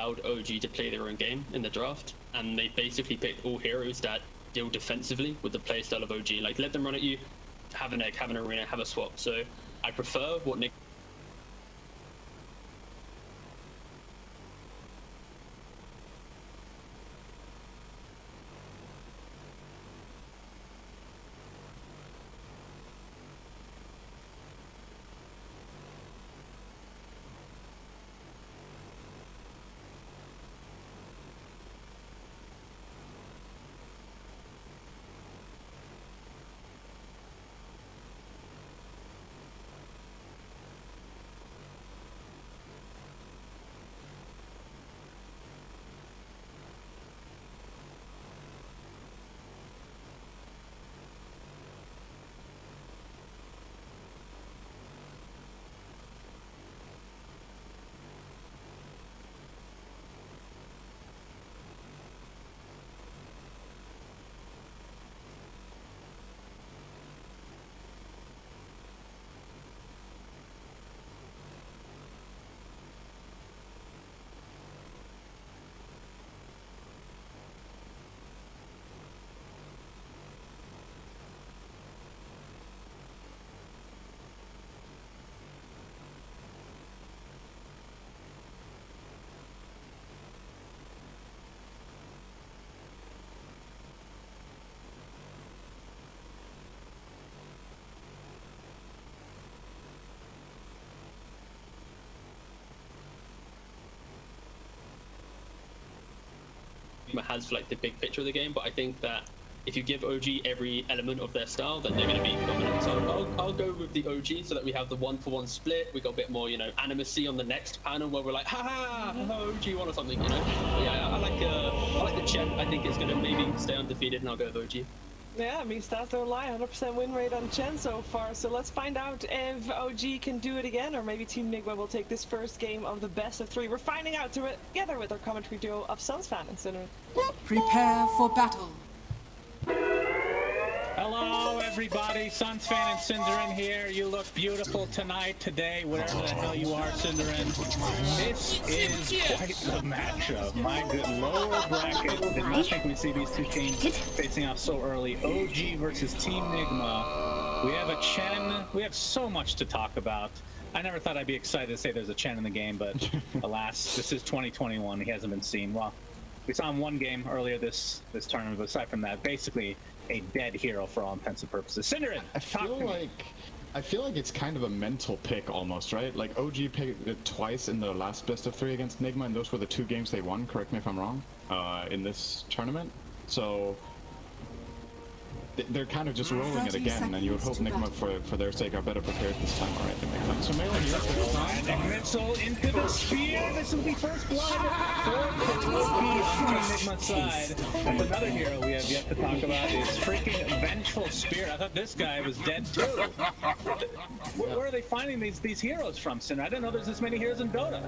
allowed OG to play their own game in the draft, and they basically picked all heroes that deal defensively with the playstyle of OG. Like, let them run at you, have an egg, have an arena, have a swap. So I prefer what Nick. has like the big picture of the game, but I think that if you give OG every element of their style, then they're going to be dominant. So I'll go with the OG so that we have the 1-for-1 split. We got a bit more, you know, animacy on the next panel where we're like, ha OG won or something, you know. But yeah, I like the Chen. I think it's going to maybe stay undefeated, and I'll go with OG. Yeah, I mean, stats don't lie. 100% win rate on Chen so far. So let's find out if OG can do it again, or maybe Team NIGMA will take this first game of the best of 3. We're finding out together with our commentary duo of Suns fan and Sinner. Prepare for battle. Hello, everybody. Suns fan and Cinderin here. You look beautiful tonight, today, wherever the hell you are, Cinderin. This is quite the matchup. My good lower bracket. Did not think we'd see these two teams facing off so early. OG versus Team NIGMA. We have a Chen. We have so much to talk about. I never thought I'd be excited to say there's a Chen in the game, but alas, this is 2021. He hasn't been seen. Well, we saw him one game earlier this tournament, but aside from that, basically a dead hero for all intents and purposes. Cinderin, I feel like it's kind of a mental pick almost, right? Like OG picked it twice in the last best of 3 against NIGMA, and those were the 2 games they won, correct me if I'm wrong, in this tournament. So they're kind of just rolling it again, and you would hope NIGMA, for their sake, are better prepared this time already to make that. So Melee here, missile into the spear. This will be first blood for Loki on Team NIGMA's side. That's another hero we have yet to talk about is freaking Vengeful Spear. I thought this guy was dead too. Where are they finding these heroes from, Sin? I didn't know there's this many heroes in Dota.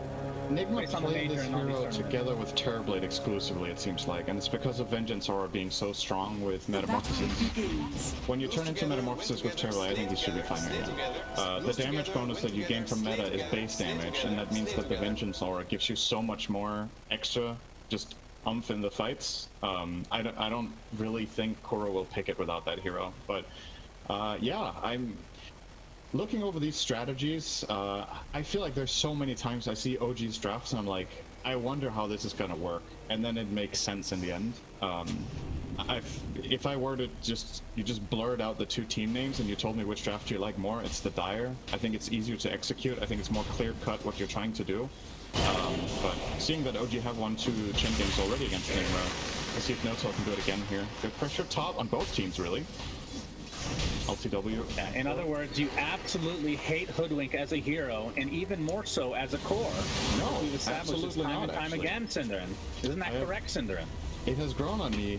NIGMA played this hero together with Terrorblade exclusively, it seems like, and it's because of Vengeance Aura being so strong with Metamorphosis. When you turn into Metamorphosis with Terrorblade, I think you should be fine right now. The damage bonus that you gain from meta is base damage, and that means that the Vengeance Aura gives you so much more extra just oomph in the fights. I don't really think Kuro will pick it without that hero, but yeah, I'm looking over these strategies. I feel like there's so many times I see OG's drafts and I'm like, I wonder how this is gonna work, and then it makes sense in the end. If I were to you just blurred out the 2 team names and you told me which draft you like more, it's the Dire. I think it's easier to execute. I think it's more clear-cut what you're trying to do. But seeing that OG have won 2 Chen games already against NIGMA, let's see if Notel can do it again here. Good pressure top on both teams, really. LTW. Yeah, in other words, you absolutely hate Hoodwink as a hero, and even more so as a core. No, we've established this time and time again, Cinderin. Isn't that correct, Cinderin? It has grown on me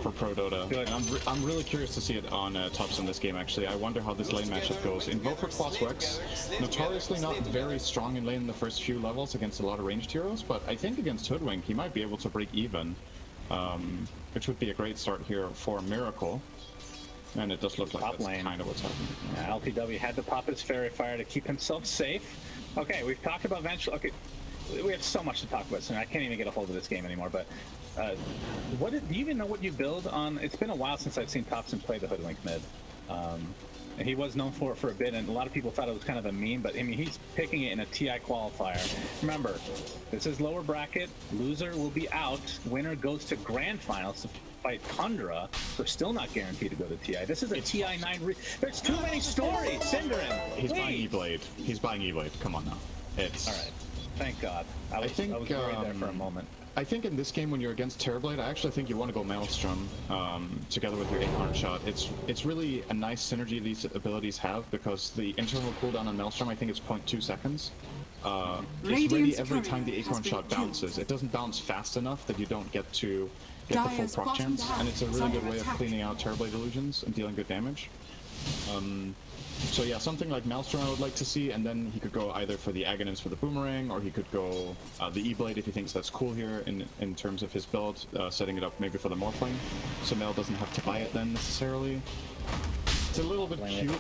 for Pro Dota. Good. And I'm really curious to see it on tops in this game, actually. I wonder how this lane matchup goes. Invoker plus Wex, notoriously not very strong in lane in the first few levels against a lot of ranged heroes, but I think against Hoodwink he might be able to break even, which would be a great start here for Miracle. And it does look like that's kind of what's happening. Yeah, LTW had to pop his Fairy Fire to keep himself safe. Okay, we've talked about Vengeful. Okay, we have so much to talk about soon. I can't even get a hold of this game anymore. But do you even know what you build on? It's been a while since I've seen Thompson play the Hoodwink mid. And he was known for it for a bit, and a lot of people thought it was kind of a meme, but I mean, he's picking it in a TI qualifier. Remember, this is lower bracket. Loser will be out. Winner goes to grand finals to fight Tundra, who are still not guaranteed to go to TI. This is a TI 9. There's too many stories, Cinderin. He's buying E-Blade. He's buying E-Blade. Come on now. It's all right. Thank God. I was worried there for a moment. I think in this game, when you're against Terrorblade, I actually think you want to go Maelstrom together with your Acorn Shot. It's really a nice synergy these abilities have, because the internal cooldown on Maelstrom, I think, is 0.2 seconds. It's ready every time the Acorn Shot bounces. It doesn't bounce fast enough that you don't get to get the full proc chance, and it's a really good way of cleaning out Terrorblade illusions and dealing good damage. So yeah, something like Maelstrom I would like to see, and then he could go either for the Aghanim's for the Boomerang, or he could go the E-Blade if he thinks that's cool here in terms of his build, setting it up maybe for the Morphling, so Mel doesn't have to buy it then necessarily. It's a little bit cute.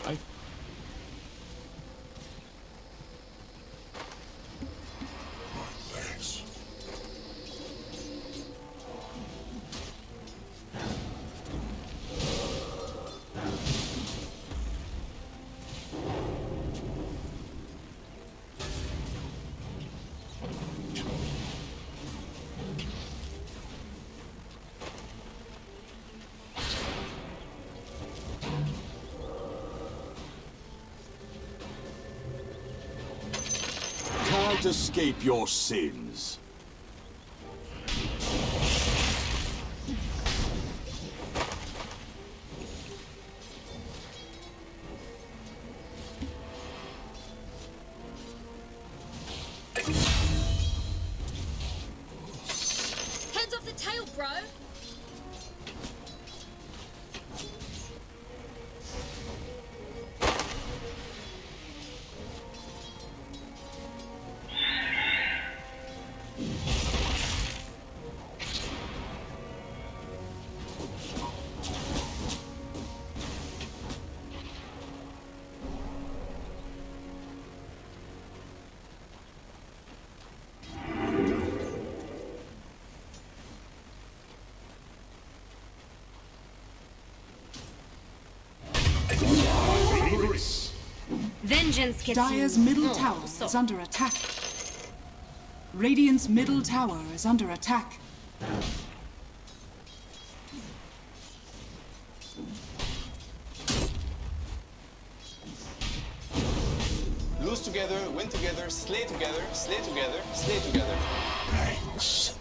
Can't escape your sins. Heads off the tail, bro! Vengeance gets Dire's middle tower is under attack. Radiant's middle tower is under attack. Lose together, win together, slay together, slay together, slay together. Thanks.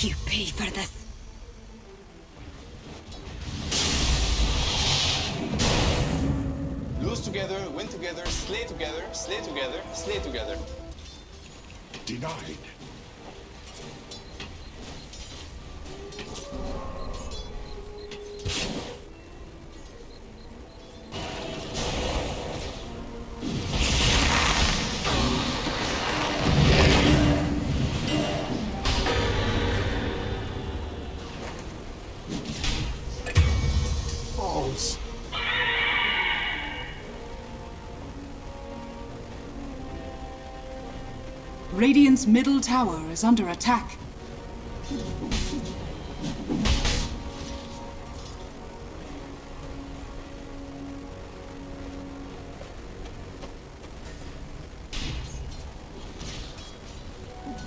make you pay for this. Lose together, win together, slay together, slay together, slay together. Denied. False. Radiant's middle tower is under attack.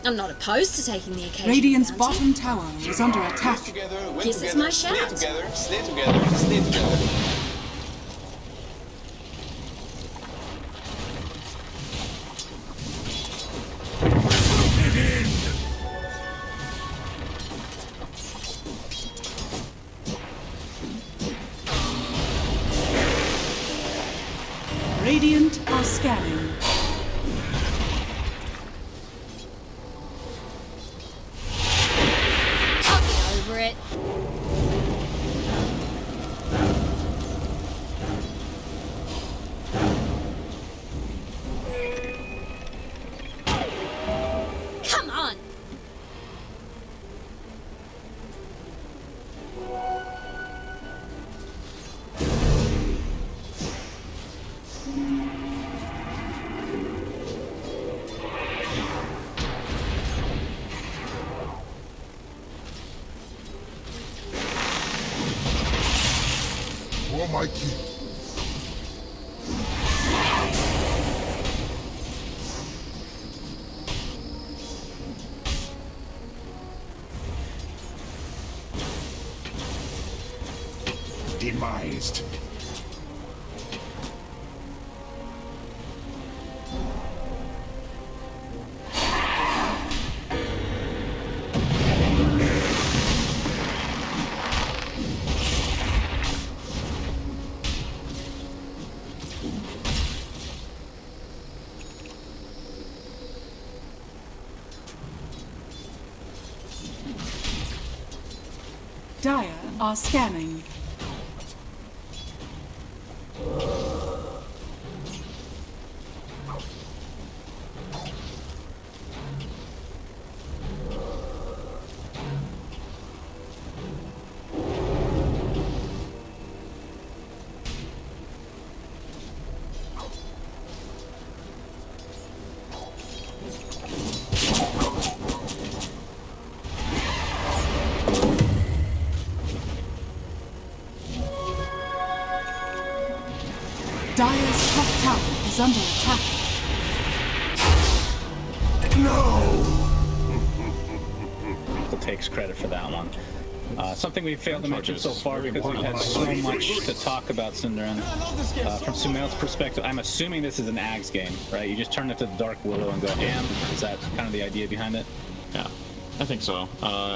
I'm not opposed to taking the occasion. Radiant's bounty. bottom tower is under attack. Lose together, win Guess it's together, my slay shout. together, slay together, slay together. Radiant are scanning. I'll get over it. For my king. Demised. Dire are scanning. Dire's top tower is under attack. Takes credit for that one. Something we failed to mention so far because we've had so much to talk about Cinderin. From Sumail's perspective, I'm assuming this is an Ags game, right? You just turn it to the Dark Willow and go ham. Is that kind of the idea behind it? Yeah, I think so.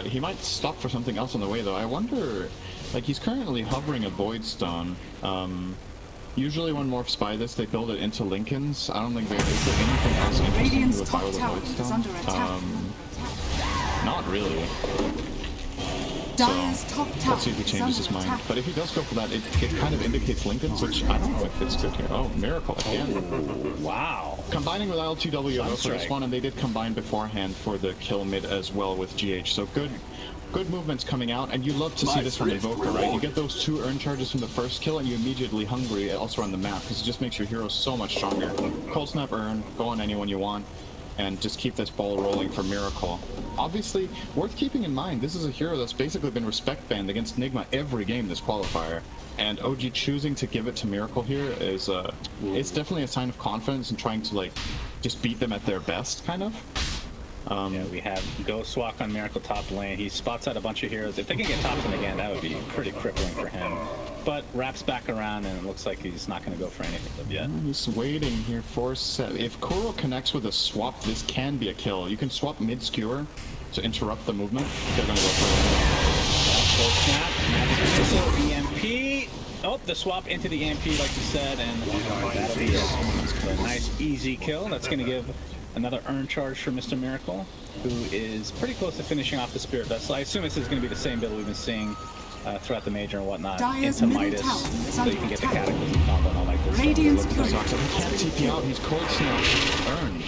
He might stop for something else on the way though. I wonder, like he's currently hovering a Void Stone. Usually when morphs buy this, they build it into Lincoln's. I don't think there is anything else interesting to buy with a Void Stone. Not really. Dire's top tower Let's see if he changes his mind. But if he does go for that, it kind of indicates Lincoln's, which I don't know if it's good here. Oh, Miracle again. Wow. Combining with LTW though for this one, and they did combine beforehand for the kill mid as well with GH. So good movements coming out, and you love to see this from Invoker, right? You get those 2 earn charges from the first kill, and you immediately hungry also on the map, because it just makes your hero so much stronger. Cold Snap earn, go on anyone you want, and just keep this ball rolling for Miracle. Obviously, worth keeping in mind, this is a hero that's basically been respect banned against NIGMA every game this qualifier, and OG choosing to give it to Miracle here is, it's definitely a sign of confidence in trying to, like, just beat them at their best, kind of. Yeah, we have Ghost Walk on Miracle top lane. He spots out a bunch of heroes. If they can get top in again, that would be pretty crippling for him. But wraps back around, and it looks like he's not going to go for anything yet. He's waiting here for set. If Kuro connects with a swap, this can be a kill. You can swap mid-skewer to interrupt the movement. They're going to go for it. Full snap, magic missile, EMP. Oh, the swap into the EMP, like you said, and that'll be a nice, easy kill. That's going to give another earn charge for Mr. Miracle, who is pretty close to finishing off the Spirit Vessel. I assume this is going to be the same build we've been seeing throughout the Major and whatnot. Dire's into middle Midas, tower is so under you can get the attack. Cataclysm combo and all like this. Radiant's He courier can't TP out. He's Cold Snap earned.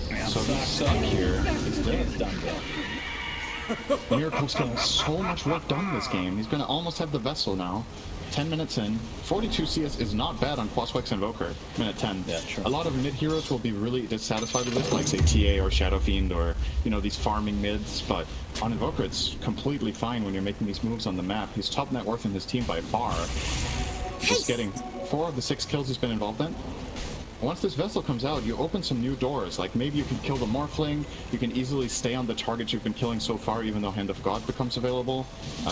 Yeah, So he's stuck here. He's dead. It's done, Bill. Miracle's getting so much work done this game. He's going to almost have the Vessel now. 10 minutes in. 42 CS is not bad on Quaswex Invoker. Minute 10. Yeah, true. A lot of mid heroes will be really dissatisfied with this, like say TA or Shadow Fiend or, you know, these farming mids, but on Invoker it's completely fine when you're making these moves on the map. He's top net worth in his team by far. Just getting 4 of the 6 kills he's been involved in. Once this Vessel comes out, you open some new doors. Like maybe you can kill the Morphling, you can easily stay on the targets you've been killing so far even though Hand of God becomes available.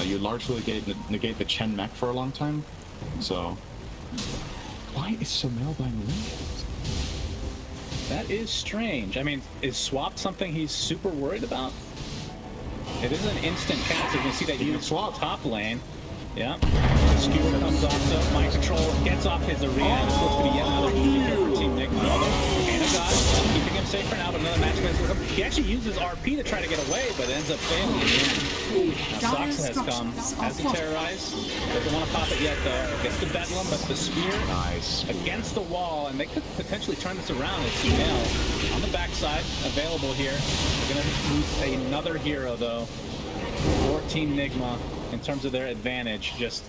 You largely negate the Chen mech for a long time. So, why is Sumail buying Lincoln? That is strange. I mean, is swap something he's super worried about? It is an instant cast. You can see that you swap top lane. Yeah. Skewer comes off, so Mind Control gets off his arena. It's supposed to be yet another easy kill for Team NIGMA. Although, Hand of God keeping him safe for now, but another match against him. He actually uses RP to try to get away, but ends up failing in the end. Now, Soxon has come, has to terrorize. Doesn't want to pop it yet, though. Gets the Bedlam, but the spear against the wall, and they could potentially turn this around as Sumail on the backside, available here. They're going to lose another hero, though, for Team NIGMA in terms of their advantage. Just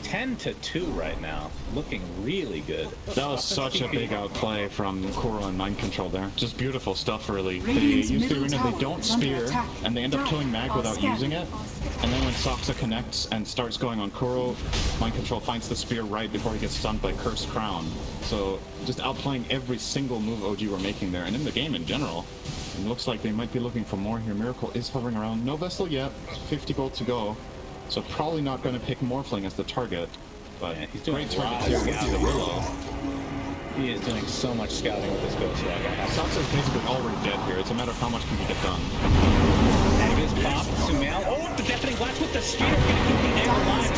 10-2 right now. Looking really good. That was such a big outplay from Kuro and Mind Control there. Just beautiful stuff, really. They Radiant's use the middle arena, tower they don't is under spear, attack. and they end up killing Mag without using it. And then when Saksa connects and starts going on Kuro, Mind Control finds the spear right before he gets stunned by Cursed Crown. So just outplaying every single move OG were making there, and in the game in general. It looks like they might be looking for more here. Miracle is hovering around. No Vessel yet. 50 gold to go. So probably not going to pick Morphling as the target. But Yeah, he's doing great a lot target of here with the Willow. He is doing so much scouting with this Ghost Rock. Saksa's basically already dead here. It's a matter of how much can he get done. Agnes pop, Sumail. Oh, the deafening blast with the spear. Gonna keep the air alive.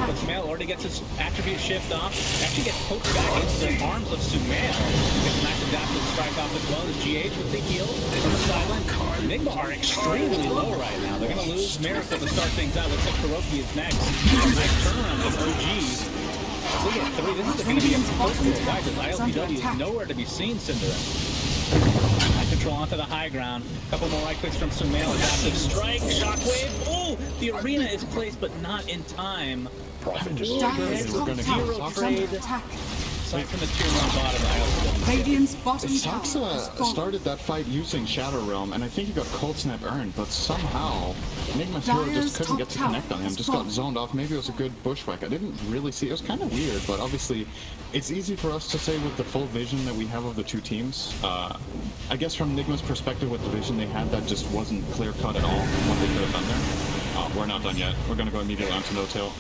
But Sumail already gets his attribute shift off. Actually gets poked back into the arms of Sumail. Gets an active adaptive strike off as well as GH with the heal from the silent. NIGMA are extremely low right now. They're gonna lose Miracle to start things out. Looks like Kuroki is next. Nice turnaround with OG. Look at 3. This is going to be a postal. Why? Because ILTW is nowhere to be seen, Cinderin. High control onto the high ground. Couple more right clicks from Sumail. Adaptive strike. Shockwave. Oh! The arena is placed, but not in time. Dire's top tower is under attack. Aside from the tier 1 bottom, ILTW. Radiant's bottom tower has Saksa fallen. started that fight using Shadow Realm, and I think he got Cold Snap earned, but somehow Enigma's hero just couldn't get to connect on him, just got zoned off. Maybe it was a good bushwhack. I didn't really see. It was kind of weird, but obviously it's easy for us to say with the full vision that we have of the two teams. I guess from Enigma's perspective with the vision they had, that just wasn't clear-cut at all what they could have done there. Oh, we're not done yet. We're going to go immediately onto No-Tail.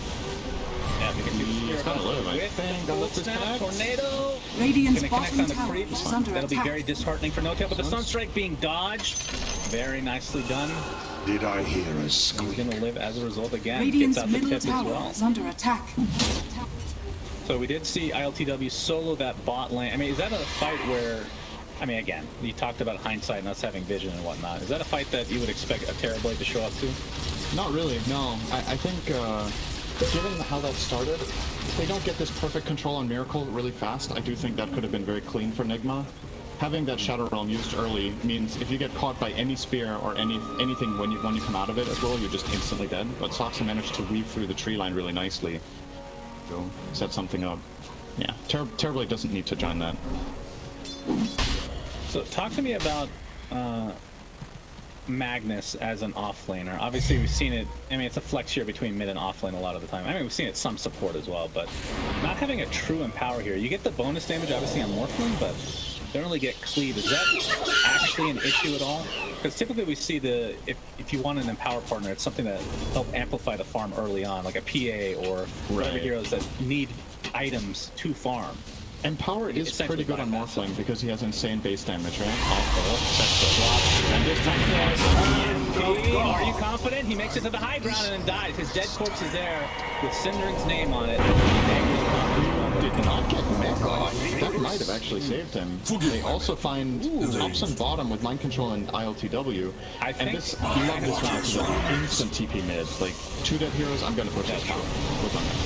Yeah, we can do He's gonna live, I think. Let's disconnect. Tornado. Radiant's Gonna connect bottom on the tower creep. is under That'll be very attack. disheartening for No-Tail, but the Sunstrike being dodged. Very nicely done. Did I hear a He's squeak? gonna live as a result again. Gets Radiant's out the middle tip as tower well. is under attack. So we did see ILTW solo that bot lane. I mean, is that a fight where, I mean, again, you talked about hindsight and us having vision and whatnot. Is that a fight that you would expect a Terrorblade to show up to? Not really, no. I think, given how that started, if they don't get this perfect control on Miracle really fast, I do think that could have been very clean for NIGMA. Having that Shadow Realm used early means if you get caught by any spear or anything when you come out of it as well, you're just instantly dead. But Saksa managed to weave through the tree line really nicely. Go set something up. Yeah, Terrorblade doesn't need to join that. So talk to me about Magnus as an offlaner. Obviously we've seen it, I mean, it's a flex here between mid and offlane a lot of the time. I mean, we've seen it some support as well, but not having a true empower here. You get the bonus damage obviously on Morphling, but don't really get cleave. Is that actually an issue at all? Because typically we see if you want an empower partner, it's something that help amplify the farm early on, like a PA or whatever heroes that need items to farm. Empower is Essentially pretty good on bypass. Morphling because he has insane base damage, right? And this time, are you confident? He makes it to the high ground and then dies. His dead corpse is there with Cinderen's name on it. Did not get mech off. That might have actually saved him. They also find tops and bottom with Mind Control and ILTW. I think- And this, I love this round because it's instant TP mid. Like, 2 dead heroes, I'm gonna push this tower. Look on that.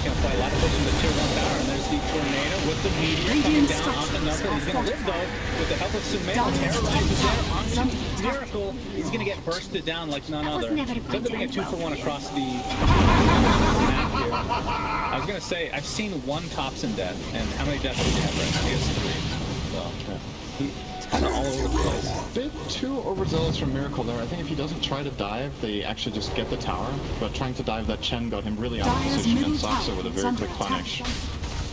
He's going to play a lot of push in the tier 1 tower, and there's the Tornado with the meteor coming Radiant down onto structures Knuckle. He's going to live, though, with the help of Sumail. Terrorizes there onto Miracle. He's going to get bursted down like none other. He's up to being a 2-for-1 across the map here. I was going to say, I've seen 1 Thompson death, and how many deaths does he have right now? He has 3. So, it's kind of all over the place. Bit too overzealous from Miracle there. I think if he doesn't try to dive, they actually just get the tower. But trying to dive that Chen got him really out of Dire's position and middle Saksa tower with a is very under quick attack. punish.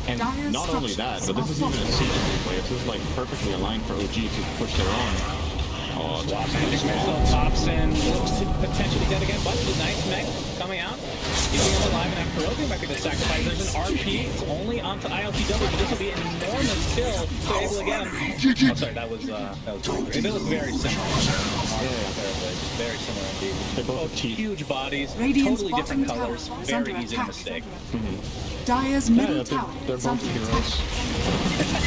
And Dire's not only that, but this is even a siege play. This is like perfectly aligned for OG to push their own. Oh, Magic Missile pops in, looks to potentially dead again, but the nice mech coming out, keeping him alive, and Kuroki might be the sacrifice. There's an RP, it's only onto ILTW, but this will be an enormous kill to be able to get him. Oh, sorry, that was it looked very similar. Very similar indeed. They both have teeth. Huge bodies, Radiant's totally different bottom colors, tower is very under easy to attack. mistake. Dire's Yeah, middle tower they're is both under attack. heroes.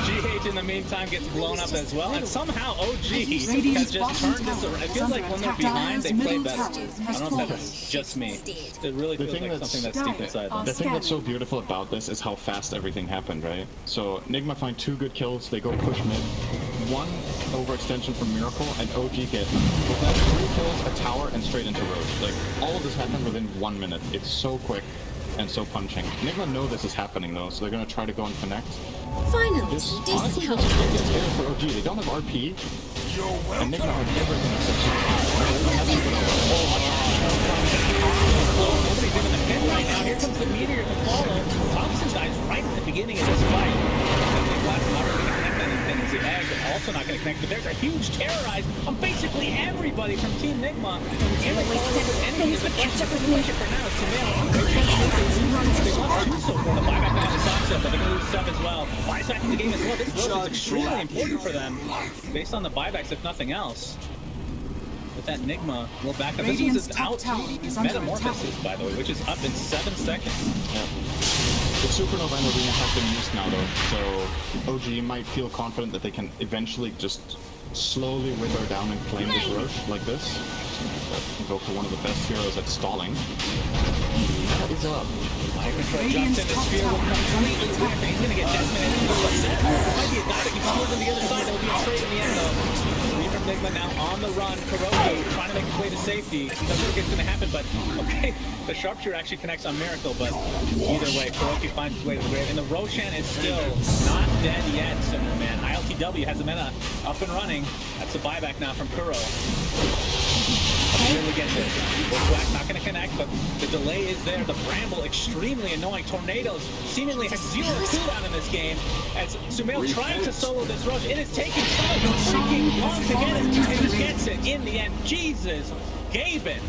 GH in the meantime gets blown up as well, and somehow OG has Radiant's just turned this bottom around. It tower feels is like when they're under behind, they attack. play Dire's better. middle tower I has don't know if fallen. that's just me. It really The feels thing like that's- something that's deep inside them. The thing that's so beautiful about this is how fast everything happened, right? So Nigma find 2 good kills, they go push mid. one overextension from Miracle, and OG get with that 3 kills, a tower, and straight into Roche. Like, all of this happened within 1 minute. It's so quick and so punching. NIGMA know this is happening though, so they're gonna try to go and connect. Finally, This, some decent honestly, help. this is scary for OG. They don't have RP, and NIGMA have everything except Nobody's in the pit right now. Here comes the meteor to follow. Thompson dies right at the beginning of this fight. And the Glass not going to connect anything. The egg also not going to connect. But there's a huge terrorize on basically everybody from Team NIGMA. And the question for now is they lost Tuso for the buyback on the Sansa, but they're going to lose Sub as well. Buys back in the game as well. This road is extremely important for them, based on the buybacks, if nothing else. With that NIGMA will back up. This was out Metamorphosis, by the way, which is up in 7 seconds. Yeah. The Supernova and Arena have been used now though, so OG might feel confident that they can eventually just slowly wither down and claim this Roche like this. Go for one of the best heroes at stalling. That is up. High control jumps in the sphere will completely whip. He's going to get Desmond and he's like that. Might be a die that he pulls on the other side. It'll be a trade in the end though. From NIGMA now on the run. Kuroki trying to make his way to safety. Doesn't think it's going to happen, but okay. The sharpshooter actually connects on Miracle, but either way, Kuroki finds his way to the grave. And the Roshan is still not dead yet, man. ILTW has the meta up and running. That's a buyback now from Kuro. Really get this. Bushwhack not going to connect, but the delay is there. The Bramble extremely annoying. Tornadoes seemingly have 0 cooldown in this game. As Sumail trying to solo this Roche, it is taking so freaking long to get it, and he gets it in the end. Jesus, Gaben.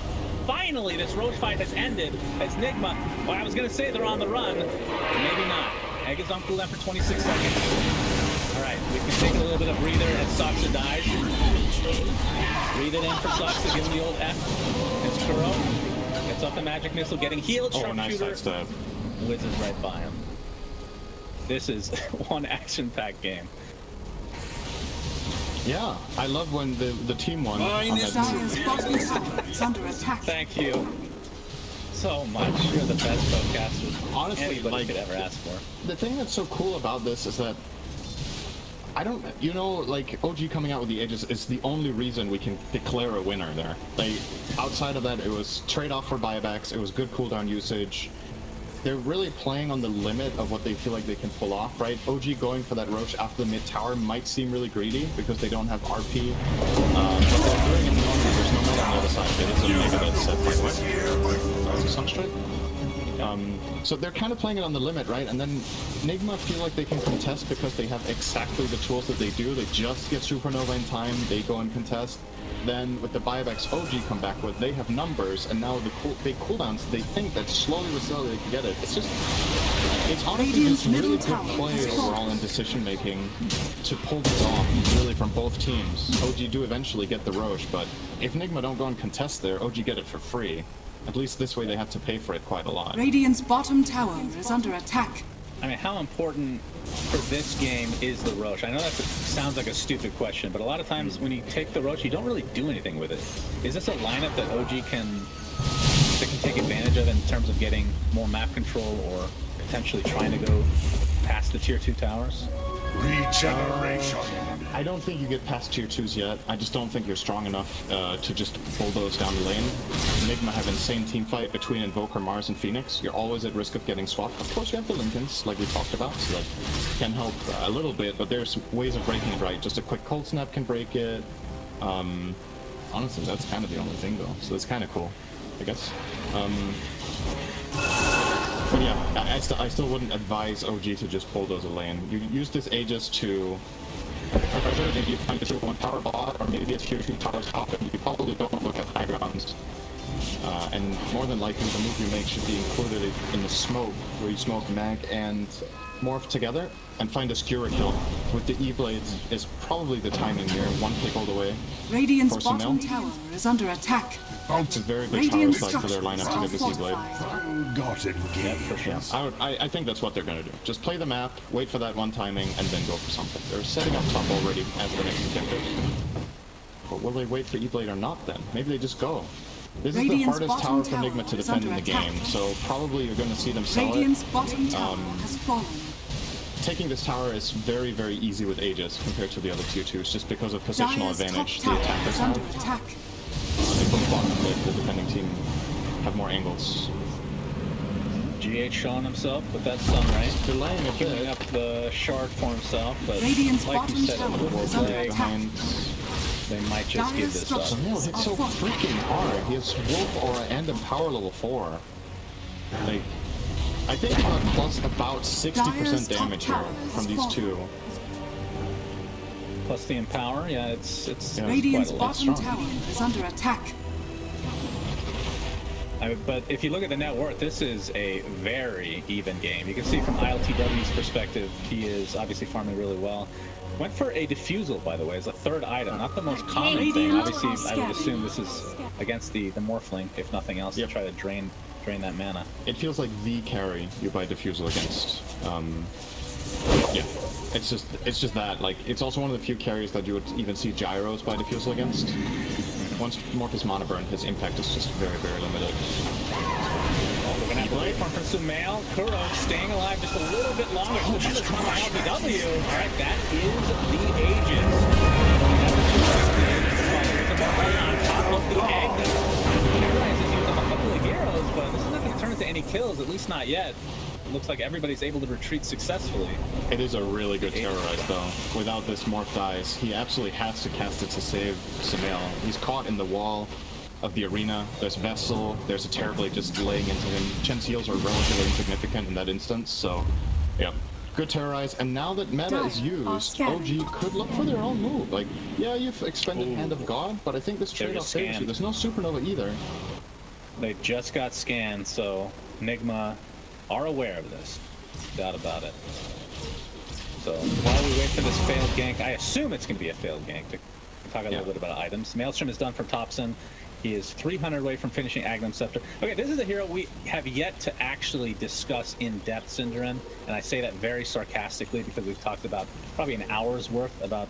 Finally, this Roche fight has ended as NIGMA, well, I was going to say they're on the run, maybe not. Egg is on cooldown for 26 seconds. All right, we can take a little bit of breather as Saksa dies. Breathe it in for Saksa, give him the old F. It's Kuro. Gets off the magic missile, getting healed. Oh, nice Sharpshooter sidestep. whizzes right by him. This is one action-packed game. Yeah, I love when the team won. Dire's bottom tower is under attack. Thank you so much. You're the best broadcaster Honestly, anybody like, could ever ask for. The thing that's so cool about this is that I don't, you know, like OG coming out with the Aegis is the only reason we can declare a winner there. Like, outside of that, it was trade-off for buybacks, it was good cooldown usage. They're really playing on the limit of what they feel like they can pull off, right? OG going for that Roche after the mid-tower might seem really greedy because they don't have RP. But they're doing it normally, there's no meta on the other side. It is a mega that's set, by the way. That's a Sunstrike. So they're kind of playing it on the limit, right? And then NIGMA feel like they can contest because they have exactly the tools that they do. They just get Supernova in time, they go and contest. Then with the buybacks OG come back with, they have numbers, and now the big cooldowns, they think that slowly but slowly they can get it. It's just, it's honestly just really good play overall in decision making to pull this off, really, from both teams. OG do eventually get the Roche, but if NIGMA don't go and contest there, OG get it for free. At least this way they have to pay for it quite a lot. Radiant's bottom tower is under attack. I mean, how important for this game is the Roche? I know that sounds like a stupid question, but a lot of times when you take the Roche, you don't really do anything with it. Is this a lineup that OG can take advantage of in terms of getting more map control or potentially trying to go past the tier 2 towers? Regeneration. I don't think you get past tier 2s yet. I just don't think you're strong enough to just bulldoze down the lane. NIGMA have insane team fight between Invoker, Mars, and Phoenix. You're always at risk of getting swapped. Of course, you have the Lincolns, like we talked about, so that can help a little bit, but there's ways of breaking it right. Just a quick cold snap can break it. Honestly, that's kind of the only thing, though, so it's kind of cool, I guess. But yeah, I still wouldn't advise OG to just bulldoze a lane. You use this Aegis to maybe you find a tier 1 tower bot, or maybe a tier 2 towers top, and you probably don't look at high grounds. And more than likely, the move you make should be included in the smoke, where you smoke Mag and Morph together, and find a skewer kill. With the E-Blades is probably the timing here, one pick all the way. Radiant's bottom tower is under attack. It's a very good tower site for their lineup to get this E-Blade. Forgotten games. I think that's what they're going to do. Just play the map, wait for that one timing, and then go for something. They're setting up top already as the next objective. But will they wait for E-Blade or not then? Maybe they just go. This is the hardest tower for NIGMA to defend in the game, so probably you're going to see them sell Radiant's it. bottom tower has fallen. taking this tower is very, very easy with Aegis compared to the other tier 2s, just because of positional Dire's top advantage the tower attackers is have. under attack. They both bottom and mid, the defending team have more angles. GH showing himself with that sunray. Delaying a Queuing bit. up the shard for himself, but Radiant's like you bottom said, tower it will is under play. attack. Behind. They might just give Dire's this up. structures No, it's so are fortified. freaking hard. He has Wolf Aura and Empower level 4. Like, I think he got plus about 60% damage here from these two. Plus the empower, yeah, it's Yeah. Radiant's quite a lot. bottom strong. tower is under attack. But if you look at the net worth, this is a very even game. You can see from ILTW's perspective, he is obviously farming really well. Went for a diffusal, by the way, as a third item. Not the most common thing. Obviously, I would assume this is against the Morphling, if nothing else, Yep. to try to drain that mana. It feels like the carry you buy Diffusal against. Yeah, it's just that. Like, it's also one of the few carries that you would even see Gyros by Diffusal against. Once Morpheus mana burn, his impact is just very, very limited. We're gonna have to wait for him from Sumail. Kuro staying alive just a little bit longer. Oh, by the time by LBW. All right, that is the Aegis. It's about right on top of the egg. He realizes he was up a couple of heroes, but this is not going to turn into any kills, at least not yet. It looks like everybody's able to retreat successfully. It is a really good terrorize, though. Without this Morph dies, he absolutely has to cast it to save Sumail. He's caught in the wall of the arena. There's Vessel, there's a Terrorblade just laying into him. Chen's heals are relatively insignificant in that instance, so yeah. Good terrorize, and now that meta is used, OG could look for their own move. Like, yeah, you've expended Hand of God, but I think this trade-off favors you. There's no Supernova either. They just got scanned, so NIGMA are aware of this. Doubt about it. So while we wait for this failed gank, I assume it's going to be a failed gank. To talk a little bit about items. Maelstrom is done from Thompson. He is 300 away from finishing Agnum Scepter. Okay, this is a hero we have yet to actually discuss in depth, Synderen, and I say that very sarcastically because we've talked about probably an hour's worth about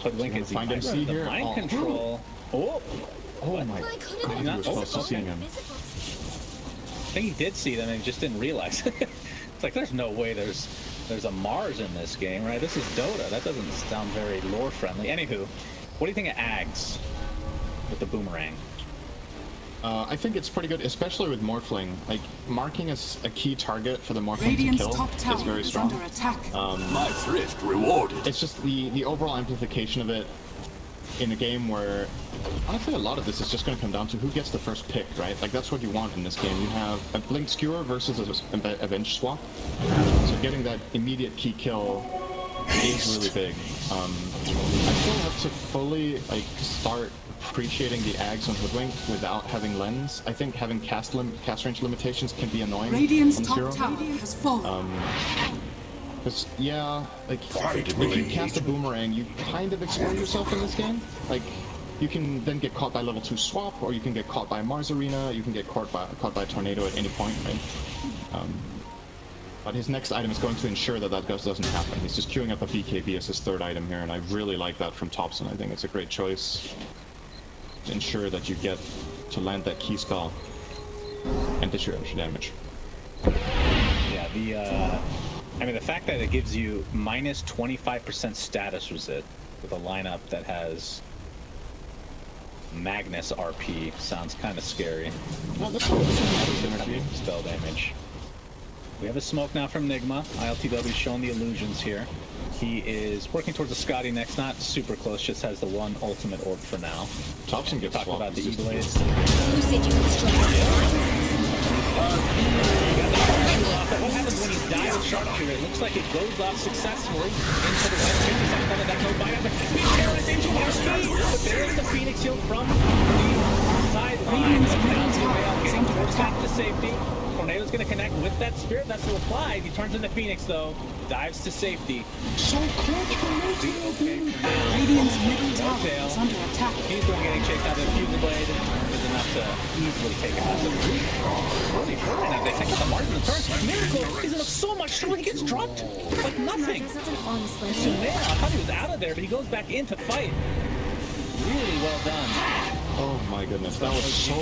Hoodwink. Is find MC the here? mind control? Oh my God, he was supposed to see him. I think he did see them and he just didn't realize. It's like there's no way there's a Mars in this game, right? This is Dota. That doesn't sound very lore friendly. Anywho, what do you think of Ags with the boomerang? I think it's pretty good, especially with Morphling. Like, marking as a key target for the Morphling Radiant's to top kill tower is very is strong. under attack. My thrift rewarded. It's just the overall amplification of it in a game where, honestly, a lot of this is just going to come down to who gets the first pick, right? Like, that's what you want in this game. You have a Blink Skewer versus a bench swap. So getting that immediate key kill is really big. I still have to fully, like, start appreciating the Ags on Hoodwink without having Lens. I think having cast range limitations can be annoying. Radiant's on this top hero. tower has fallen. Because, yeah, like, if you cast a boomerang, you kind of expose yourself in this game. Like, you can then get caught by level 2 swap, or you can get caught by Mars Arena, you can get caught by Tornado at any point, right? But his next item is going to ensure that that doesn't happen. He's just queuing up a BKB as his third item here, and I really like that from Thompson. I think it's a great choice to ensure that you get to land that key spell and dish your extra damage. Yeah, I mean, the fact that it gives you minus 25% status resit with a lineup that has Magnus RP sounds kind of scary. Well, this one Spell damage. We have a smoke now from NIGMA. ILTW showing the illusions here. He is working towards a Scotty next, not super close, just has the one ultimate orb for now. Thompson gets Talk swapped. about the E-Blades. Who said you could strike? What happens when he dies with Sharpshooter? It looks like it goes off successfully into the west 50 seconds on the deck. No buyout, but there is the Phoenix Shield from the sideline. Now Sumail getting forced back to safety. Tornado's going to connect with that Spirit Vessel applied. He turns into Phoenix, though. Dives to safety. So clutch for Radiant's middle tower is under attack. He's going getting chased out of the Fusion Blade. Is enough to easily take him out. Really fine. They take the margin of the turn. Miracle is in so much trouble. He gets dropped like nothing. Sumail, I thought he was out of there, but he goes back in to fight. Really well done. Oh my goodness, that was so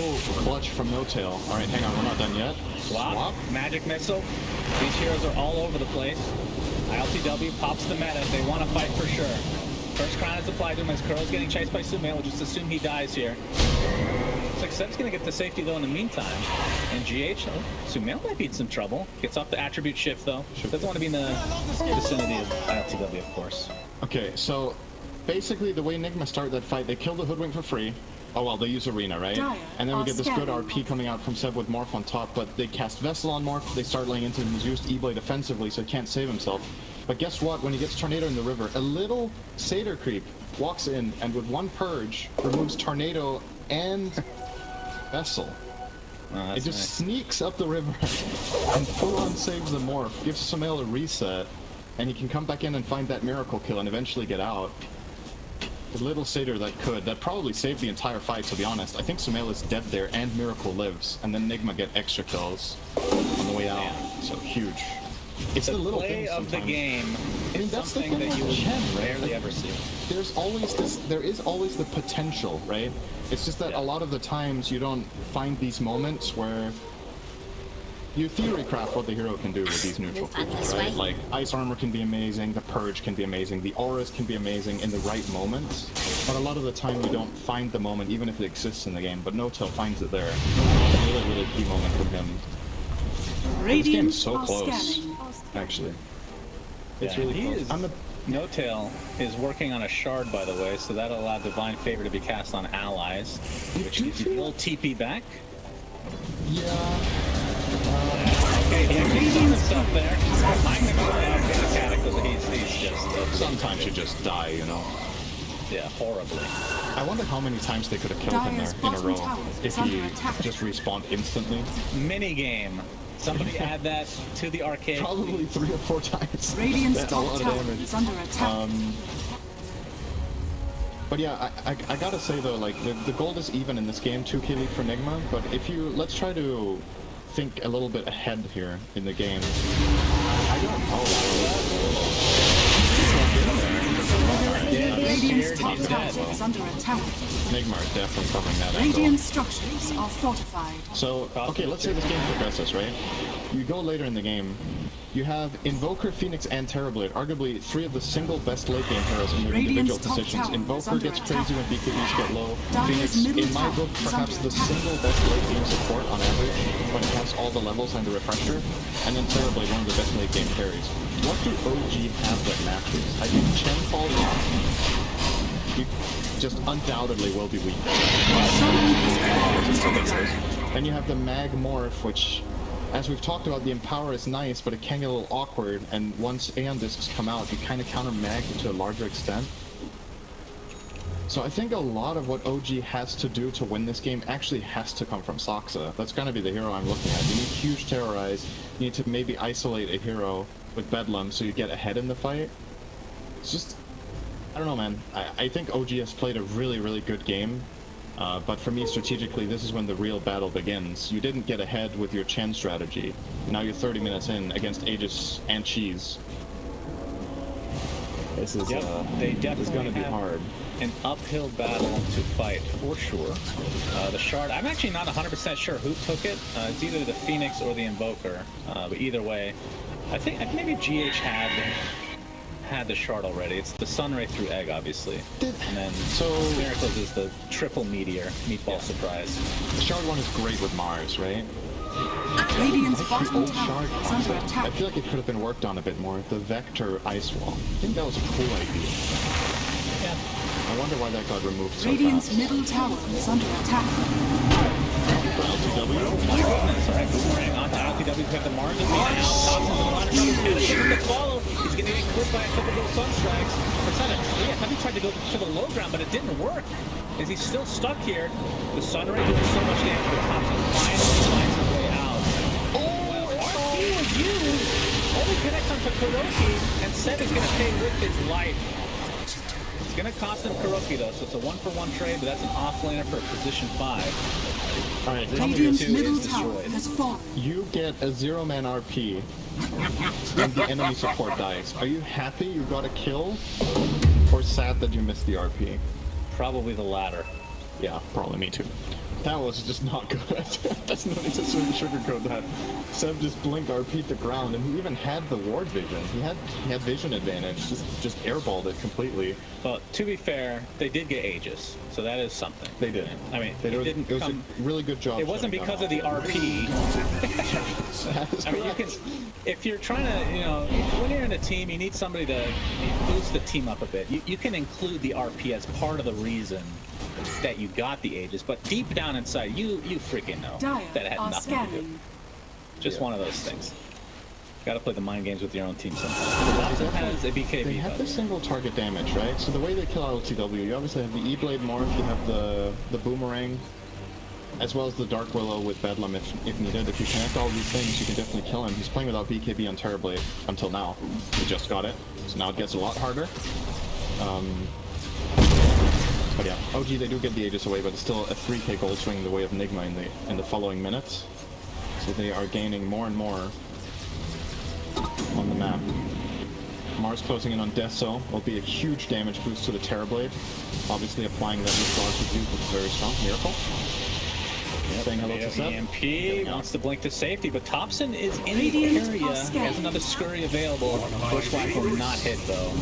clutch from No Tail. Alright, hang on, we're not done yet. Swap. Magic Missile. These heroes are all over the place. ILTW pops the meta. They want to fight for sure. First crown is applied to him as Kuro's getting chased by Sumail. We'll just assume he dies here. Looks like Seb's going to get the safety though in the meantime. And GH, Sumail might be in some trouble. Gets off the attribute shift though. Doesn't want to be in the vicinity of ILTW, of course. Okay, so basically the way NIGMA start that fight, they kill the Hoodwink for free. Oh well, they use Arena, right? And then we get this good RP coming out from Seb with Morph on top, but they cast Vessel on Morph, they start laying into him, he's used E-Blade defensively, so he can't save himself. But guess what? When he gets Tornado in the river, a little Satyr creep walks in and with one Purge removes Tornado and Vessel. It just sneaks up the river and full-on saves the Morph, gives Sumail a reset, and he can come back in and find that miracle kill and eventually get out. The little Satyr that probably saved the entire fight, to be honest. I think Sumail is dead there and Miracle lives, and then NIGMA get extra kills on the way out. So huge. It's the little play things of sometimes. The game. I mean, that's something the thing that you with would Chen, right? rarely ever see. There is always the potential, right? It's just that a lot of the times you don't find these moments where you theory craft what the hero can do with these neutral tools, right? Like, Ice Armor can be amazing, the Purge can be amazing, the Auras can be amazing in the right moments, but a lot of the time you don't find the moment, even if it exists in the game, but No Tail finds it there. It's a really, really key moment for him. This game is so close, actually. It's really close. No Tail is working on a shard, by the way, so that'll allow Divine Favor to be cast on allies, which gives you the old TP back. Yeah. Okay, he actually done himself there. I'm gonna go down to the Cataclysm. He's just... Sometimes you just die, you know? Yeah, horribly. I wonder how many times they could have killed him there in a row if he just respawned instantly. Mini game. Somebody add that to the arcade. Probably 3 or 4 times. That's a lot of damage. Is under attack. But yeah, I gotta say though, like, the gold is even in this game, 2k lead for NIGMA, but if you, let's try to think a little bit ahead here in the game. I don't know. Radiant's top tower is under attack. NIGMA are definitely covering that Radiant angle. structures are fortified. So, okay, let's say this game progresses, right? You go later in the game, you have Invoker, Phoenix, and Terrorblade, arguably 3 of the single best late game heroes in their individual positions. Invoker gets crazy when BKBs get low. Phoenix, in my book, perhaps the single best late game support on average when it has all the levels and the refresher. And then Terrorblade, one of the best late game carries. What do OG have that matches? I think Chen falls off. You just undoubtedly will be weak. Then you have the Mag Morph, which, as we've talked about, the Empower is nice, but it can get a little awkward, and once Aeon Discs come out, you kind of counter Mag to a larger extent. So I think a lot of what OG has to do to win this game actually has to come from Saksa. That's gonna be the hero I'm looking at. You need huge Terrorize, you need to maybe isolate a hero with Bedlam so you get ahead in the fight. It's just, I don't know, man. I think OG has played a really, really good game. But for me, strategically, this is when the real battle begins. You didn't get ahead with your Chen strategy. Now you're 30 minutes in against Aegis and Cheese. This is, it's gonna be hard. An uphill battle to fight, for sure. The Shard, I'm actually not 100% sure who took it. It's either the Phoenix or the Invoker. But either way, I think maybe GH had the Shard already. It's the Sunray through Egg, obviously. And then Miracles is the triple meatball surprise. The Shard one is great with Mars, right? Radiant's bottom tower is under attack. I feel like it could have been worked on a bit more. The Vector Ice Wall. I think that was a cool idea. Yeah. I wonder why that got removed so Radiant's fast. middle tower is under attack. LTW. Oh my goodness, alright, boomerang onto LTW to the Mars and now Thompson's going to follow. He's going to get clipped by a couple little Sunstrikes. It's not a tree. I thought he tried to go to the low ground, but it didn't work. Is he still stuck here? The Sunray doing so much damage, but Thompson finally finds his way out. Well, RP was used. Only connects onto Kuroki, and Seb is going to pay with his life. It's going to cost him Kuroki though, so it's a 1-for-1 trade, but that's an offlaner for position 5. Alright, Radiant's middle tower has fallen. you get a 0-man RP, and the enemy support dies. Are you happy you got a kill, or sad that you missed the RP? Probably the latter. Yeah, probably me too. That was just not good. That's no need to sugarcoat that. Seb just blinked RP'd the ground, and he even had the ward vision. He had vision advantage. Just airballed it completely. Well, to be fair, they did get Aegis, so that is something. They did. I mean, It was a really good job. It wasn't because of the RP. I mean, you can, if you're trying to, you know, when you're in a team, you need somebody to boost the team up a bit. You can include the RP as part of the reason that you got the Aegis, but deep down inside, you freaking know that it had nothing to do. Just one of those things. Gotta play the mind games with your own team sometimes. Watson has a BKB. They have the single target damage, right? So the way they kill LTW, you obviously have the E-Blade Morph, you have the Boomerang, as well as the Dark Willow with Bedlam if needed. If you connect all these things, you can definitely kill him. He's playing without BKB on Terrorblade until now. He just got it, so now it gets a lot harder. But yeah, OG, they do get the Aegis away, but it's still a 3k gold swing the way of NIGMA in the following minutes. So they are gaining more and more on the map. Mars closing in on Deso will be a huge damage boost to the Terrorblade. Obviously applying that with Duke, which is very strong. Miracle. Yep, saying hello to Seth. EMP wants to blink to safety, but Thompson is in the area. He has another scurry available. Bushwhack will not hit though.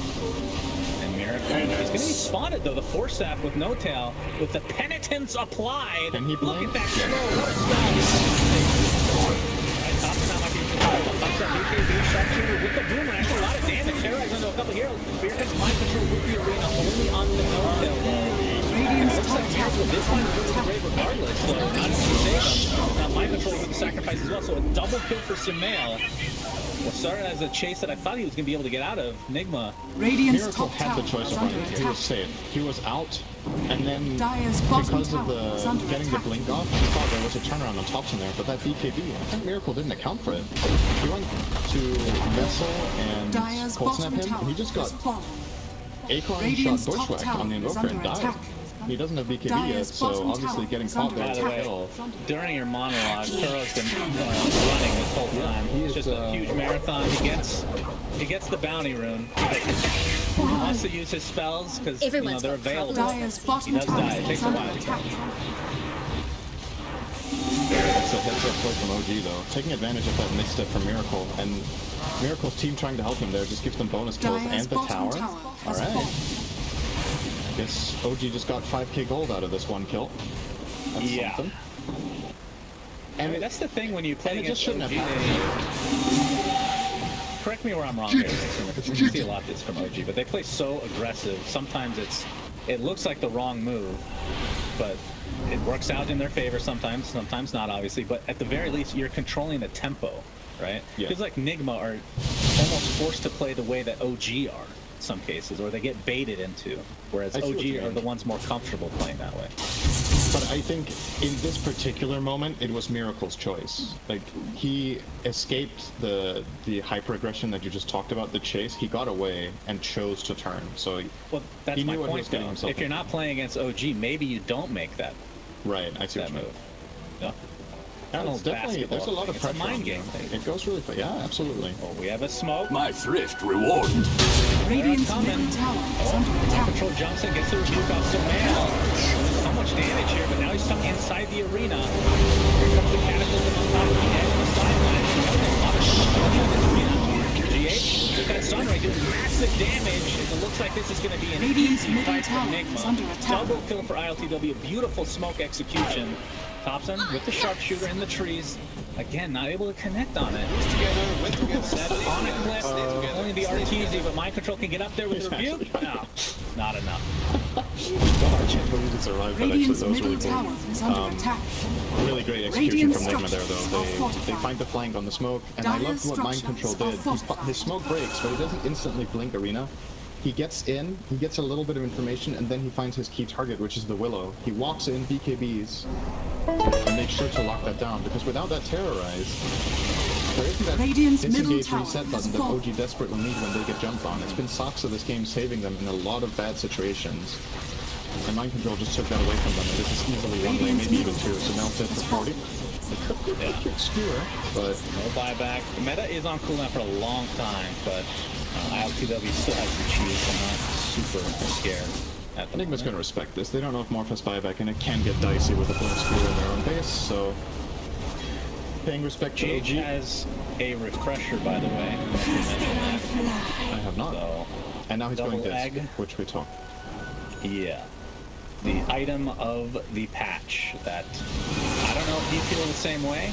Miracle. He's going to be spotted though, the Force Sap with no tail, with the Penitence applied. Can he blink? Look at that slow. What a spell. Right, Thompson now might be able to punch that BKB sharpshooter with the boomerang. That's a lot of damage. Terrorize into a couple heroes. Here comes mind control with the arena, only on the no tail though. Looks like Miracle this one is really great regardless, so not enough to save him. Now mind control with the sacrifice as well, so a double kill for Sumail. What started as a chase that I thought he was going to be able to get out of, NIGMA. Miracle had the choice of running. He was safe. He was out, and then because of the getting the blink off, he thought there was a turnaround on Thompson there, but that BKB, I think Miracle didn't account for it. He went to Vessel and cold snap him, and he just got Acorn shot Bushwhack on the Invoker and died. He doesn't have BKB yet, so obviously getting caught there. By the way, during your monologue, Turo's been running this whole time. It's just a huge marathon. He gets the bounty rune. He wants to use his spells because you know, they're available. He does die. It takes a while. It's a heads-up play from OG though, taking advantage of that misstep from Miracle, and Miracle's team trying to help him there just gives them bonus kills and the tower. All right. I guess OG just got 5k gold out of this one kill. That's something. And I mean, that's the thing when you play against OG. Correct me where I'm wrong here, because we see a lot of this from OG, but they play so aggressive. Sometimes it looks like the wrong move, but it works out in their favor sometimes not, obviously. But at the very least, you're controlling the tempo, right? Yeah. Feels like NIGMA are almost forced to play the way that OG are. Some cases, or they get baited into, whereas OG are the ones more comfortable playing that way. But I think in this particular moment, it was Miracle's choice. Like, he escaped the hyper-aggression that you just talked about, the chase. He got away and chose to turn, so well, that's he knew my what point, he was getting himself if you're not playing against OG, maybe you don't make that. Right, I see that what you mean. Yeah. Yeah, it's definitely, there's a lot of pressure. It's a mind game thing. It goes really fast. Yeah, absolutely. Oh, we have a smoke. My thrift rewarded. Radiant's middle tower is under attack. Control jumps in, gets the rebuke off Sumail. So much damage here, but now he's stuck inside the arena. Here comes the cataclysm on top of the edge of the sideline. A lot of damage in this arena. GH with that Sunray doing massive damage. It looks like this is going to be an easy fight for NIGMA. Double kill for ILTW. Beautiful smoke execution. Thompson with the sharpshooter in the trees. Again, not able to connect on it. Set on a clip. Only the RTZ, but mind control can get up there with the rebuke. No, not enough. I can't believe it survived, but actually that was really cool. Really great execution from NIGMA there, though. They find the flank on the smoke, and I loved what mind control did. His smoke breaks, but he doesn't instantly blink arena. He gets in, he gets a little bit of information, and then he finds his key target, which is the Willow. He walks in, BKBs, and makes sure to lock that down, because without that terrorize, there isn't that disengage reset button that OG desperately need when they get jumped on. It's been Soxa this game saving them in a lot of bad situations. And mind control just took that away from them, and this is easily one way, maybe even two. So now set for 40. It could be a cute skewer, but no buyback. The meta is on cooldown for a long time, but ILTW still has to choose. I'm not super scared. at the Enigma's moment. gonna respect this. They don't know if Morph has buyback, and it can get dicey with a Blink Spear in their own base, so... Paying respect to GH OG. has a refresher, by the way. I have not. So, And now he's going double Disc, egg. which we talked. Yeah. The item of the patch that, I don't know if you feel the same way,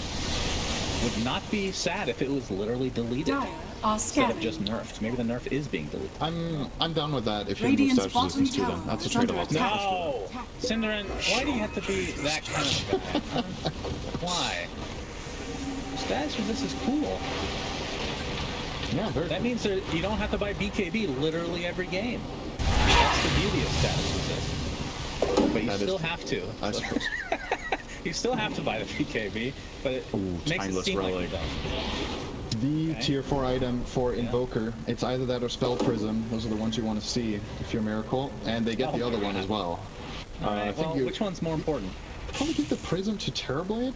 would not be sad if it was literally deleted Dire are instead of scanning. just nerfed. Maybe the nerf is being deleted. I'm down with that if you remove Radiant's status bottom resistance too, then. tower That's a is trade under of attack. No! Cinderin, why do you have to be that kind of guy? Huh? Why? Status resistance is cool. Yeah, very That means that you don't have to buy BKB literally every game. That's the beauty of status resist. But you That is still true. have to. I suppose. You still have to buy the BKB, but it Ooh, makes it Timeless seem like you Relic. don't. The Okay. tier 4 item for Invoker, it's either that or Spell Prism. Those are the ones you want to see if you're Miracle, and they get the other one as well. I Alright, think well, you which one's more important? probably give the Prism to Terrorblade?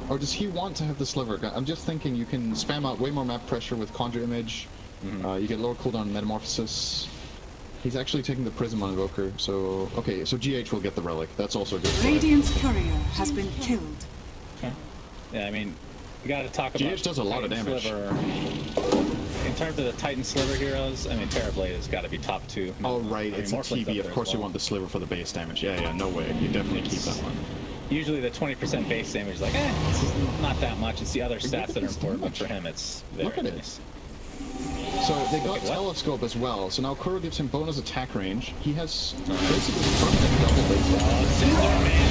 Or does he want to have the Sliver? I'm just thinking you can spam out way more map pressure with Conjure Image. You get lower cooldown Metamorphosis. He's actually taking the Prism on Invoker, so... Okay, so GH will get the Relic. That's also a good play. Radiant's courier has been killed. Yeah, I mean, you gotta talk about... GH does a lot of Titan damage. Sliver. In terms of the Titan Sliver heroes, I mean, Terrorblade has gotta be top 2. Oh, right, I mean, it's a Morphlin's up TB. there Of as course you well. want the Sliver for the base damage. Yeah, no way. You definitely keep that one. Usually the 20% base damage is like, it's not that much. It's the other stats that are important, but for him it's very Look at it. nice. So they got Wait, what? Telescope as well. So now Kuro gives him bonus attack range. He has basically permanent double base.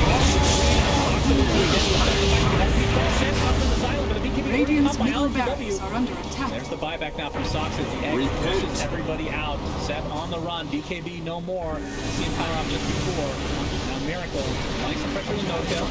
Radiant's middle barracks are under attack. There's the buyback now from Sox as the egg pushes everybody out. Seth on the run. BKB no more. Seen power up just before. Now Miracle. Nice pressure with no-kill.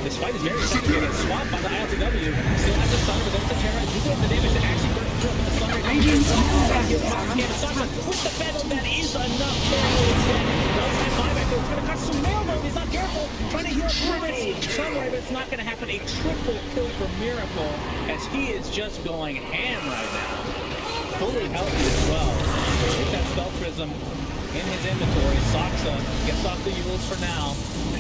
This fight is very complicated. Swapped by the ILTW. Still has the Thunder, but don't the Terra. You have the damage to actually burn through the Thunder. Radiant's middle barracks are under attack. With the Phantom, that is enough damage. Does have buyback, though. It's going to cost some mail, though. He's not careful. Trying to heal Prince. Somewhere, but it's not going to happen. A triple kill for Miracle as he is just going ham right now. Fully healthy as well. With that Spell Prism in his inventory, Soxa gets off the Yules for now.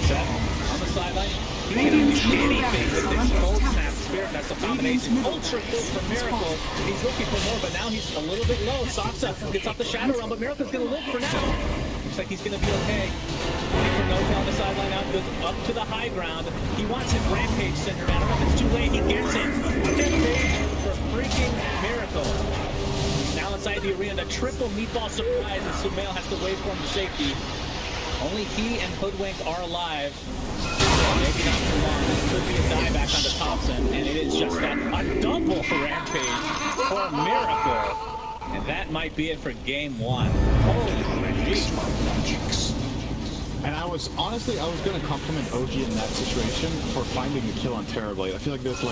Seth on the sideline. He can't do Radiant's middle anything with barracks are this under cold attack. snap spirit. That's a combination. Ultra kill for Miracle. He's looking for more, but now he's a little bit low. Soxa gets off the Shadow Realm, but Miracle's going to live for now. Looks like he's going to be okay. Looking for no-kill on the sideline now. Goes up to the high ground. He wants his Rampage Cinder. I don't know if it's too late. He gets it. Rampage for freaking Miracle. Now inside the arena, the triple meatball surprise, and Sumail has to wait for him to safety. Only he and Hoodwink are alive. Maybe not for long. This could be a dieback onto Thompson, and it is just a double Rampage for Miracle. And that might be it for game 1. Holy jeez. And I was honestly, I was going to compliment OG in that situation for finding the kill on Terrorblade. I feel like there's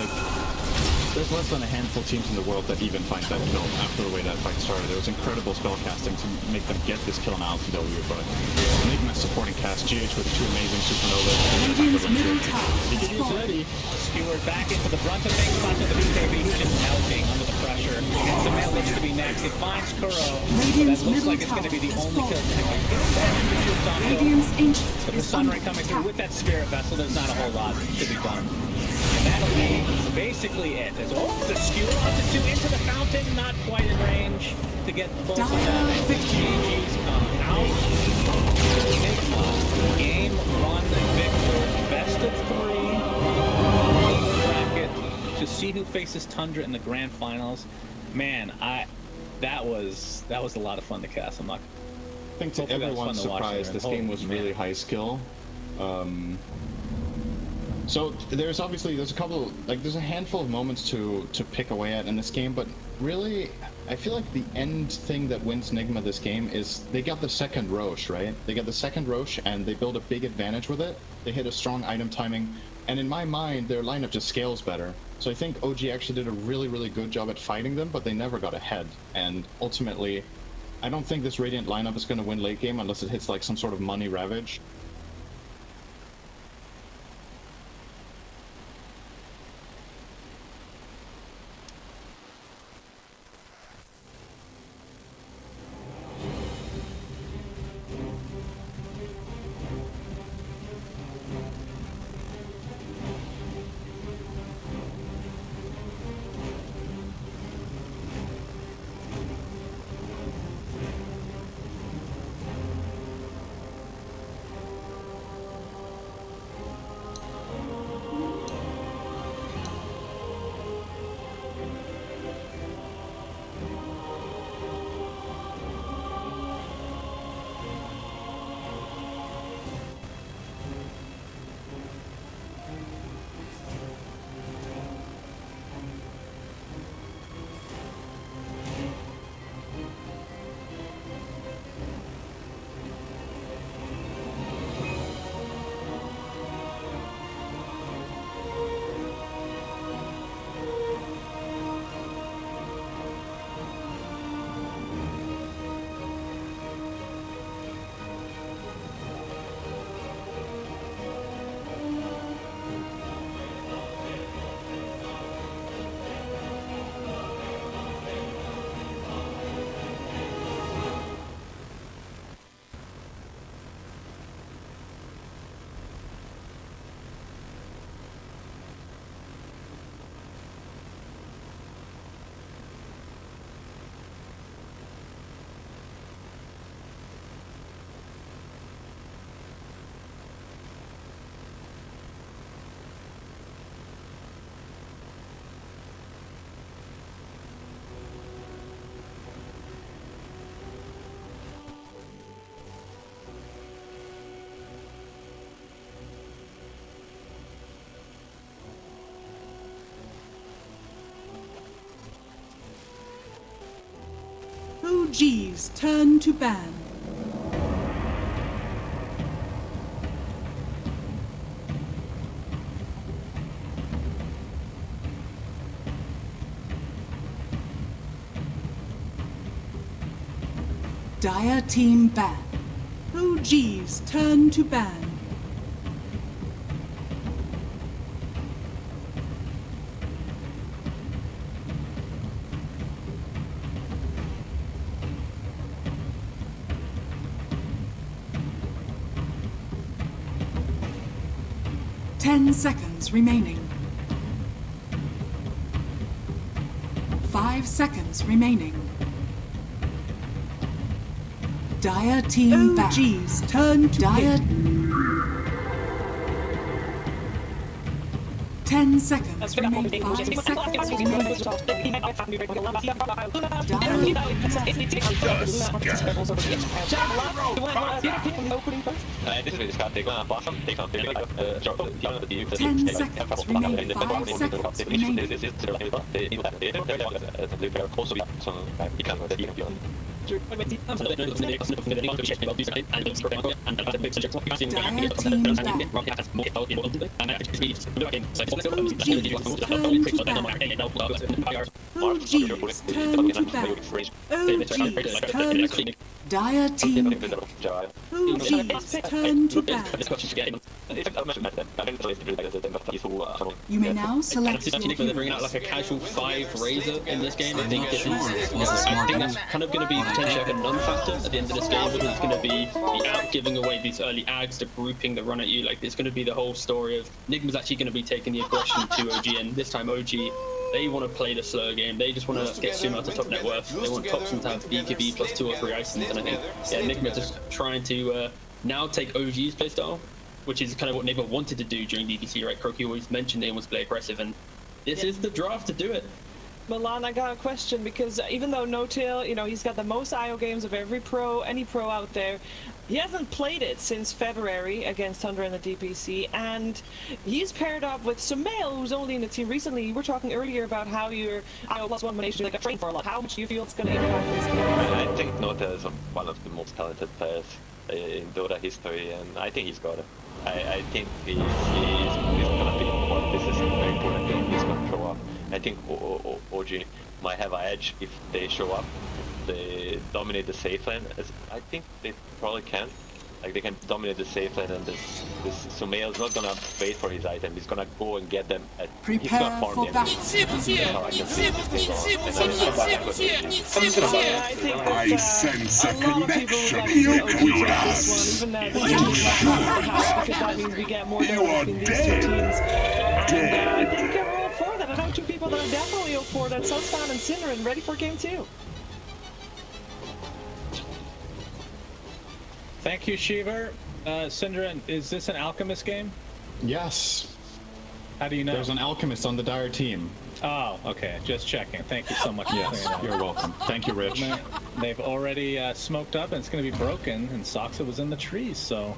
less than a handful of teams in the world that even find that kill after the way that fight started. It was incredible spellcasting to make them get this kill on LTW, but NIGMA supporting cast, GH with 2 amazing supernovas. Radiant's middle tower is BKB is falling. ready. Skewered back into the brunt of things, spots with the BKB. He's just melting under the pressure. And Sumail looks to be next. He finds Kuro. But that looks like it's going to be the only kill. Radiant's ancient But the is under Sunray coming through attack. with that Spirit Vessel, there's not a whole lot to be done. And that'll be basically it. There's the skewer onto 2 into the fountain, not quite in range to get both of them. And GG's come out. NIGMA, game 1 victor, best of 3. Bracket to see who faces Tundra in the grand finals. Man, that was a lot of fun to cast. I'm not. I think to Hopefully that was everyone's fun to watch surprise, there. this Holy game was man. really high skill. So there's a handful of moments to pick away at in this game, but really, I feel like the end thing that wins NIGMA this game is they got the second Roche, right? They got the second Roche and they build a big advantage with it. They hit a strong item timing, and in my mind, their lineup just scales better. So I think OG actually did a really, really good job at fighting them, but they never got ahead. And ultimately, I don't think this Radiant lineup is going to win late game unless it hits like some sort of money ravage. OG's turn to ban. Dire team ban. OG's turn to ban. Ten seconds remaining. 5 seconds remaining. Dire team back. OG's turn to Dire. 10 seconds remaining. 5 seconds remaining. Dire team. Turn to ban. You may now select your they're bringing out like a casual 5 Razor in this game. I think this is, I think that's kind of going to be potentially like a non-factor at the end of this game, because it's going to be the out giving away these early ags, the grouping that run at you. Like, it's going to be the whole story of NIGMA's actually going to be taking the aggression to OG, and this time OG, they want to play the slow game. They just want to get Sumo to top net worth. They want Thompson to have BKB plus 2 or 3 items, and I think, yeah, NIGMA just trying to now take OG's playstyle, which is kind of what NIGMA wanted to do during DBC, right? Croaky always mentioned they wants to play aggressive, and this is the draft to do it. Milan, I got a question, because even though No-Tail, you know, he's got the most IO games of any pro out there, he hasn't played it since February against Thunder in the DPC, and he's paired up with Sumail, who's only in the team recently. You were talking earlier about how your IO +1 combination like a train for a lot. How much do you feel it's going to impact this game? I think No-Tail is one of the most talented players in Dota history, and I think he's got it. I think he's gonna be important. This is a very important game. He's gonna show up. I think OG might have an edge if they show up. They dominate the safe lane. I think they probably can. Like, they can dominate the safe lane, and this Sumail's not gonna wait for his item. He's gonna go and get them. He's gonna farm them. I think that I sense a a lot of people would like to see OG take this one, even though because that means we get more data between these two teams. And I think we're all for that. I know 2 people that are definitely all for that: Sunsfan and Synderen, ready for game 2. Thank you, Shiver. Synderen, is this an Alchemist game? Yes. How do you know? There's an Alchemist on the Dire team. Oh, okay. Just checking. Thank you so much. Yes, you're welcome. Thank you, Rich. They've already smoked up, and it's going to be broken, and Soxa was in the trees, so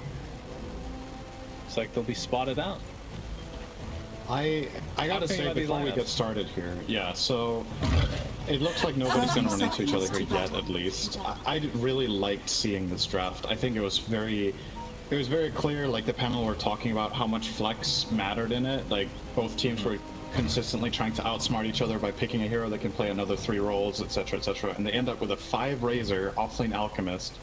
it's like they'll be spotted out. I gotta say, before we get started here, yeah, so it looks like nobody's gonna run into each other here yet, at least. I really liked seeing this draft. I think it was very clear, like the panel were talking about how much flex mattered in it. Like, both teams were consistently trying to outsmart each other by picking a hero that can play another 3 roles, etc., etc., and they end up with a 5 Razor, offlane Alchemist,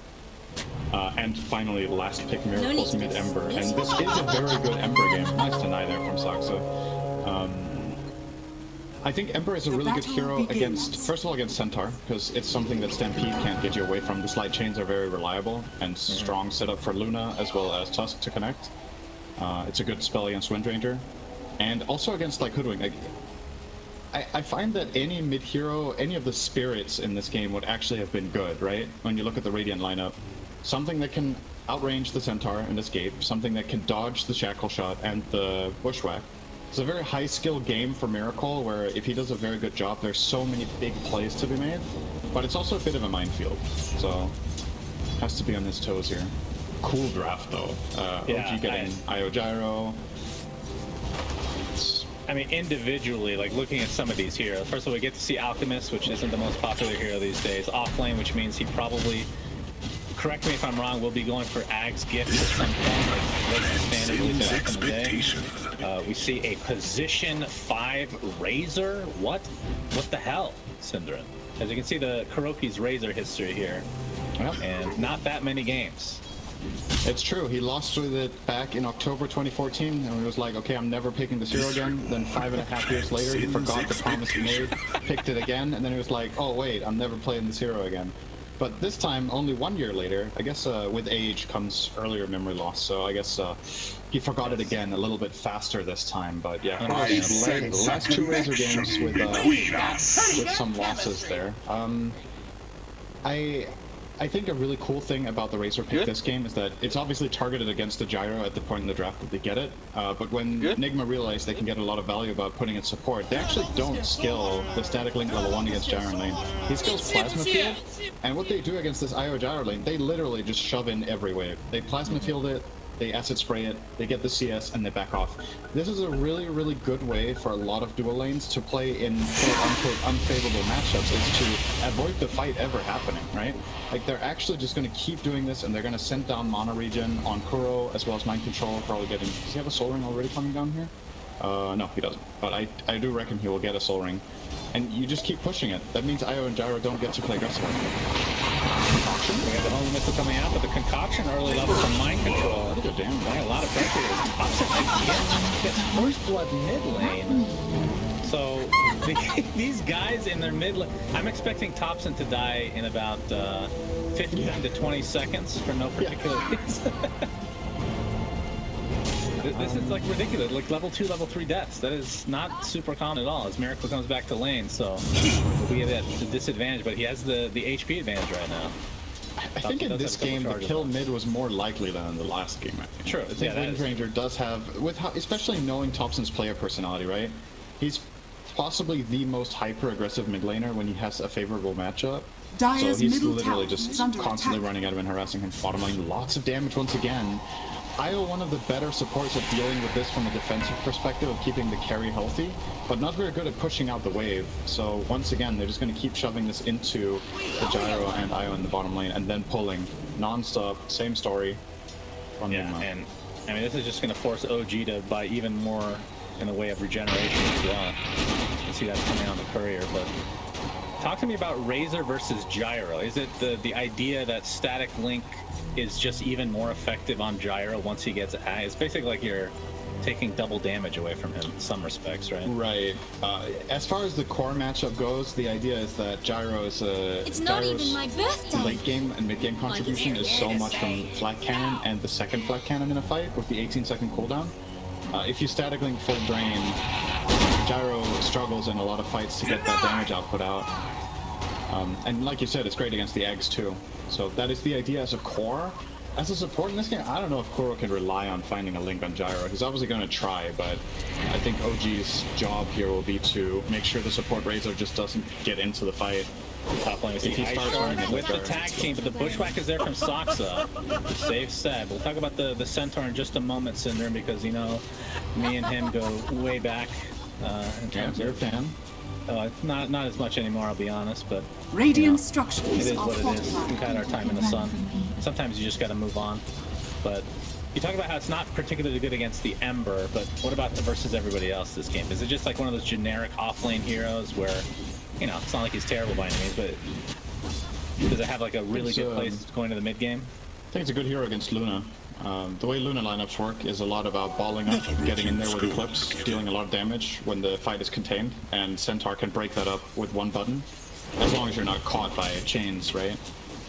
and finally last pick Miracles mid Ember, and this is a very good Ember game. Nice deny there from Soxa. I think Ember is a really good hero against, first of all, against Centaur, because it's something that Stampede can't get you away from. The slide chains are very reliable and strong setup for Luna as well as Tusk to connect. It's a good spell against Windranger, and also against like Hoodwink. Like, I find that any mid-hero, any of the spirits in this game would actually have been good, right? When you look at the Radiant lineup. Something that can outrange the Centaur and escape, something that can dodge the Shackle Shot and the Bushwhack. It's a very high-skill game for Miracle, where if he does a very good job, there's so many big plays to be made, but it's also a bit of a minefield, so has to be on his toes here. Cool draft, though. Yeah, OG getting IO Gyro. I mean, individually, like looking at some of these heroes. First of all, we get to see Alchemist, which isn't the most popular hero these days. Offlane, which means he probably, correct me if I'm wrong, will be going for Ag's Gift at some point, like was the standard release back in the day. We see a position 5 Razor. What the hell, Synderen? As you can see, the Kuroki's Razor history here, and not that many games. It's true. He lost with it back in October 2014, and he was like, okay, I'm never picking this hero again. Then 5.5 years later, he forgot the promise he made, picked it again, and then he was like, oh wait, I'm never playing this hero again. But this time, only 1 year later, I guess with age comes earlier memory loss, so I guess he forgot it again a little bit faster this time. But yeah, last 2 Razor games with some losses there. I think a really cool thing about the Razor pick this game is that it's obviously targeted against the gyro at the point in the draft that they get it, but when NIGMA realized they can get a lot of value about putting in support, they actually don't skill the static link level 1 against gyro lane. He skills Plasma Field, and what they do against this IO gyro lane, they literally just shove in every wave. They Plasma Field it, they acid spray it, they get the CS, and they back off. This is a really, really good way for a lot of dual lanes to play in quote-unquote unfavorable matchups, is to avoid the fight ever happening, right? Like, they're actually just going to keep doing this, and they're going to send down Mana Regen on Kuro, as well as Mind Control, probably getting... Does he have a Soul Ring already coming down here? No, he doesn't. But I do reckon he will get a Soul Ring. And you just keep pushing it. That means IO and Gyro don't get to play aggressively. We got the Holy Missile coming out, but the Concoction early level from Mind Control. Look at damn. A lot of pressure. Upset gets first blood mid lane. So these guys in their mid lane, I'm expecting Thompson to die in about 15 to 20 seconds for no particular reason. This is like ridiculous, like level 2, level 3 deaths. That is not super common at all as Miracle comes back to lane, so we get that disadvantage, but he has the HP advantage right now. I think in this game, the kill mid was more likely than in the last game, I think. True. I think Wind Ranger does have, with how, especially knowing Thompson's player personality, right? He's possibly the most hyper-aggressive mid laner when he has a favorable matchup. So he's literally just constantly running at him and harassing him. Bottom lane, lots of damage once again. IO, one of the better supports at dealing with this from a defensive perspective of keeping the carry healthy, but not very good at pushing out the wave. So once again, they're just going to keep shoving this into the Gyro and IO in the bottom lane, and then pulling non-stop. Same story from NIGMA. And I mean, this is just going to force OG to buy even more in the way of regeneration as well. You see that coming on the courier, but talk to me about Razor versus Gyro. Is it the idea that static link is just even more effective on Gyro once he gets it's basically like you're taking double damage away from him in some respects, right? Right. As far as the core matchup goes, the idea is that Gyro is it's not even my birthday. Late game and mid game contribution is so much from flat cannon and the second flat cannon in a fight with the 18-second cooldown. If you static link full drain, Gyro struggles in a lot of fights to get that damage output out. And like you said, it's great against the eggs too. So that is the idea as a core. As a support in this game, I don't know if Kuro can rely on finding a link on Gyro. He's obviously going to try, but I think OG's job here will be to make sure the support Razor just doesn't get into the fight. Top lane, if he starts running with the tag team, but the Bushwhack is there from Soxa. Safe set. We'll talk about the Centaur in just a moment, Synderen, because, you know, me and him go way back in terms of... fan. Not as much anymore, I'll be honest, but Radiant structures it is what it is. We've had our time in the sun. Sometimes you just got to move on. But you talk about how it's not particularly good against the Ember, but what about versus everybody else this game? Is it just like one of those generic off-lane heroes where, you know, it's not like he's terrible by any means, but does it have like a really good place going to the mid game? I think it's a good hero against Luna. The way Luna lineups work is a lot about balling up, getting in there with Eclipse, dealing a lot of damage when the fight is contained, and Centaur can break that up with one button, as long as you're not caught by chains, right?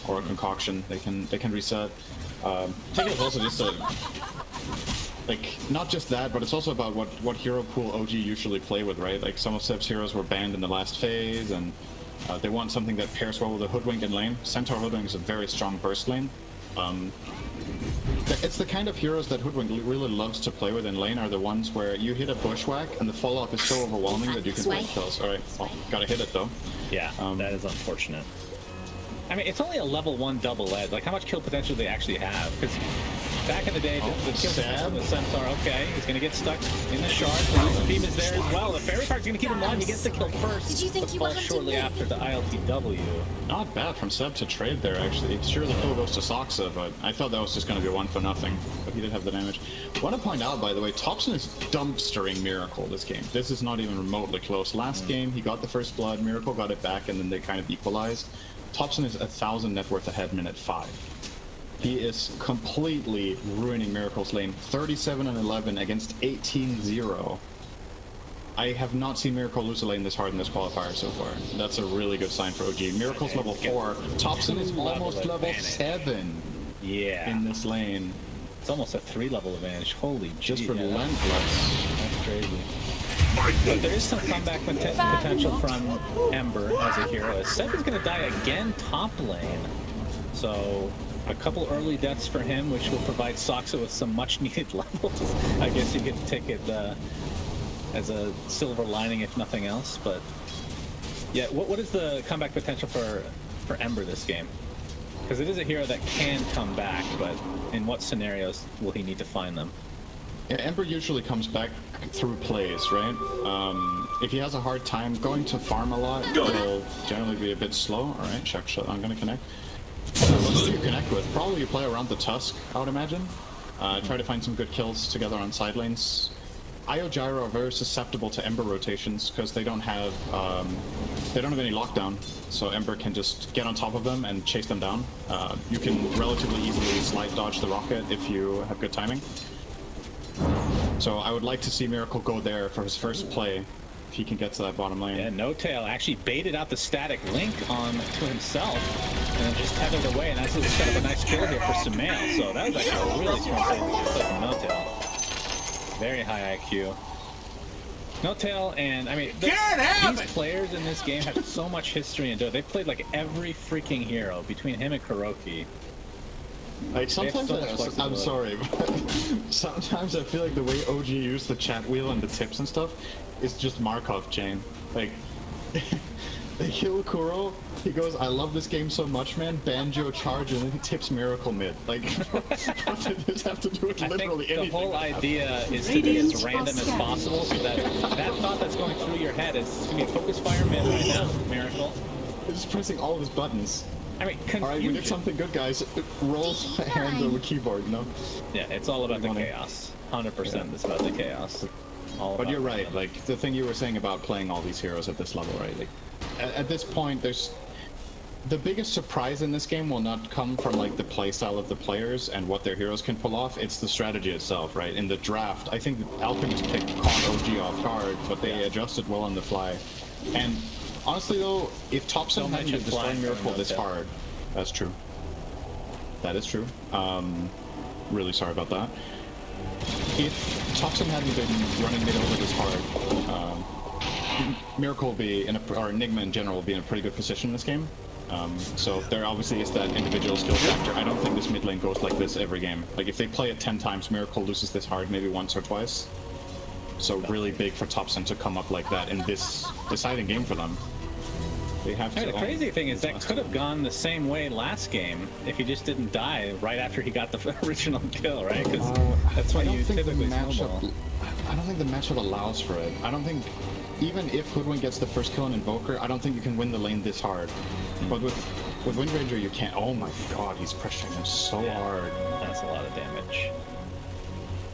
Or a concoction, they can reset. I think it's also just like, not just that, but it's also about what hero pool OG usually play with, right? Like, some of Seb's heroes were banned in the last phase, and they want something that pairs well with a Hoodwink in lane. Centaur Hoodwink is a very strong burst lane. It's the kind of heroes that Hoodwink really loves to play with in lane, are the ones where you hit a Bushwhack and the follow-up is so overwhelming that you can break kills. Alright, well, gotta hit it though. Yeah, that is unfortunate. I mean, it's only a level 1 double edge. Like, how much kill potential do they actually have? Because back in the day, the kill from the Centaur, okay, he's gonna get stuck in the shard. The Lucid Beam is there as well. The Fairy Fire's gonna keep him alive. He gets the kill first. Did you think you were hunting shortly me? after the ILTW. Not bad from Seb to trade there, actually. Sure, the kill goes to Soxa, but I thought that was just going to be 1-0, but he did have the damage. I want to point out, by the way, Topson is dumpstering Miracle this game. This is not even remotely close. Last game, he got the first blood, Miracle got it back, and then they kind of equalized. Topson is 1,000 net worth ahead minute 5. He is completely ruining Miracle's lane. 37-11 against 18-0. I have not seen Miracle lose a lane this hard in this qualifier so far. That's a really good sign for OG. Miracle's level 4. Topson is almost level 7 in this lane. It's almost a 3-level advantage. Holy just gee, relentless. That's crazy. But there is some comeback potential from Ember as a hero. Seb is going to die again top lane. So a couple early deaths for him, which will provide Soxa with some much needed levels. I guess you could take it as a silver lining, if nothing else. But yeah, what is the comeback potential for Ember this game? Because it is a hero that can come back, but in what scenarios will he need to find them? Yeah, Ember usually comes back through plays, right? If he has a hard time going to farm a lot, it'll generally be a bit slow. All right, check shot. I'm gonna connect. What do you connect with? Probably you play around the Tusk, I would imagine. Try to find some good kills together on side lanes. IO Gyro are very susceptible to Ember rotations because they don't have any lockdown, so Ember can just get on top of them and chase them down. You can relatively easily slide dodge the rocket if you have good timing. So I would like to see Miracle go there for his first play, if he can get to that bottom lane. Yeah, No Tail actually baited out the static link on to himself, and then just tethered away, and that's set up a nice kill here for Sumail. So that was actually a really smart play from No Tail. Very high IQ. No Tail, and I mean, these players in this game have so much history in DOTA. They've played like every freaking hero between him and Kuroki. Like sometimes, I'm sorry, but sometimes I feel like the way OG used the chat wheel and the tips and stuff is just Markov chain. Like, they kill Kuro, he goes, I love this game so much, man, Banjo charge, and then he tips Miracle mid. Like, what did this have to do with literally anything? The whole idea is to be as random as possible, so that thought that's going through your head is it's going to be a focus fire mid right now, Miracle. He's just pressing all of his buttons. I mean, confusion. Alright, we did something good, guys. Roll hand on the keyboard, you know? Yeah, it's all about the chaos. 100% it's about the chaos. But you're right, like, the thing you were saying about playing all these heroes at this level, right? Like, at this point, there's... The biggest surprise in this game will not come from, like, the playstyle of the players and what their heroes can pull off, it's the strategy itself, right? In the draft, I think Alchemist picked caught OG off guard, but they adjusted well on the fly. And honestly, though, if Topson hadn't been destroying Miracle this hard... That's true. That is true. Really sorry about that. If Topson hadn't been running mid over this hard, Miracle will be in or NIGMA in general will be in a pretty good position in this game. So there obviously is that individual skill factor. I don't think this mid lane goes like this every game. Like if they play it 10 times, Miracle loses this hard maybe once or twice. So really big for Topson to come up like that in this deciding game for them. They have to. The crazy thing is that could have gone the same way last game if he just didn't die right after he got the original kill, right? Because that's what you typically snowball. I don't think the matchup allows for it. I don't think, even if Hoodwink gets the first kill on Invoker, I don't think you can win the lane this hard. But with Wind Ranger, you can't. Oh my god, he's pressuring him so hard. That's a lot of damage.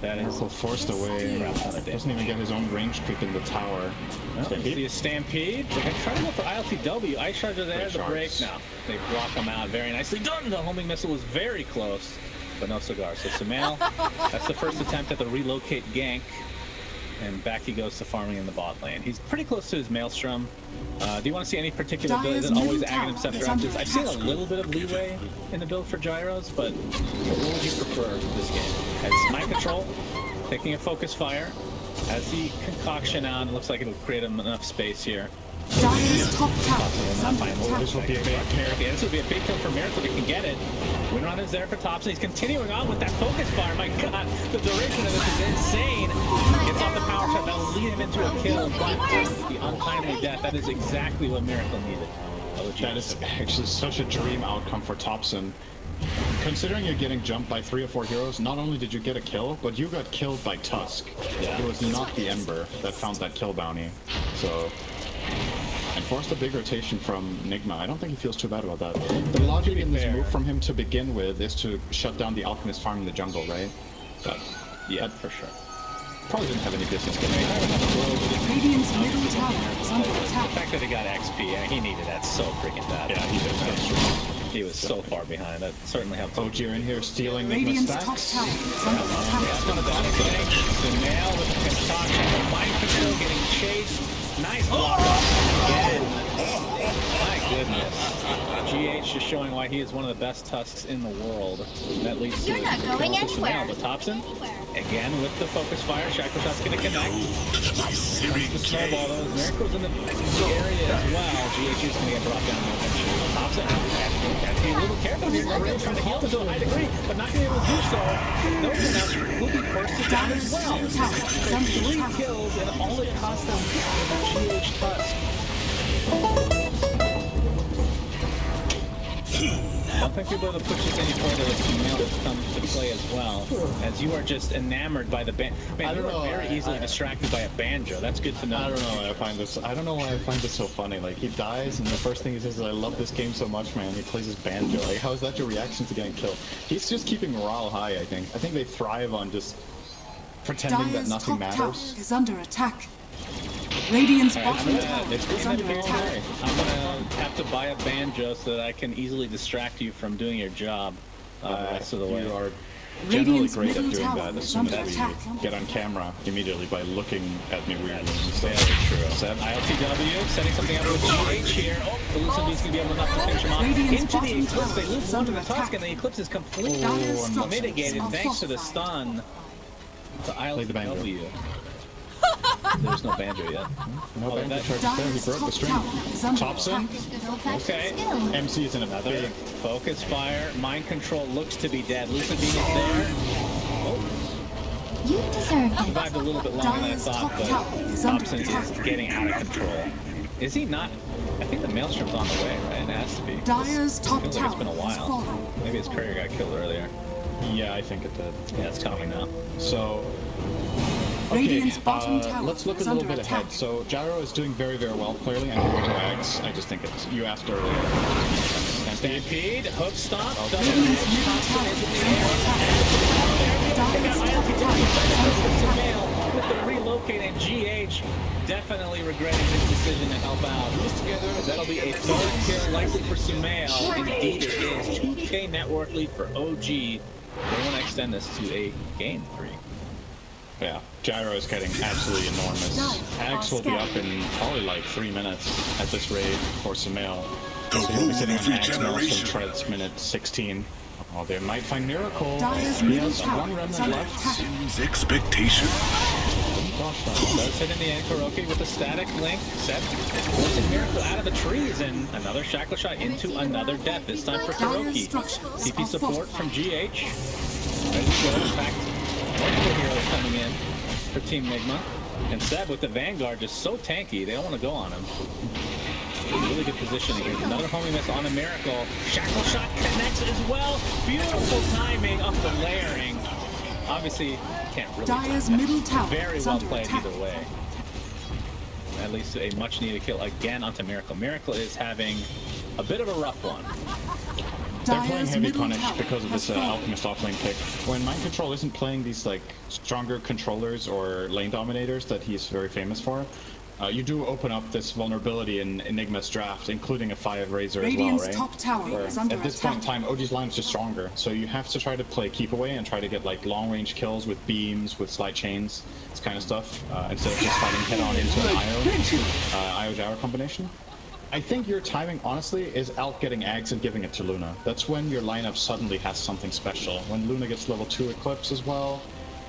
That is forced away. Doesn't even get his own range creep in the tower. See a stampede? They're trying to go for ILTW. Ice Charge are there, the break. No, they block him out. Very nicely done. The homing missile was very close, but no cigar. So Sumail, that's the first attempt at the relocate gank. And back he goes to farming in the bot lane. He's pretty close to his Maelstrom. Do you want to see any particular build? Is it always Aghanim Scepter after this? I've seen a little bit of leeway in the build for Gyros, but what would you prefer this game? It's mind control, taking a focus fire. As the concoction out, it looks like it'll create enough space here. Dyer's top tower is under attack. This will be a big kill. This will be a big kill for Miracle. He can get it. Windrun is there for Topson. He's continuing on with that focus fire. My god, the duration of this is insane. Gets off the power shot. That'll lead him into a kill. But the untimely death, that is exactly what Miracle needed. That is actually such a dream outcome for Topson. considering you're getting jumped by 3 or 4 heroes, not only did you get a kill, but you got killed by Tusk. Yeah. It was not the Ember that found that kill bounty. So, and forced a big rotation from NIGMA. I don't think he feels too bad about that. The logic in this move from him to begin with is to shut down the Alchemist farm in the jungle, right? But, yeah, for sure. Probably didn't have any business getting it. Radiant's middle tower is under attack. The fact that he got XP, he needed that so freaking bad. Yeah, he did. That's true. He was so far behind. That certainly helped. OG are in here stealing NIGMA Radiant's top stacks. tower is under attack. That's one of the things. The nail with the concoction, the mind control getting chased. Nice block again. My goodness. GH just showing why he is one of the best Tusks in the world. That leads to You're not going anywhere. But Thompson, again with the focus fire. Shackle shot's going to connect. The snowball though. Miracle's in the area as well. GH is going to get brought down eventually. Thompson has to be a little careful here. Really trying to heal him to a high degree, but not going to be able to do so. Those are now will be bursted down as well. 3 kills, and all it cost them GH Tusk. I don't think we'll be able to push this any further with Sumail has come to play as well, as you are just enamored by the band. Man, you are very easily distracted by a banjo. That's good to know. I don't know why I find this. I don't know why I find this so funny. Like he dies, and the first thing he says is, "I love this game so much, man." He plays his banjo. Like, how is that your reaction to getting killed? He's just keeping morale high. I think they thrive on just pretending that Dire's nothing top tower matters. is under attack. Radiant's bottom tower It's is under attack. I'm gonna have to buy a banjo so that I can easily distract you from doing your job the rest of the way. You are generally Radiant's great at middle doing tower that as is soon under as we attack. get on camera immediately by looking at me weirdly. Very true. Seb, ILTW setting something up with GH here. Oh, the Lucid Beast gonna be able enough to finish him off. Radiant's Into the bottom Eclipse, they tower lose is one to under the Tusk, attack. and the Eclipse is completely Dire's structures mitigated are thanks to the fortified. stun. The Play the banjo. ILTW. There's no banjo yet. No Oh, banjo that- charge there. He Dire's broke the top string. tower is under Thompson. attack. Okay. MC is in a Another big. focus fire. Mind control looks to be dead. Lucid Beam is there. You deserve it. Survived a little bit longer than I Dire's thought, top but tower is under Thompson is attack. getting out of control. Is he not? I think the Maelstrom's on the way, right? It has to be. Dire's top Feels like it's tower been a is while. falling. Maybe his courier got killed earlier. Yeah, I think it did. Yeah, it's coming now. So. Okay, Radiant's bottom tower let's look a is little under bit attack. ahead. So Gyro is doing very, very well clearly, and Ags, I just think it's you asked earlier. And Stampede, hook stomp, double Radiant's edge, middle Thompson tower is in is the under air. attack. Dire's top tower is under attack. Sumail with the relocate, and GH definitely regretting his decision to help out. That'll be a third kill likely for Sumail. Indeed it is. 2K network lead for OG. They want to extend this to a game 3. yeah, Gyro is getting absolutely enormous. Ags will be up in probably like 3 minutes at this rate for Sumail. So he'll be sitting on Ags, Maelstrom, Treads, minute 16. Oh, they might find Miracle. Dire's He middle has tower one is remnant under left. attack. Expectation. Does hit in the end. Kuroki with the static link. Set. Forcing Miracle out of the trees, and another shackle shot into another death. This time for Dire's Kuroki. structures TP are support from fortified. GH. Ready to go. In fact, multiple heroes coming in for Team NIGMA. And Seb with the Vanguard just so tanky, they don't want to go on him. Really good positioning here. Another homing miss on a Miracle. Shackle shot connects as well. Beautiful timing of the layering. Obviously, can't really. Dire's middle tower Very is well under played attack. either way. At least a much needed kill again onto Miracle. Miracle is having a bit of a rough one. They're playing Dire's heavy middle punish tower because of has this fallen. Alchemist offlane pick. When Mind Control isn't playing these like stronger controllers or lane dominators that he's very famous for, you do open up this vulnerability in Enigma's draft, including a 5 Razor as well, Radiant's right? top tower Where is under at this attack. point in time, OG's line is just stronger, so you have to try to play keep away and try to get like long range kills with beams, with slide chains, this kind of stuff, instead of just fighting head on into an IO Gyro combination. I think your timing, honestly, is Alk getting Ags and giving it to Luna. That's when your lineup suddenly has something special. When Luna gets level 2 Eclipse as well,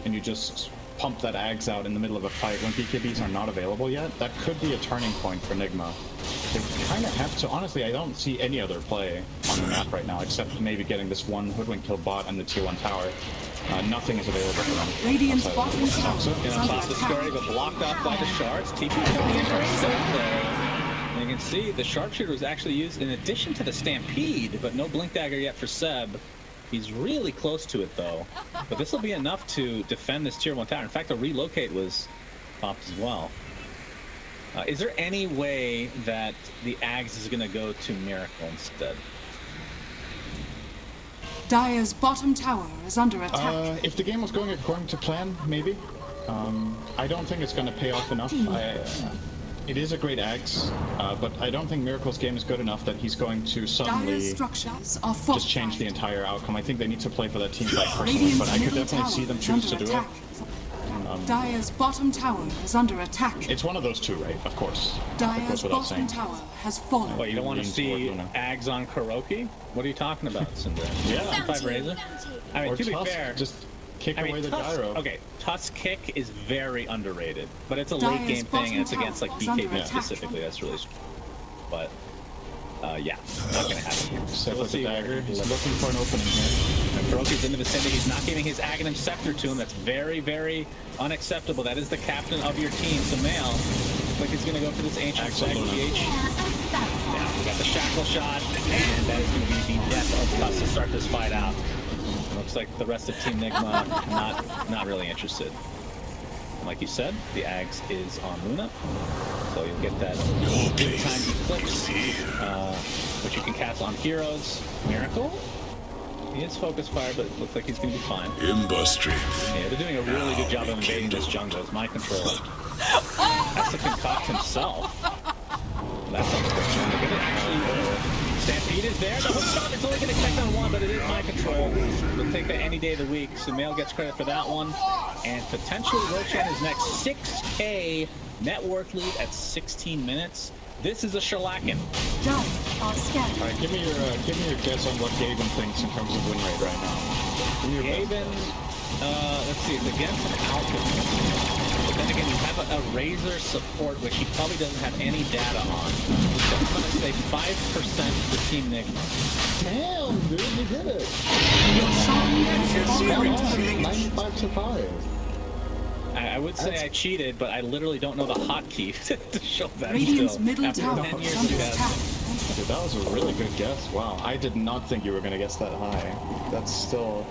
and you just pump that Ags out in the middle of a fight when BKBs are not available yet, that could be a turning point for NIGMA. They kind of have to, honestly, I don't see any other play on the map right now, except maybe getting this one Hoodwink kill bot and the tier 1 tower. Nothing is available for them. Radiant's outside of bottom this. tower So, is On under top of the attack. scurry, but blocked off by the shards. TP coming in from Seb there. And you can see the sharpshooter was actually used in addition to the Stampede, but no Blink Dagger yet for Seb. He's really close to it though, but this will be enough to defend this tier 1 tower. In fact, a relocate was popped as well. Is there any way that the Ags is going to go to Miracle instead? Dire's bottom tower is under attack. If the game was going according to plan, maybe. I don't think it's going to pay off enough. It is a great Ags, but I don't think Miracle's game is good enough that he's going to suddenly just change the entire outcome. I think they need to play for that team fight personally, but I could definitely see them choose to do it. Dire's bottom tower is under attack. It's one of those two, right? Of course. Dire's bottom tower has fallen. What, you don't want to see Ags on Kuroki? What are you talking about, Cinder? Yeah, 5 Razor. I mean, to be fair, just kick away the gyro. Okay, Tusk kick is very underrated, but it's a late game thing, and it's against like BKB specifically. That's really, but yeah, not gonna happen here. Except with the dagger, he's looking for an opening here. And Kuroki's in the vicinity. He's not giving his Aghanim Scepter to him. That's very, very unacceptable. That is the captain of your team, Sumail. Looks like he's gonna go for this ancient flag PH. Yeah, we got the shackle shot, and that is gonna be the death of Tusk to start this fight out. Looks like the rest of Team NIGMA not really interested. And like you said, the Ags is on Luna, so you'll get that big time Eclipse, which you can cast on heroes. Miracle, he is focus fire, but it looks like he's going to be fine. Yeah, they're doing a really good job of invading this jungle. It's my control. Has to concoct himself. That's unfortunate. They're going to actually. Stampede is there. The hook shot is only going to connect on 1, but it is my control. We'll take that any day of the week. Sumail gets credit for that one. And potentially Roshan is next. 6K net worth lead at 16 minutes. This is a shellacken. All right, give me your guess on what Gaben thinks in terms of win rate right now. Gaben, let's see, it's against an Alchemist. But then again, you have a Razor support, which he probably doesn't have any data on. So I'm going to say 5% for Team NIGMA. Damn, dude, you did it! 95 to 5. I would say I cheated, but I literally don't know the hotkey to show that Radiant's still. middle After tower 10 is years under of attack. Dude, that was a really good guess. Wow, I did not think you were going to guess that high. That's still...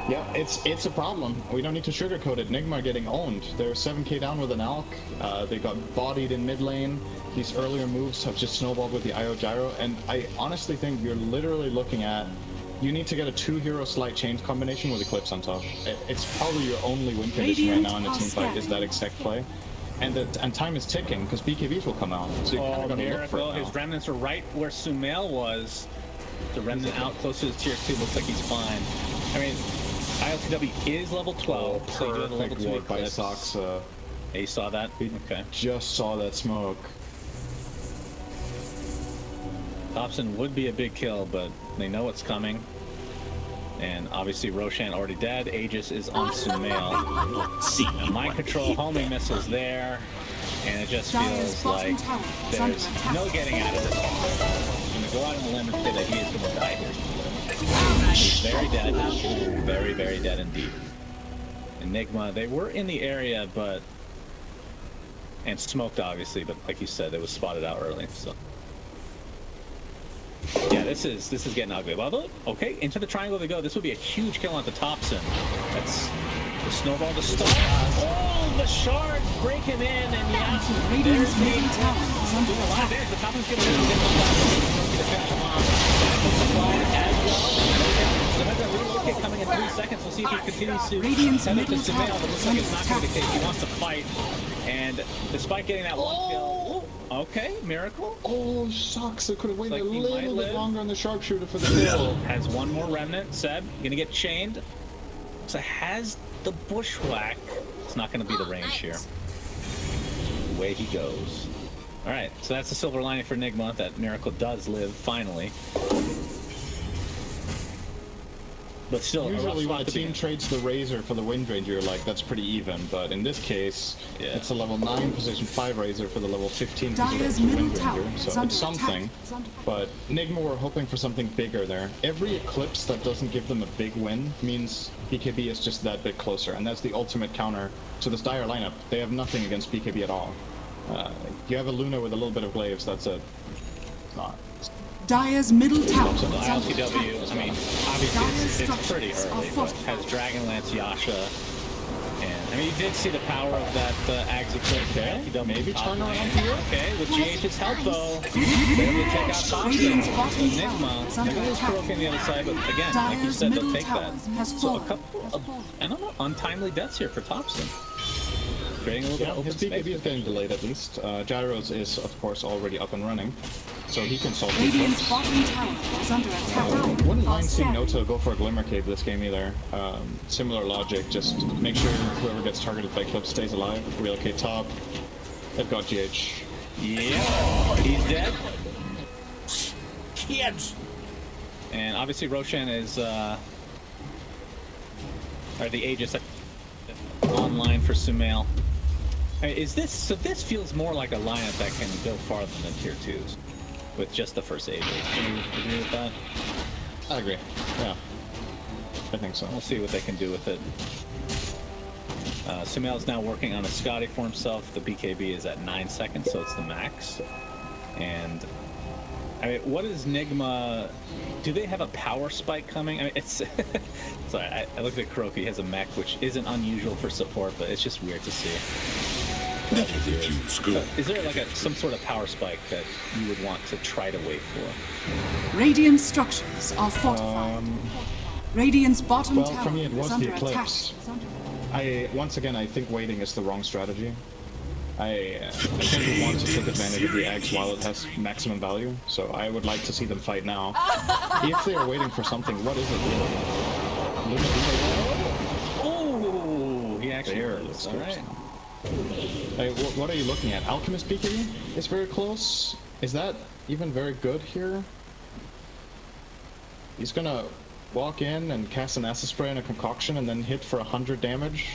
Yeah, it's a problem. We don't need to sugarcoat it. NIGMA are getting owned. They're 7k down with an Alk. They got bodied in mid lane. These earlier moves have just snowballed with the IO Gyro, and I honestly think you're literally looking at... You need to get a 2-hero slight change combination with Eclipse on top. It's probably your only win condition right now in the team fight, is that exact play. And time is ticking, because BKBs will come out. So you're kind of going to look for it now. His remnants are right where Sumail was. The remnant out close to his tier 2 looks like he's fine. I mean... ILTW is level 12, so you do have a level 2 Eclipse. By Soxa. Yeah, you saw that? Okay. Just saw that smoke. Thompson would be a big kill, but they know what's coming. And obviously Roshan already dead. Aegis is on Sumail. And mind control homing missiles there. And it just feels like there's no getting out of this. I'm going to go out on the limb and say that he is going to die here. He's very dead. Very, very dead indeed. NIGMA, they were in the area, but... And smoked, obviously, but like you said, it was spotted out early, so... Yeah, this is getting ugly. Well, okay, into the triangle they go. This would be a huge kill on the Thompson. That's the snowball to start. Oh, the shards break him in, and yeah, there's the doing a lot of damage. The Thompson's giving him to finish him off. Relocate coming in 3 seconds. We'll see if he continues to send it to Sumail, but looks like it's not going to be the case. He wants to fight, and despite getting that one kill, okay, Miracle. Oh, shucks! I could have waited a little bit longer on the sharpshooter for the kill. Has one more remnant. Seb, gonna get chained. So has the bushwhack. It's not gonna be the range here. Away he goes. All right, so that's the silver lining for NIGMA, that Miracle does live finally. But still, usually when a team trades the Razor for the Wind Ranger, you're like, that's pretty even. But in this case, it's a level 9 position 5 Razor for the level 15 position Wind Ranger. So it's something. But NIGMA were hoping for something bigger there. Every Eclipse that doesn't give them a big win means BKB is just that bit closer. And that's the ultimate counter to this Dire lineup. They have nothing against BKB at all. You have a Luna with a little bit of Glaives, that's it. Dire's middle tower So the is under attack. ILTW, I mean, obviously it's pretty early, but has Dragonlance Yasha. And, I mean, you did see the power of that Ags equip there. Okay, maybe turn around here. Okay, with GH's help though, they're able to take out Thompson. NIGMA, they're going to Kuroki on the other side, but again, like you said, they'll take that. So a couple of, I don't know, untimely deaths here for Thompson. Creating a little bit of open his space. BKB is getting delayed at least. Gyros is, of course, already up and running, so he can solve Radiant's the bottom tower is under attack. wouldn't mind seeing Nota go for a Glimmer Cave this game either. Similar logic, just make sure whoever gets targeted by Clip stays alive, relocate top. They've got GH. Yeah, he's dead. Kids! And obviously Roshan is, or the Aegis online for Sumail. Is this, so this feels more like a lineup that can go farther than tier 2s with just the first Aegis. Do you agree with that? I agree. Yeah. I think so. We'll see what they can do with it. Sumail is now working on a Scotty for himself. The BKB is at 9 seconds, so it's the max. And I mean, what is NIGMA? Do they have a power spike coming? I mean, it's sorry, I looked at Kuroki. He has a mech, which isn't unusual for support, but it's just weird to see. Is there like some sort of power spike that you would want to try to wait for? Radiant structures are fortified. Radiant's bottom Well, tower for me it was is the under attack. Eclipse. Once again, I think waiting is the wrong strategy. I think we want to take advantage of the eggs while it has maximum value, so I would like to see them fight now. If they are waiting for something, what is it really? Oh, he actually hurts. All right. Hey, what are you looking at? Alchemist BKB is very close. Is that even very good here? He's gonna walk in and cast an acid spray and a concoction and then hit for 100 damage.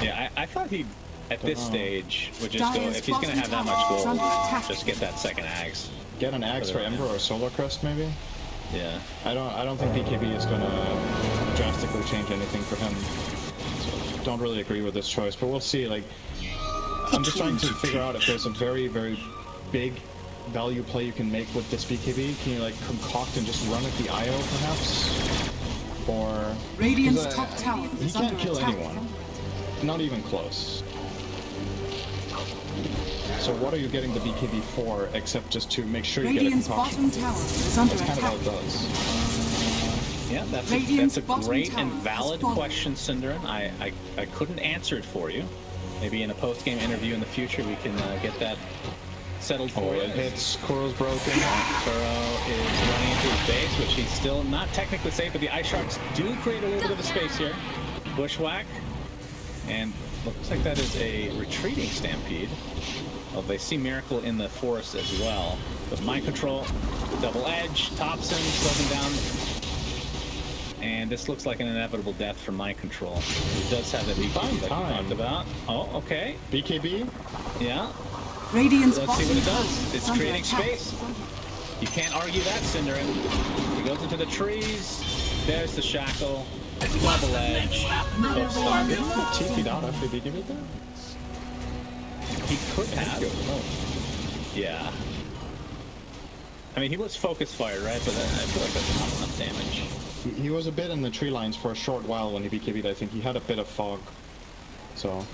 Yeah, I thought he'd, at this stage, would just go, if he's gonna have that much gold, just get that second axe. Get an axe for Ember or Solar Crest maybe? Yeah. I don't think BKB is gonna drastically change anything for him. So don't really agree with this choice, but we'll see. Like, I'm just trying to figure out if there's a very, very big value play you can make with this BKB. Can you like concoct and just run at the IO perhaps? Or Radiant's top tower he is can't under kill attack. anyone. Not even close. So what are you getting the BKB for except just to make sure you Radiant's get a concoction? bottom tower is under That's kind of attack. what it does. Yeah, that's Radiant's a bottom great tower and has valid fallen. question, Cinderin. I couldn't answer it for you. Maybe in a post-game interview in the future we can get that settled for you. It hits, Kuro's broken. Kuro is running into his base, which he's still not technically safe, but the Ice Sharks do create a little bit of a space here. Bushwhack. And looks like that is a retreating Stampede. Well, they see Miracle in the forest as well. But Mind Control, Double Edge, Thompson, slowing down. And this looks like an inevitable death for Mind Control. He does have that BKB that we talked about. Oh, okay. BKB? Yeah. Radiant's Let's see what it bottom does. tower It's is under creating attack. space. You can't argue that, Cinderin. He goes into the trees. There's the shackle. Double edge. Hook stop. Didn't he TP'd out after BKB there? He could have. Yeah. I mean, he was focus fired, right? But I feel like that's not enough damage. He was a bit in the tree lines for a short while when he BKB'd. I think he had a bit of fog. So.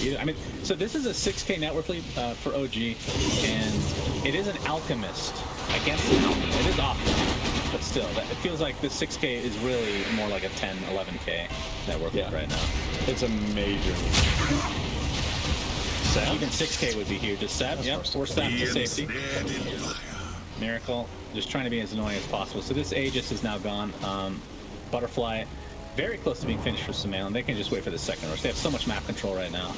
Yeah, I mean, so this is a 6K network lead for OG, and it is an alchemist against an alchemist. It is offline, but still, it feels like this 6K is really more like a 10, 11K network lead right now. It's a major. Even 6K would be here. Just Seb, yep, force that to safety. Miracle, just trying to be as annoying as possible. So this Aegis is now gone. Butterfly, very close to being finished for Sumail, and they can just wait for the second rush. They have so much map control right now.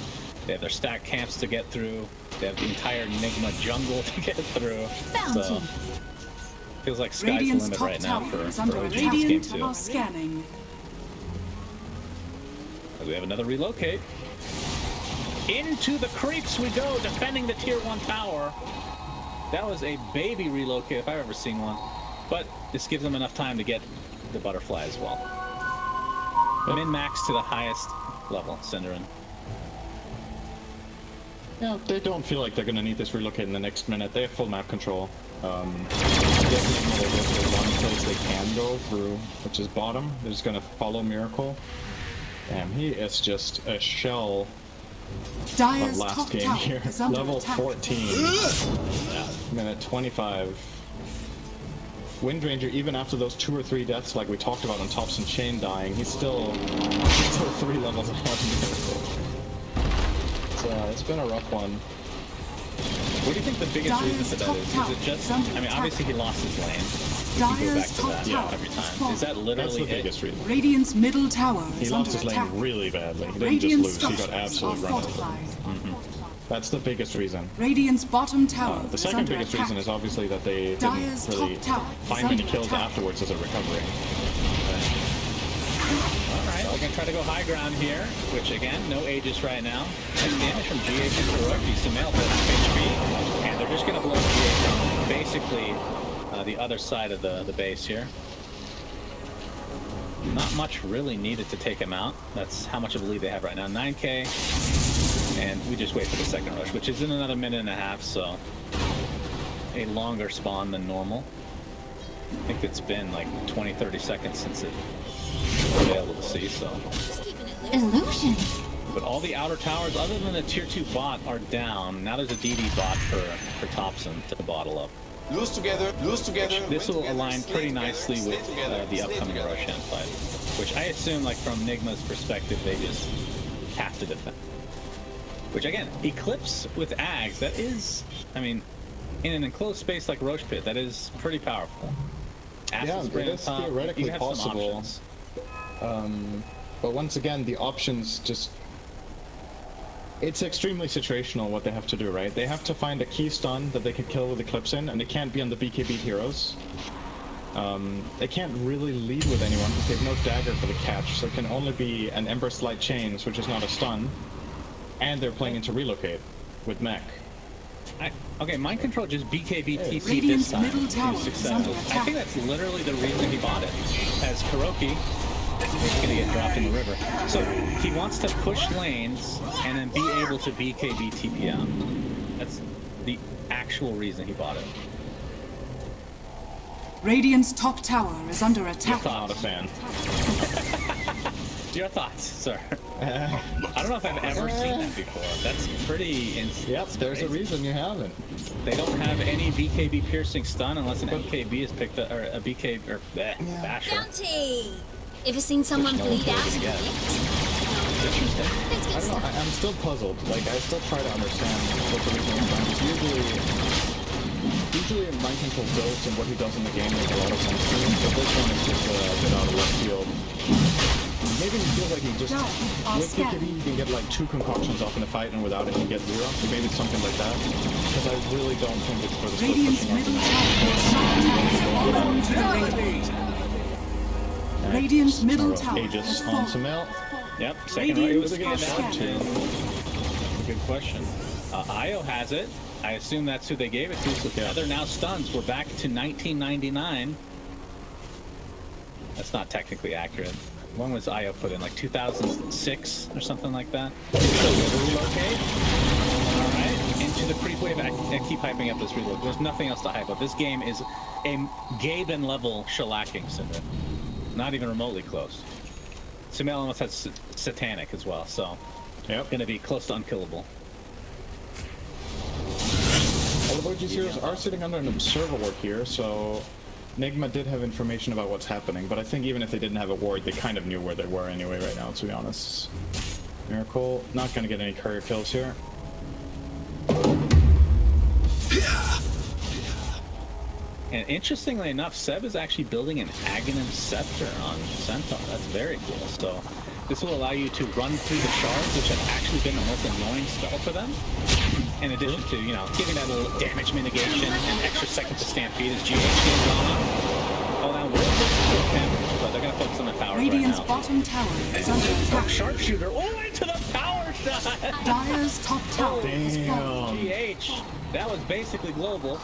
They have their stack camps to get through. They have the entire NIGMA jungle to get through. So feels like sky's the limit right now for OG this game too. Scanning. We have another relocate. Into the creeps we go, defending the tier 1 tower. That was a baby relocate if I've ever seen one. But this gives them enough time to get the butterfly as well. Min-max to the highest level, Cinderin. Yeah, they don't feel like they're going to need this relocate in the next minute. They have full map control. Definitely go to the one place they can go through, which is bottom. They're just going to follow Miracle. Damn, he is just a shell of last game here. Level 14. Minute 25. Wind Ranger, even after those 2 or 3 deaths like we talked about on Tops and Chain dying, he's still 3 levels ahead of Miracle. It's been a rough one. What do you think the biggest reason for that is? Is it just, I mean, obviously he lost his lane. We can go back to that every time. Is that literally That's the biggest reason. Radiant's middle tower is He lost his lane really badly. He didn't just lose, he got absolutely run over. That's the biggest reason. Radiant's bottom tower the second biggest reason is obviously that they didn't really find any kills afterwards as a recovery. Alright, we're gonna try to go high ground here, which again, no Aegis right now. Nice damage from GH and Heroic. Sumail for half HP, and they're just gonna blow GH on basically the other side of the base here. Not much really needed to take him out. That's how much of a lead they have right now. 9k, and we just wait for the second rush, which is in another minute and a half, so a longer spawn than normal. I think it's been like 20-30 seconds since it was available to see, so. Illusion. But all the outer towers, other than the tier 2 bot, are down. Now there's a DD bot for Thompson to bottle up. Lose together, lose together. This will align pretty nicely with the upcoming Roshan fight, which I assume, like from NIGMA's perspective, they just have to defend. Which again, Eclipse with Ags, that is, I mean, in an enclosed space like Roche Pit, that is pretty powerful. Yeah, it is theoretically possible. But once again, the options just... It's extremely situational what they have to do, right? They have to find a key stun that they can kill with Eclipse in, and it can't be on the BKB heroes. They can't really lead with anyone because they have no dagger for the catch, so it can only be an Ember Slight Chains, which is not a stun, and they're playing into Relocate with mech. Okay, Mind Control just BKB TP this time. I think that's literally the reason he bought it. As Kuroki is going to get dropped in the river. So he wants to push lanes and then be able to BKB TP out. That's the actual reason he bought it. Radiant's top tower is under attack. Not a fan. Your thoughts, sir? I don't know if I've ever seen that before. That's pretty insane. Yep, there's a reason you haven't. They don't have any BKB piercing stun unless an MKB is picked up, or a BKB, or Basher. Bounty! Ever seen someone bleed out in the lift? Interesting. Let's get I don't know, I'm still puzzled. Like, I still try to understand what the reason is. Usually in Mind Control builds and what he does in the game makes a lot of sense to me, but this one is just a bit out of left field. Maybe he feels like he just, with BKB you can get like 2 concoctions off in a fight and without it you get 0, so maybe it's something like that. Because I really don't think it's for the Radiant's middle tower. Radiant's middle tower. Aegis on Sumail. Yep, second right. It was a good question. Io has it. I assume that's who they gave it to, so they're now stuns. We're back to 1999. That's not technically accurate. When was Io put in? Like 2006 or something like that? Relocate. Alright, into the creep wave. I keep hyping up this reload. There's nothing else to hype up. This game is a Gaben level shellacking, Cinder. Not even remotely close. Sumail almost has Satanic as well, so gonna be close to unkillable. All the OG heroes are sitting under an observer ward here, so NIGMA did have information about what's happening, but I think even if they didn't have a ward, they kind of knew where they were anyway right now, to be honest. Miracle, not gonna get any courier kills here. And interestingly enough, Seb is actually building an Aghanim Scepter on Centaur. That's very cool. So this will allow you to run through the shards, which have actually been the most annoying spell for them. In addition to, you know, giving that little damage mitigation and extra second to stampede as GH gains on. Oh, now we're him, but they're gonna focus on the towers Radiant's right now. bottom tower is under attack. Sharpshooter, oh, into the power shot! Dire's top tower is falling. GH, that was basically global.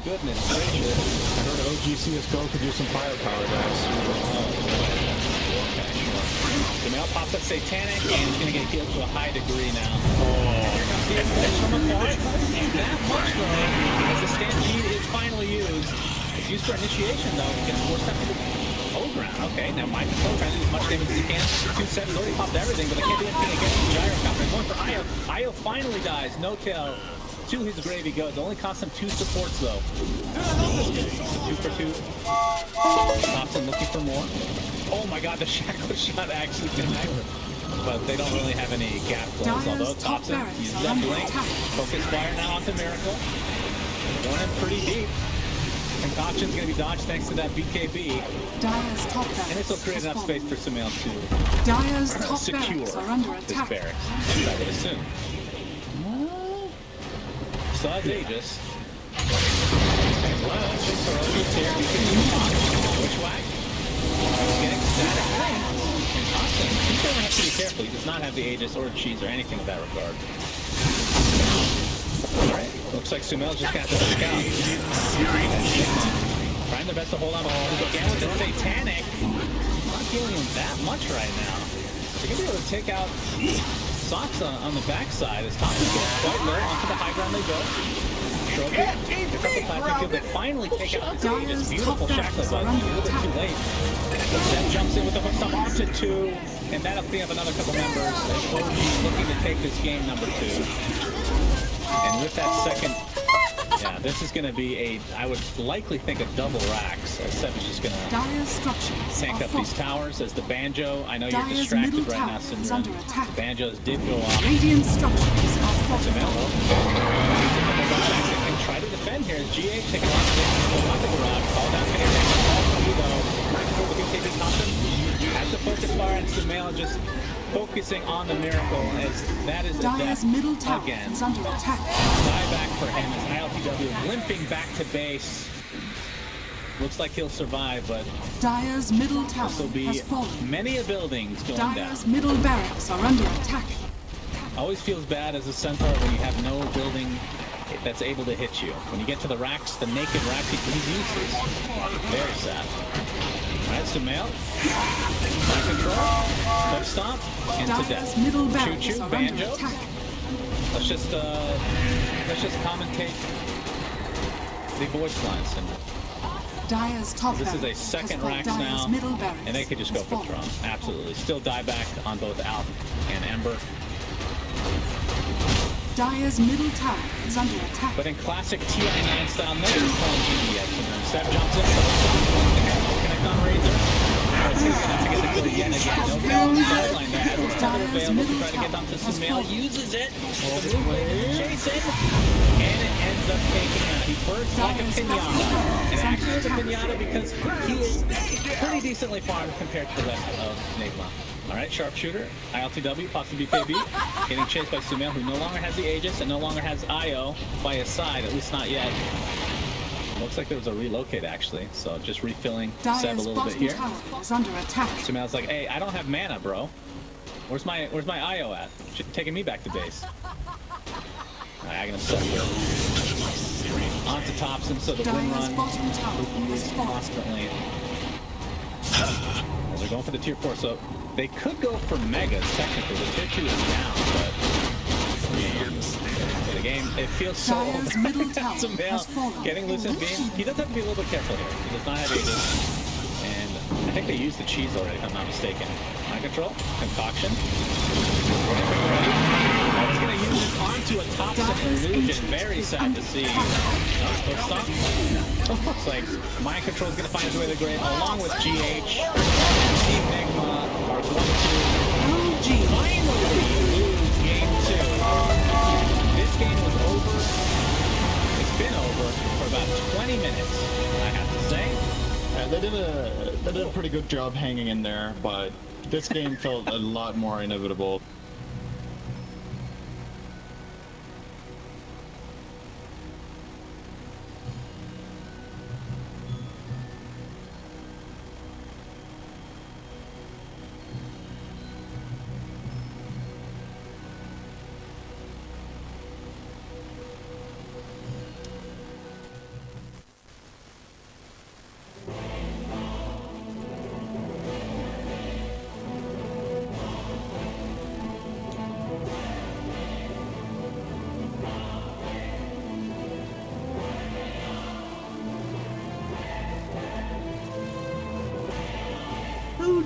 Goodness gracious. I heard OG CSGO could use some firepower, guys. Okay, sure. Sumail pops up Satanic, and he's gonna get healed to a high degree now. Oh. the approach from afar. And that much though, as the Stampede is finally used. It's used for initiation though. It gets forced up to the low ground. Okay, now Mind Control trying to do as much damage as he can. 2 sets already popped everything, but they can't do anything against the Gyrocopter. Going for Io. Io finally dies. No tail. To his grave he goes. Only cost him 2 supports though. 2 for 2. Thompson looking for more. Oh my god, the Shackle shot actually connected. But they don't really have any gap close. Although Thompson uses that blink. Focus fire now onto Miracle. Going in pretty deep. Concoction's going to be dodged thanks to that BKB. Dyer's top barracks And this will create enough space for Sumail to Dyer's top secure barracks are under this attack. barracks. I would assume. Still has Aegis. Well, just for Aegis here. Wishwhack. Getting static range. And Thompson, he's going to have to be careful. He does not have the Aegis or cheese or anything in that regard. Alright, looks like Sumail's just got to stick out. Trying their best to hold on to hold. Again with the Satanic. Not healing him that much right now. They're going to be able to take out Socks on the backside as Thompson gets quite low. Onto the high ground they go. Trophy. Picks up the platform field. They finally take out the Aegis. Beautiful Shackle, but a little bit too late. Then jumps in with the hook stop onto 2. And that'll clean up another couple members. OG looking to take this game number 2. And with that second, yeah, this is going to be a, I would likely think a double racks. As Seb is just going to tank up these towers as the Banjo. I know you're distracted right now, Syndrome. The Banjos did go off. Radiant structures are falling. Try to defend here as GH taking a lot of damage. Go on the garage. Call down BKB Thompson. Has the focus fire and Sumail just focusing on the Miracle as that is a death middle tower again. is under attack. Die back for him as ILTW limping back to base. Looks like he'll survive, but Dyer's middle tower this will be has fallen. many a buildings going Dyer's down. middle barracks are under attack. Always feels bad as a centaur when you have no building that's able to hit you. When you get to the racks, the naked racks, he's useless. Very sad. Alright, Sumail. Mind control. Hook stomp. Into death. Choo-choo. Banjo. Let's just commentate the voice lines. Dyer's top This is a second racks now, and they could just go for Throne. Absolutely. Still die back on both Alp and Ember. Dyer's middle tower is under attack. But in classic TI9 style, no one's calling GG yet. Seb jumps in, connect on Razor. He's going to have to get the kill again. No kill on the sideline there. Edwards still available to try to get onto Sumail. Uses it. The blue blade chase it. And it ends up taking out. He bursts like a pinata. And actually it's a pinata because he is pretty decently farmed compared to the rest of NIGMA. Alright, sharpshooter, ILTW, pops the BKB, getting chased by Sumail, who no longer has the Aegis and no longer has Io by his side, at least not yet. Looks like there was a relocate actually, so just refilling Seb a little bit here. Sumail's like, hey, I don't have mana, bro. Where's my Io at? Should taking me back to base. Alright, I got him set here. Onto Thompson, so the win run is constantly. Well, they're going for the tier 4, so they could go for Megas technically. The tier 2 is down, but the game, it feels so Sumail getting loose and beam. He does have to be a little bit careful here. He does not have Aegis. And I think they used the cheese already, if I'm not mistaken. Mind control, concoction. He's going to use it onto a Thompson illusion. Very sad to see. Looks like Mind Control is going to find his way to the grave, along with GH. Team NIGMA are going to finally lose game 2. This game was over. It's been over for about 20 minutes, I have to say. They did a pretty good job hanging in there, but this game felt a lot more inevitable.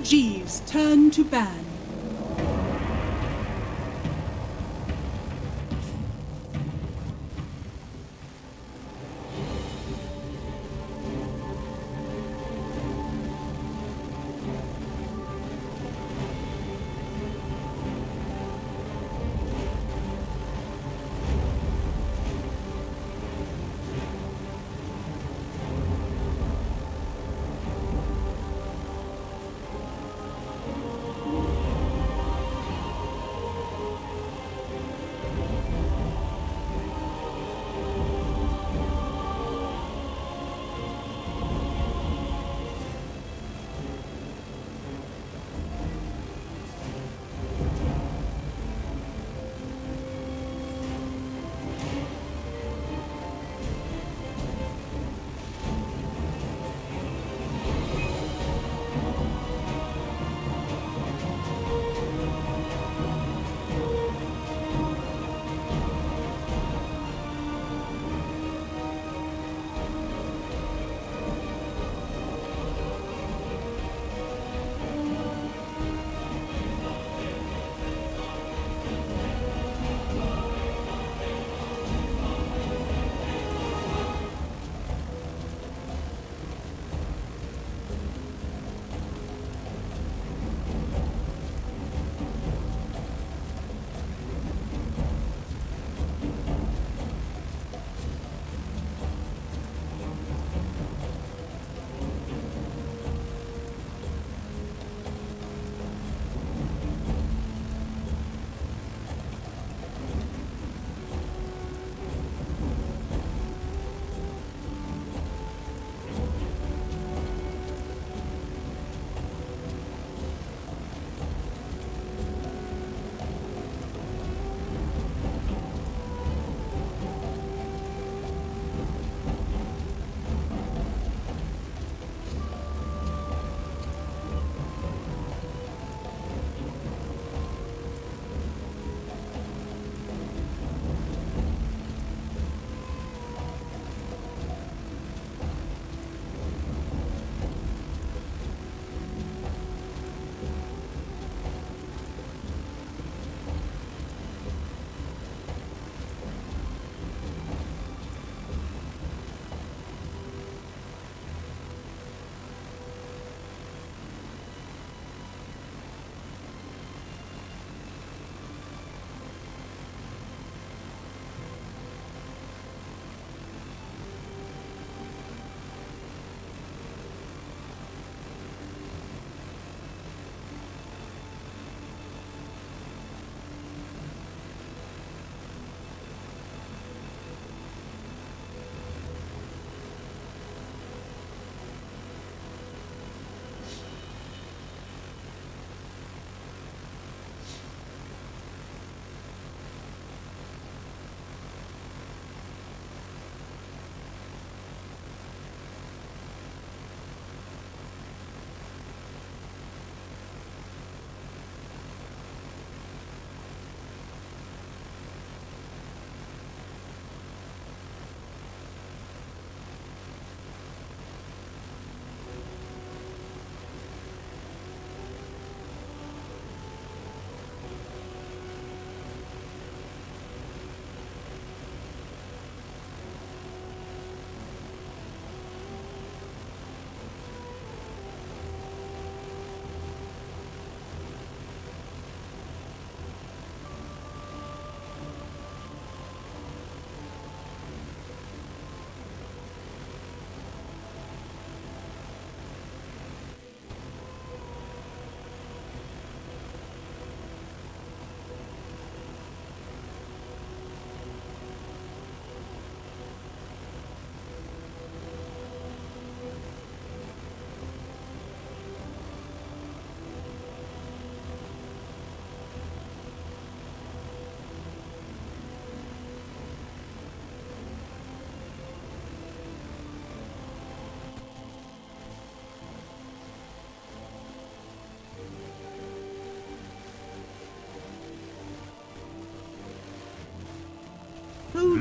OG's turn to ban.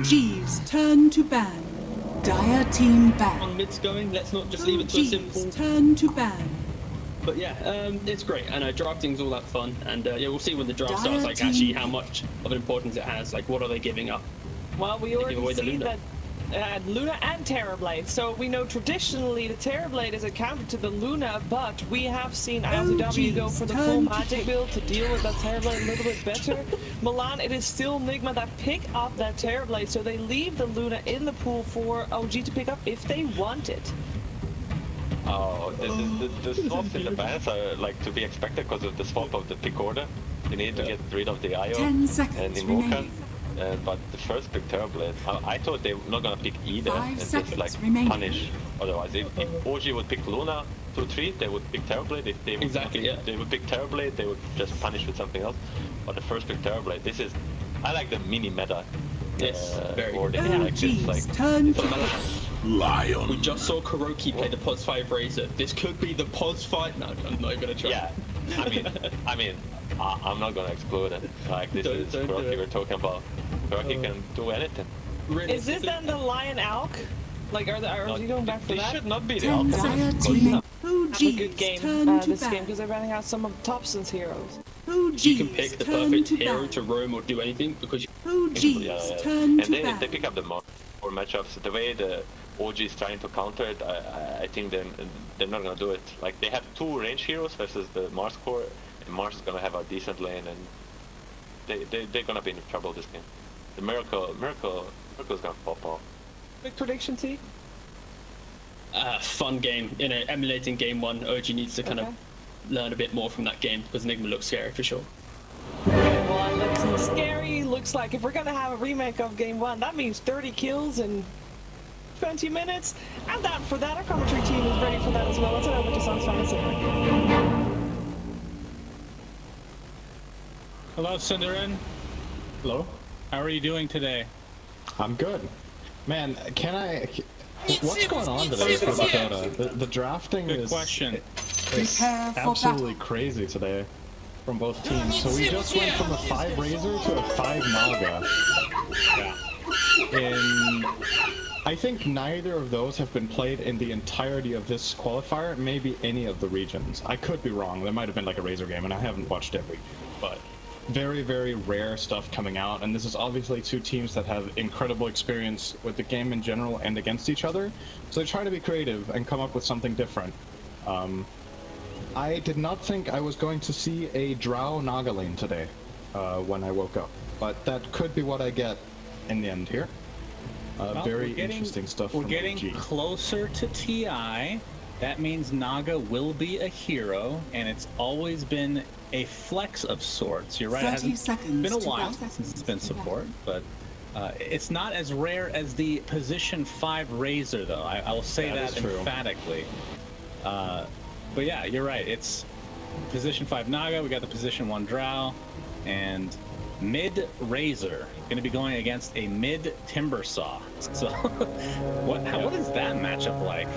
OG's turn to ban. Dire team ban. On mid's going, let's not just leave it to a simple. OG's turn to ban. But yeah, it's great. I know drafting's all that fun, and yeah, we'll see when the draft starts. Like actually, how much of an importance it has. Like, what are they giving up? Well, we already see that Luna and Terrorblade. So we know traditionally the Terrorblade is a counter to the Luna, but we have seen ILTW go for the full magic build to deal with that Terrorblade a little bit better. Milan, it is still NIGMA that pick up that Terrorblade, so they leave the Luna in the pool for OG to pick up if they want it. Oh, the swaps in the bans are like to be expected because of the swap of the pick order. You need to get rid of the IO 10 seconds and Invoker. remaining. But the first pick Terrorblade, I thought they were not gonna pick either 5 and just seconds like remaining. punish. Otherwise, if OG would pick Luna 2-3, they would pick Terrorblade. If they would they would pick Terrorblade, they would just punish with something else. But the first pick Terrorblade, this is, I like the mini meta. Yes, very wording like this. Like, Lion. We just saw Kuroki play the POS 5 Razor. This could be the POS 5. No, I'm not even gonna try. Yeah, I mean, I'm not gonna explode it. Like this is Kuroki we're talking about. Kuroki can do anything. Is this then the Lion Alk? Like, are you going back for that? It should not be the Alk. Have a good game this game because they're running out some of Thompson's heroes. You can pick the perfect hero to roam or do anything because and they pick up the more matchups. The way the OG is trying to counter it, I think they're not gonna do it. Like they have 2 range heroes versus the Mars core, and Mars is gonna have a decent lane, and they're gonna be in trouble this game. The Miracle's gonna pop off. Big prediction, T? Fun game. You know, emulating game 1. OG needs to kind of learn a bit more from that game because NIGMA looks scary for sure. Well, it looks scary. Looks like if we're gonna have a remake of game 1, that means 30 kills in 20 minutes. And that for that, our commentary team is ready for that as well. Let's head over to Sans Fantasy. Hello, Cinderin. Hello. How are you doing today? I'm good. Man, what's going on today with Dota? The drafting Good question. is absolutely crazy today from both teams. So we just went from a 5 Razor to a 5 Naga. And I think neither of those have been played in the entirety of this qualifier, maybe any of the regions. I could be wrong. There might have been like a Razor game, and I haven't watched every game, but very, very rare stuff coming out, and this is obviously 2 teams that have incredible experience with the game in general and against each other, so they try to be creative and come up with something different. I did not think I was going to see a Drow Naga lane today when I woke up, but that could be what I get in the end here. Very interesting stuff from We're getting OG. closer to TI. That means Naga will be a hero, and it's always been a flex of sorts. You're right, it hasn't been a while since it's been support, but it's not as rare as the position 5 Razor, though. I will say that emphatically. But yeah, you're right. It's position 5 Naga, we got the position 1 Drow, and mid Razor going to be going against a mid Timbersaw. So what is that matchup like?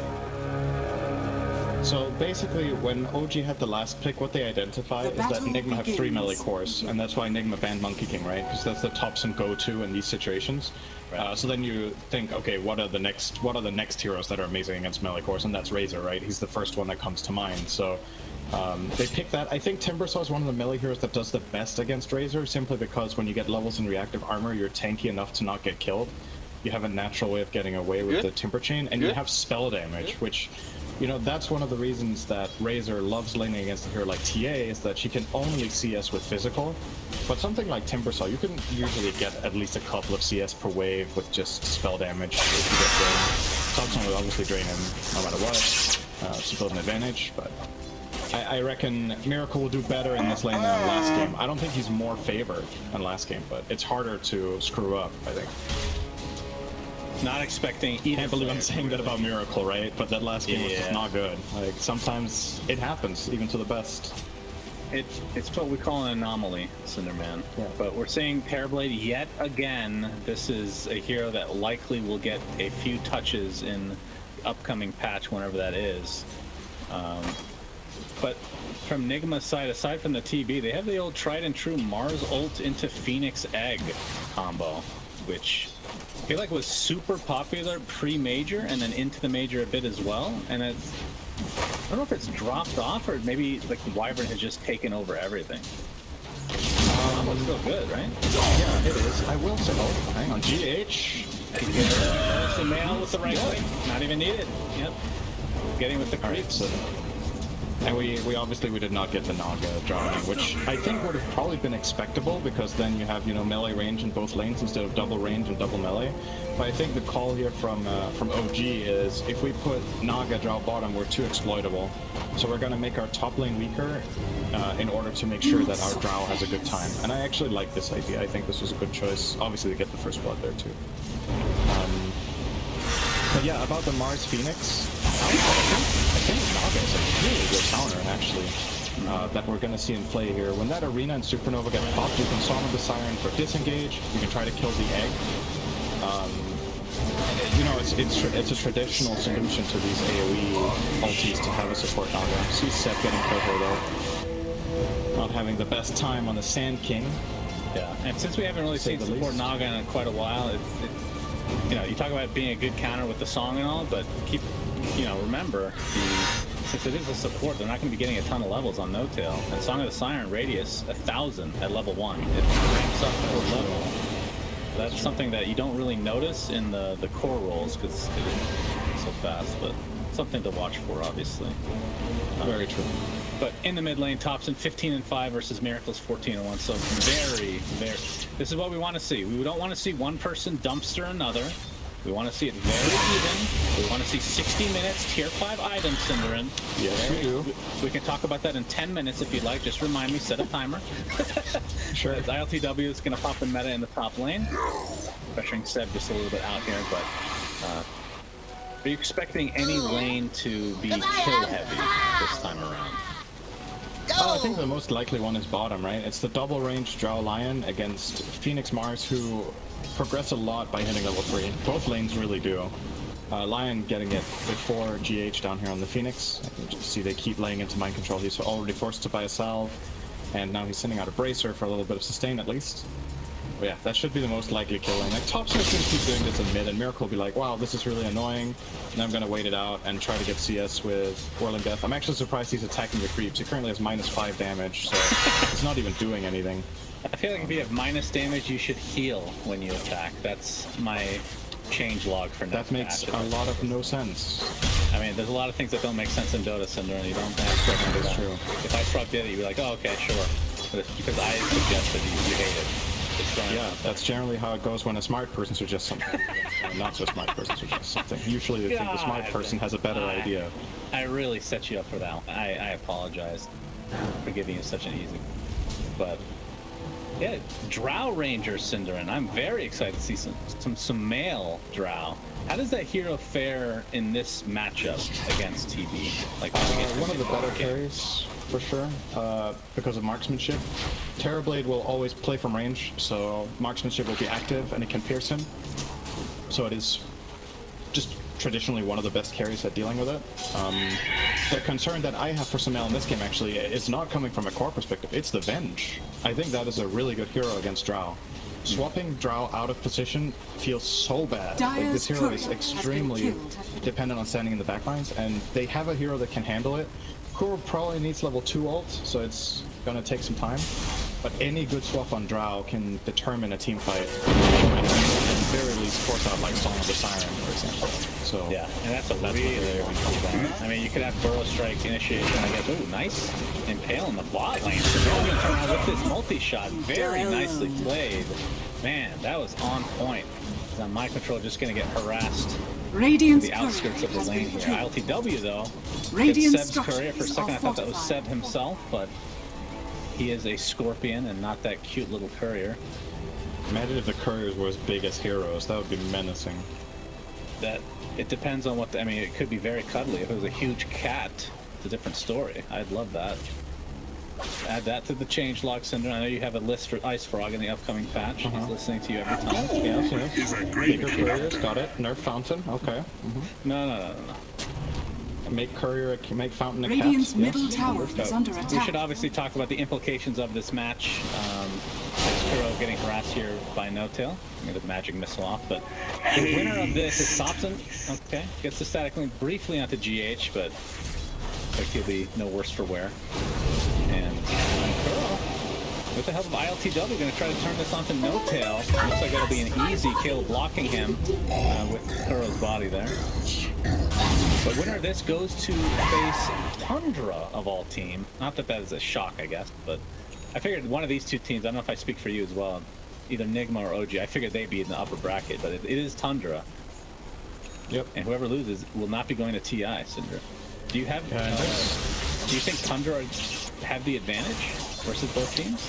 So basically, when OG had the last pick, what they identify is that NIGMA have 3 melee cores, and that's why NIGMA banned Monkey King, right? Because that's the Thompson go-to in these situations. So then you think, okay, what are the next heroes that are amazing against melee cores? And that's Razor, right? He's the first one that comes to mind. So they picked that. I think Timbersaw is one of the melee heroes that does the best against Razor, simply because when you get levels in reactive armor, you're tanky enough to not get killed. You have a natural way of getting away with the Timber Chain, and you have spell damage, which, you know, that's one of the reasons that Razor loves laning against a hero like TA, is that she can only CS with physical. But something like Timbersaw, you can usually get at least a couple of CS per wave with just spell damage if you get drained. Thompson will obviously drain him no matter what, to build an advantage, but I reckon Miracle will do better in this lane than last game. I don't think he's more favored than last game, but it's harder to screw up, I think. Not expecting either. Can't believe I'm saying that about Miracle, right? But that last game was just not good. Like, sometimes it happens, even to the best. It's what we call an anomaly, Cinderman. Yeah. But we're seeing Terrorblade yet again. This is a hero that likely will get a few touches in the upcoming patch, whenever that is. But from NIGMA's side, aside from the TB, they have the old tried and true Mars ult into Phoenix Egg combo, which I feel like was super popular pre-major and then into the major a bit as well, and it's I don't know if it's dropped off or maybe like Wyvern has just taken over everything. It's still good, right? Yeah, it is. I will say, oh, hang on, GH. There's the mail with the right click. Not even needed. Yep. Getting with the creeps. And we obviously we did not get the Naga drawing, which I think would have probably been expectable because then you have, you know, melee range in both lanes instead of double range and double melee. But I think the call here from OG is if we put Naga draw bottom, we're too exploitable. So we're gonna make our top lane weaker in order to make sure that our drow has a good time. And I actually like this idea. I think this was a good choice. Obviously to get the first blood there too. But yeah, about the Mars Phoenix, I think Naga is a really good counter, actually, that we're going to see in play here. When that Arena and Supernova get popped, you can summon the Siren for disengage, you can try to kill the egg. You know, it's a traditional solution to these AoE ultis to have a support Naga. See Seb getting killed here, though. Not having the best time on the Sand King. Yeah, and since we haven't really seen support Naga in quite a while, you know, you talk about being a good counter with the song and all, but keep, you know, remember, since it is a support, they're not going to be getting a ton of levels on No Tail. And Song of the Siren radius 1,000 at level 1. It ramps up per level. That's something that you don't really notice in the core rolls because they didn't so fast, but something to watch for, obviously. Very true. But in the mid lane, Thompson 15-5 versus Miracles 14-1. So very. This is what we want to see. We don't want to see one person dumpster another. We want to see it very even. We want to see 60 minutes, tier 5 items, Cinderin. Yes, we do. We can talk about that in 10 minutes if you'd like. Just remind me, set a timer. Sure. ILTW is going to pop the meta in the top lane. Pressuring Seb just a little bit out here, but are you expecting any lane to be kill heavy this time around? I think the most likely one is bottom, right? It's the double range Drow Lion against Phoenix Mars, who progress a lot by hitting level 3. Both lanes really do. Lion getting it before GH down here on the Phoenix. I can just see they keep laying into mind control. He's already forced to buy a salve, and now he's sending out a bracer for a little bit of sustain at least. But yeah, that should be the most likely kill lane. Like, Thompson is going to keep doing this in mid, and Miracle will be like, wow, this is really annoying, and I'm going to wait it out and try to get CS with Whirling Death. I'm actually surprised he's attacking the creeps. He currently has -5 damage, so it's not even doing anything. I feel like if you have minus damage, you should heal when you attack. That's my change log for next That makes match. a lot of no sense. I mean, there's a lot of things that don't make sense in Dota, Cinder, and you don't have to remember that. True. If I Frog did it, you'd be like, oh, okay, sure. But it's because I suggested you hate it. Yeah, that's generally how it goes when a smart person suggests something. Not so smart person suggests something. Usually they think the smart person has a better idea. I really set you up for that one. I apologize for giving you such an easy. But yeah, Drow Ranger Cinderin. I'm very excited to see some male Drow. How does that hero fare in this matchup against TB? Like one of the better carries, for sure, because of marksmanship. Terrorblade will always play from range, so marksmanship will be active and it can pierce him. So it is just traditionally one of the best carries at dealing with it. The concern that I have for Sumail in this game actually is not coming from a core perspective, it's the Venge. I think that is a really good hero against Drow. Swapping Drow out of position feels so bad. Like, this hero is extremely dependent on standing in the backlines, and they have a hero that can handle it. Kuro probably needs level 2 ult, so it's gonna take some time. But any good swap on Drow can determine a team fight, and at the very least force out like Song of the Siren, for example. So yeah, and that's a really I mean, you could have Burrow Strike initiation, I guess. Ooh, nice impale in the bot lane. So now we turn around with this multi-shot. Very nicely played. Man, that was on point. Now my control just gonna get harassed. Radiant's the outskirts of the lane here. ILTW though. Radiant Seb's courier. For a second I thought that was Seb himself, but he is a scorpion and not that cute little courier. Imagine if the couriers were as big as heroes. That would be menacing. That it depends on what I mean, it could be very cuddly. If it was a huge cat, it's a different story. I'd love that. Add that to the changelog, Cinder. I know you have a list for Ice Frog in the upcoming patch. He's listening to you every time. Yes. Bigger couriers, got it. Nerf Fountain, okay. No. Make courier, make Fountain a Radiant's cat. middle tower is under attack. We should obviously talk about the implications of this match. Kuro getting harassed here by No Tail. Get the magic missile off, but the winner of this is Thompson. Okay, gets the static link briefly onto GH, but looks like he'll be no worse for wear. And Kuro, with the help of ILTW, going to try to turn this onto No Tail. Looks like that'll be an easy kill, blocking him with Kuro's body there. But winner of this goes to face Tundra of all team. Not that that is a shock, I guess, but I figured one of these two teams, I don't know if I speak for you as well, either NIGMA or OG, I figured they'd be in the upper bracket, but it is Tundra. Yep. And whoever loses will not be going to TI, Cinder. Do you have, do you think Tundra have the advantage versus both teams?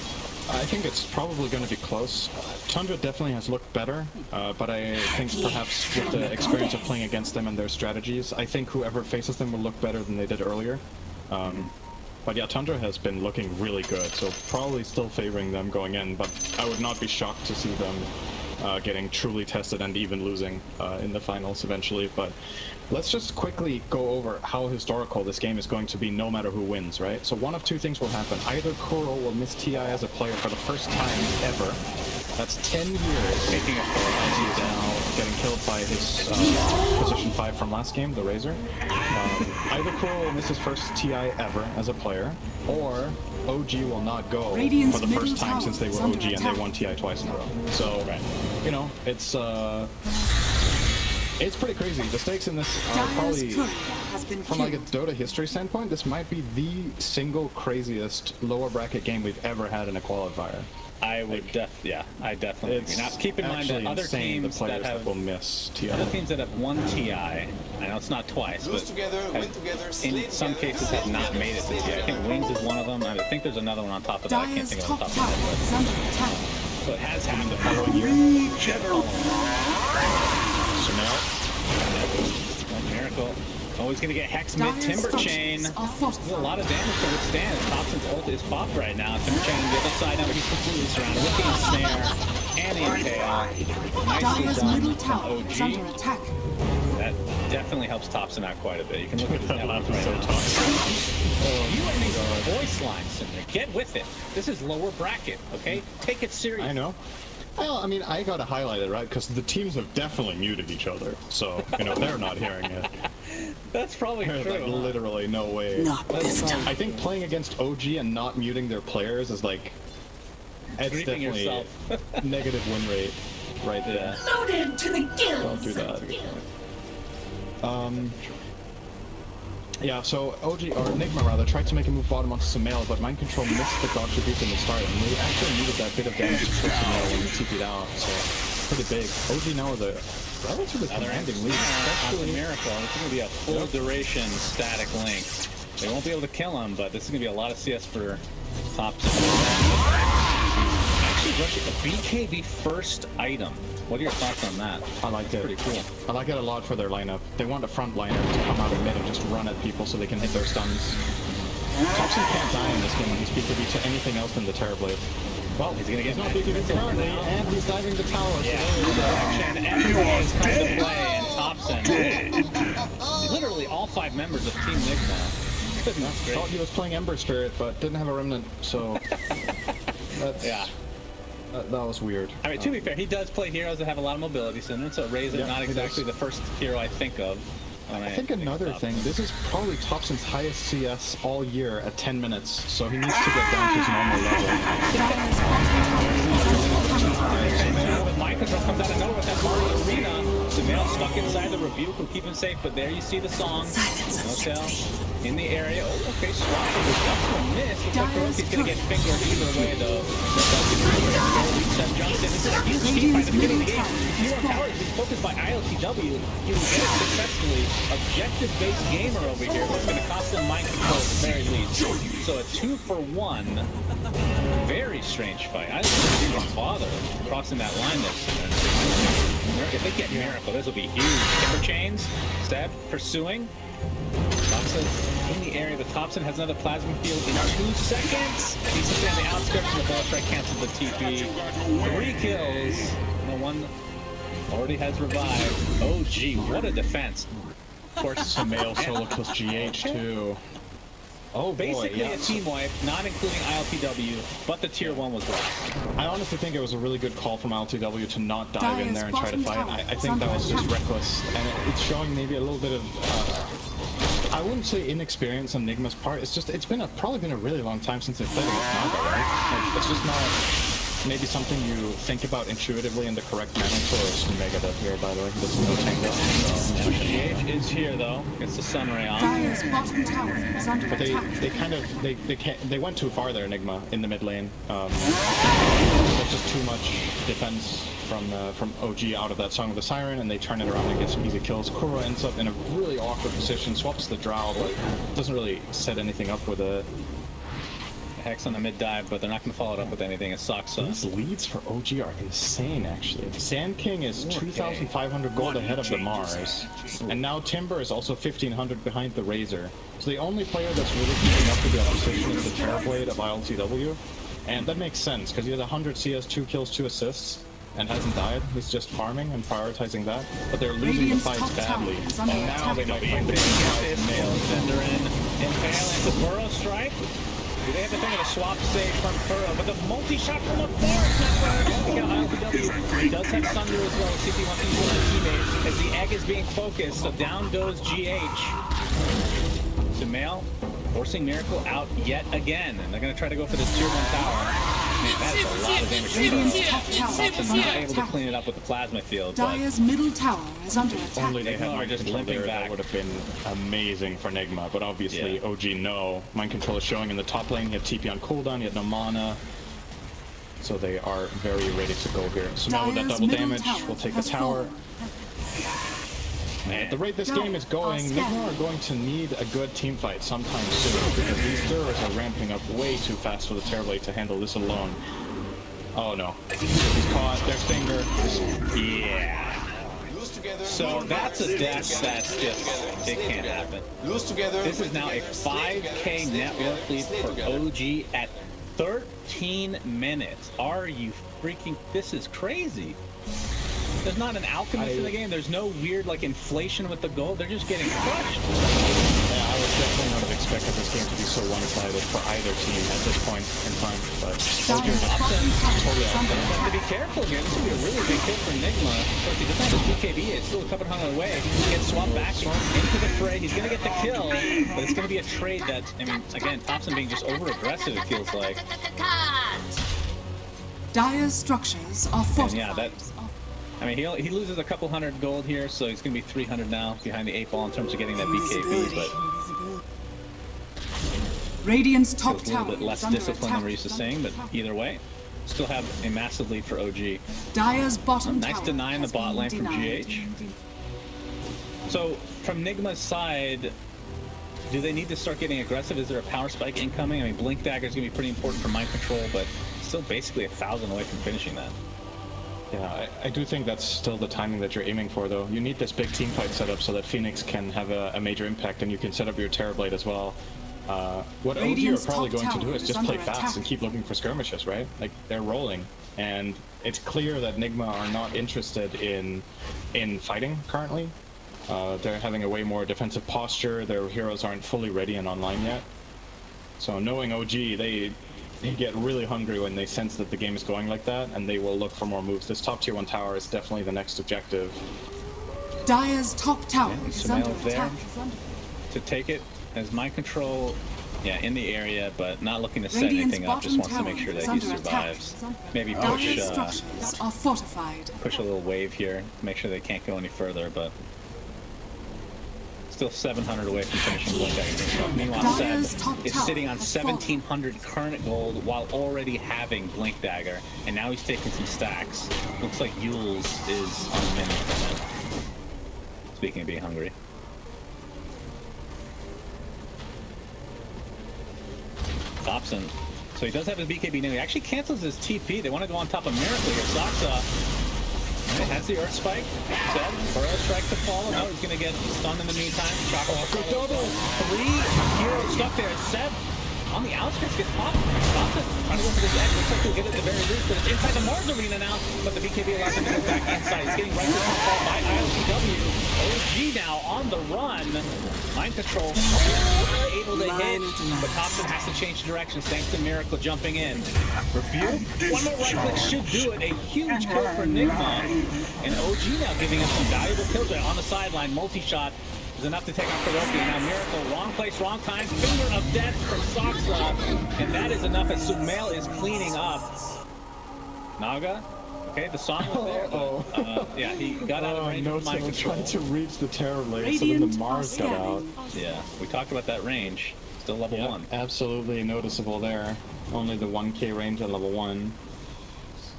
I think it's probably going to be close. Tundra definitely has looked better, but I think perhaps with the experience of playing against them and their strategies, I think whoever faces them will look better than they did earlier. But yeah, Tundra has been looking really good, so probably still favoring them going in, but I would not be shocked to see them getting truly tested and even losing in the finals eventually. But let's just quickly go over how historical this game is going to be no matter who wins, right? So one of two things will happen. Either Kuro will miss TI as a player for the first time ever. That's 10 years taking a fall as he is now getting killed by his position 5 from last game, the Razor. Either Kuro will miss his first TI ever as a player, or OG will not go for the first time since they were OG and they won TI twice in a row. So, you know, it's pretty crazy. The stakes in this are probably, from like a Dota history standpoint, this might be the single craziest lower bracket game we've ever had in a qualifier. I would I definitely agree. Now keep in mind that other teams that have will miss TI. Other teams that have won TI, I know it's not twice, but in some cases have not made it to TI. I think Wings is one of them. I think there's another one on top of that. I can't think of it on top of my head. So it has happened the following year. Miracle. Oh, he's gonna get Hex mid Timber Chain. There's a lot of damage to withstand. Thompson's ult is popped right now. Timber Chain on the other side now, but he's completely surrounded. Looking at Snare and the tail. Nicely done from OG. That definitely helps Thompson out quite a bit. You can look at his net worth right now. You and these voice lines, Cinder. Get with it. This is lower bracket, okay? Take it serious. I know. Well, I mean, I gotta highlight it, right? Because the teams have definitely muted each other, so, you know, they're not hearing it. That's probably There's true. Like, literally no way. Not this time. I think playing against OG and not muting their players is like, it's Creeping definitely yourself. negative win rate right there. Loaded to the gills. Don't do that. Yeah, so OG, or NIGMA rather, tried to make a move bottom onto Sumail, but Mind Control missed the dodge rebuke in the start, and we actually needed that bit of damage to put Sumail when we TP'd out, so pretty big. OG now with a relatively commanding lead. Especially Miracle. This is going to be a full duration static link. They won't be able to kill him, but this is going to be a lot of CS for Thompson. Actually, rushing a BKB first item. What are your thoughts on that? I like it. Pretty cool. I like it a lot for their lineup. They want a front liner to come out of mid and just run at people so they can hit their stuns. Thompson can't die in this game when he's BKB to anything else than the Terrorblade. Well, he's gonna get no BKB currently, and he's diving the tower. Yeah, action. Everyone is coming to play, and Thompson. Literally all 5 members of Team NIGMA. Goodness gracious. Thought he was playing Ember Spirit, but didn't have a Remnant, so that's... Yeah. That was weird. I mean, to be fair, he does play heroes that have a lot of mobility, so Razor not exactly the first hero I think of. I think another thing, this is probably Thompson's highest CS all year at 10 minutes, so he needs to get down to his normal level. Mind Control comes out of nowhere with that Mario Arena. Sumail stuck inside the rebuke will keep him safe, but there you see the song. No Tail in the area. Oh, okay, Swap is just a miss. Looks like Kuroki's gonna get fingered either way, though. Jumps in. He's beat by the beginning of the game. Hero Power has been focused by ILTW. He was very successfully objective-based gamer over here. That's gonna cost them Mind Control at the very least. So a 2-for-1. Very strange fight. I didn't even bother crossing that line there. If they get Miracle, this will be huge. Timber Chains, Stab, pursuing. Thompson in the area, but Thompson has another Plasma Field in 2 seconds. He's sitting on the outskirts, and the ball strike cancels the TP. 3 kills. The one already has revived. Oh, gee, what a defense. Of course, Sumail solo kills GH too. Oh boy, basically a team wipe, not including ILTW, but the tier 1 was lost. I honestly think it was a really good call from ILTW to not dive in there and try to fight. I think that was just reckless, and it's showing maybe a little bit of, I I wouldn't say inexperience on Nigma's part. It's just, probably been a really long time since they've played against Naga, right? Like, it's just not maybe something you think about intuitively in the correct manner. So Mega Death here, by the way. There's no tango. So GH is here though. It's the Sunray on. Dire's bottom tower is under but attack. they went too far there, Enigma, in the mid lane. There's just too much defense from OG out of that Song of the Siren, and they turn it around and get some easy kills. Kuro ends up in a really awkward position, swaps the Drow, but doesn't really set anything up with a Hex on the mid dive, but they're not going to follow it up with anything. It sucks. These leads for OG are insane, actually. Sand King is 2,500 gold ahead of the Mars, and now Timber is also 1,500 behind the Razor. So the only player that's really keeping up with the opposition is the Terrorblade of ILTW, and that makes sense because he has 100 CS, 2 kills, 2 assists, and hasn't died. He's just farming and prioritizing that, but they're losing the fights badly. And now they might find this Nail Zender in. Impale into Burrow Strike. Do they have the thing of a swap save from Burrow, but the multi-shot from the forest network. He got ILTW. He does have Sunder as well. See if he wants to use a teammate as the egg is being focused. So down goes GH. Sumail forcing Miracle out yet again, and they're going to try to go for this tier 1 tower. Man, that's a lot of damage. Thompson's not able to clean it up with the plasma field. Dire's middle tower is under attack. Only they had mind just control limping there, back. that would have been amazing for Nigma, but obviously OG no. Mind control is showing in the top lane. He had TP on cooldown, he had no mana. So they are very ready to go here. So now with that double damage, we'll take the tower. At the rate this game is going, Nigma are going to need a good team fight sometime soon, because these Durers are ramping up way too fast for the Terrorblade to handle this alone. Oh no. He's caught, there's Finger. Yeah. So that's a death that's just, it can't happen. This is now a 5k network lead for OG at 13 minutes. Are you freaking, this is crazy. There's not an alchemist in the game. There's no weird like inflation with the gold. They're just getting crushed. Yeah, I would definitely not have expected this game to be so one-sided for either team at this point in time. But have to be careful here. This would be a really big kill for Nigma. So if he doesn't have his BKB, it's still a couple hundred away. He gets swapped back into the fray. He's gonna get the kill, but it's gonna be a trade that, I mean, again, Thompson being just over-aggressive. It feels like. Dire's structures are fortified. Yeah, that's. I mean, he loses a couple hundred gold here, so he's going to be 300 now behind the 8 ball in terms of getting that BKB, but Radiant's top a little tower bit less is discipline than we're used to seeing, but either way, still have a massive lead for OG. Dire's bottom nice tower denying the has bot been lane from denied. GH. So, from Nigma's side, do they need to start getting aggressive? Is there a power spike incoming? I mean, Blink Dagger is going to be pretty important for mind control, but still basically 1,000 away from finishing that. yeah, I do think that's still the timing that you're aiming for, though. You need this big team fight set up so that Phoenix can have a major impact, and you can set up your Terrorblade as well. What OG are probably going to do is just play fast and keep looking for skirmishes, right? Like, they're rolling, and it's clear that Nigma are not interested in fighting currently. They're having a way more defensive posture. Their heroes aren't fully ready and online yet. So knowing OG, they get really hungry when they sense that the game is going like that, and they will look for more moves. This top tier 1 tower is definitely the next objective. Dire's top tower is under Sumail's there attack. to take it as mind control, in the area, but not looking to set Radiant's anything up. Just bottom wants to make tower sure is that he under attack. survives. Maybe Dire's structures are fortified. push a little wave here, make sure they can't go any further, but still 700 away from finishing Blink Dagger. Meanwhile, Seb is sitting on 1,700 current gold while already having Blink Dagger, and now he's taking some stacks. Looks like Yules is on the menu for him. Speaking of being hungry. Thompson. So he does have his BKB now. He actually cancels his TP. They want to go on top of Miracle here. Saksa has the Earth Spike. Seb, Burrow Strike to follow. No, he's going to get stunned in the meantime. Shock double. 3 heroes stuck there. Seb on the outskirts gets popped. Thompson trying to go for this edge. Looks like he'll get it at the very least, but it's inside the Mars arena now. But the BKB allows him to go back inside. He's getting right to the fall by ILTW. OG now on the run. Mind control. Able to hit, but Thompson has to change directions thanks to Miracle jumping in. Rebuke. One more right click should do it. A huge kill for Nigma. And OG now giving us some valuable kills there on the sideline. Multi-shot. is enough to take off the Roki. Now Miracle, wrong place, wrong time. Finger of death from Soxa, and that is enough as Sumail is cleaning up. Naga, okay, the song was there, but yeah, he got out of range of mind control. Trying to reach the Terror Blade, so then the Mars got out. Yeah, we talked about that range. Still level 1. Absolutely noticeable there. Only the 1k range at level 1.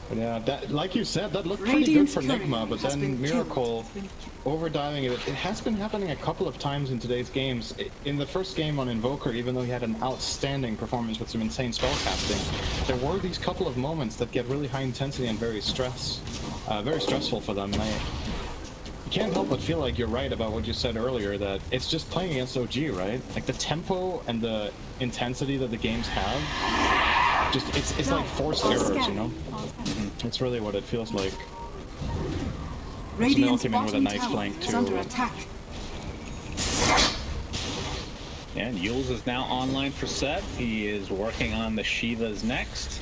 But yeah, that, like you said, that looked pretty good for NIGMA, but then Miracle overdiving it. It has been happening a couple of times in today's games. In the first game on Invoker, even though he had an outstanding performance with some insane spellcasting, there were these couple of moments that get really high intensity and very stressful for them. And you can't help but feel like you're right about what you said earlier, that it's just playing against OG, right? Like the tempo and the intensity that the games have, just it's like forced errors, you know? It's really what it feels like. Sumail came in with a nice flank too. And Yules is now online for set. He is working on the Shivas next.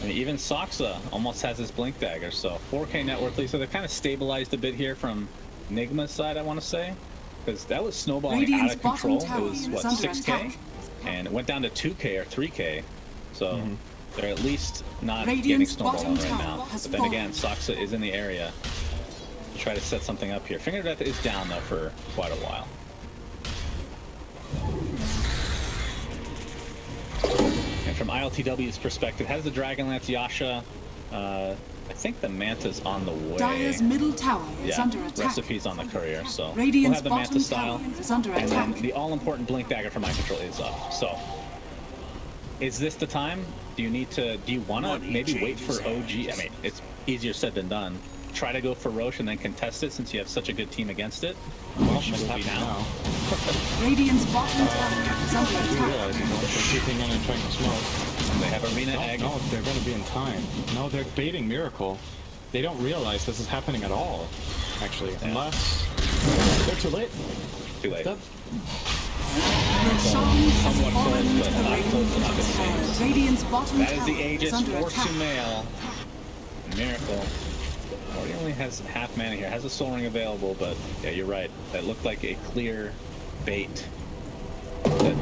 I mean, even Soxa almost has his Blink Dagger, so 4k net worth lead. So they're kind of stabilized a bit here from NIGMA's side, I want to say. Because that was snowballing out of control. It was, what, 6k? And it went down to 2k or 3k. So they're at least not getting snowballed on right now. But then again, Soxa is in the area to try to set something up here. Finger of Death is down, though, for quite a while. And from ILTW's perspective, has the Dragonlance Yasha. I think the Manta's on the way. Dire's middle tower is under attack. Recipe's on the courier, so Radiant's we'll have the Manta style. Is under and attack. then the all-important Blink Dagger for Mind Control is up. So, is this the time? Do you want to maybe wait for OG? I mean, it's easier said than done. Try to go for Roche and then contest it since you have such a good team against it. Well, should be now. Radiant's bottom tower is under attack. They're keeping in and trying to smoke. They have Arena Egg. No, they're going to be in time. No, they're baiting Miracle. They don't realize this is happening at all, actually. Yeah. Unless they're too late. Too late. Somewhat close, but not close enough it seems. Radiant's bottom that is the tower Aegis is under for attack. Sumail. Miracle. He only has half mana here. Has a Soul Ring available, but yeah, you're right. That looked like a clear bait. That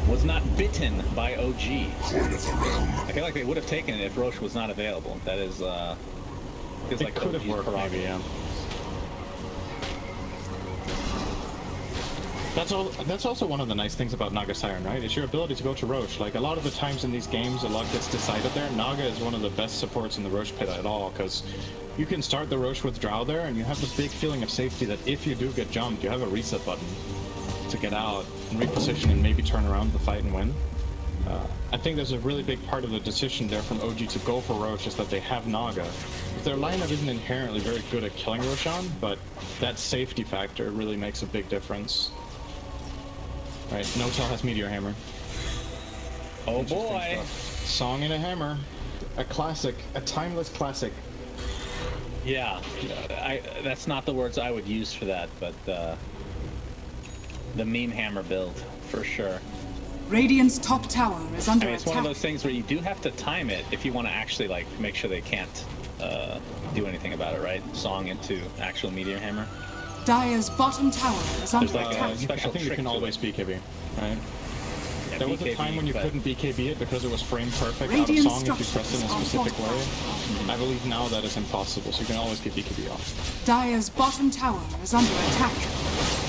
was not bitten by OG. I feel like they would have taken it if Roche was not available. That is, feels like could have OG's worked, maybe, yeah. That's also one of the nice things about Naga Siren, right? Is your ability to go to Roche. Like, a lot of the times in these games, a lot gets decided there. Naga is one of the best supports in the Roche pit at all, because you can start the Roche with Drow there, and you have this big feeling of safety that if you do get jumped, you have a reset button to get out and reposition and maybe turn around the fight and win. I think there's a really big part of the decision there from OG to go for Roche is that they have Naga. Their lineup isn't inherently very good at killing Roshan, but that safety factor really makes a big difference. Right, Notel has Meteor Hammer. Oh boy! Song and a Hammer. A classic, a timeless classic. Yeah, that's not the words I would use for that, but the meme hammer build, for sure. Radiant's top tower is under attack. It's one of those things where you do have to time it if you want to actually, like, make sure they can't do anything about it, right? Song into actual Meteor Hammer. Dire's bottom tower is under like attack. I think you can always BKB, right? Yeah, there was a time when you couldn't BKB it because it was frame perfect out of Song if you press it in a specific way. I believe now that is impossible, so you can always get BKB off. Dire's bottom tower is under attack.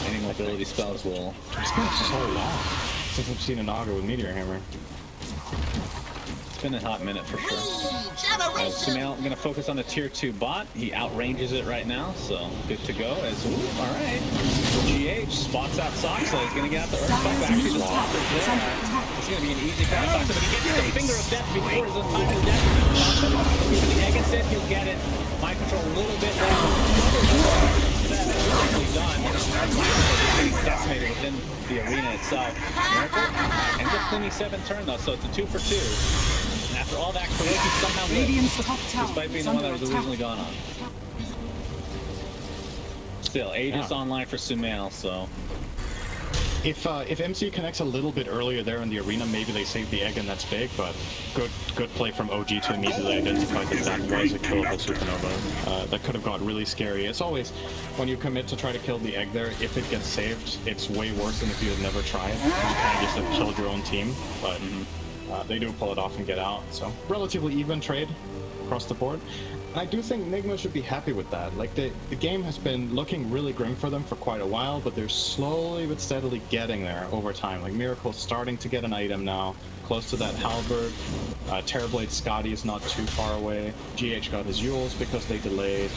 Any mobility spells will... It's been so long since we've seen a Naga with Meteor Hammer. It's been a hot minute for sure. Sumail, I'm going to focus on the tier 2 bot. He outranges it right now, so good to go. Alright. GH spots out Soxa. He's going to get out the Earthquake. Actually, the spot is there. It's going to be an easy kind of Soxa, but he gets the Finger of Death before his time to death. If the egg instead, he'll get it. Mind control a little bit more. That is quickly done. Getting decimated within the arena itself. Miracle ends up cleaning 7 turn though, so it's a 2 for 2. And after all that, Kuroki somehow lives, despite being the one that was originally gone on. Still, Aegis online for Sumail, so If MC connects a little bit earlier there in the arena, maybe they save the egg and that's big, but good play from OG to immediately identify that that was a killable supernova. That could have got really scary. It's always, when you commit to try to kill the egg there, if it gets saved, it's way worse than if you had never tried. You kind of just have killed your own team, but they do pull it off and get out, so relatively even trade across the board. I do think NIGMA should be happy with that. Like, the game has been looking really grim for them for quite a while, but they're slowly but steadily getting there over time. Like, Miracle's starting to get an item now, close to that halberd. Terrorblade Scotty is not too far away. GH got his Yules because they delayed.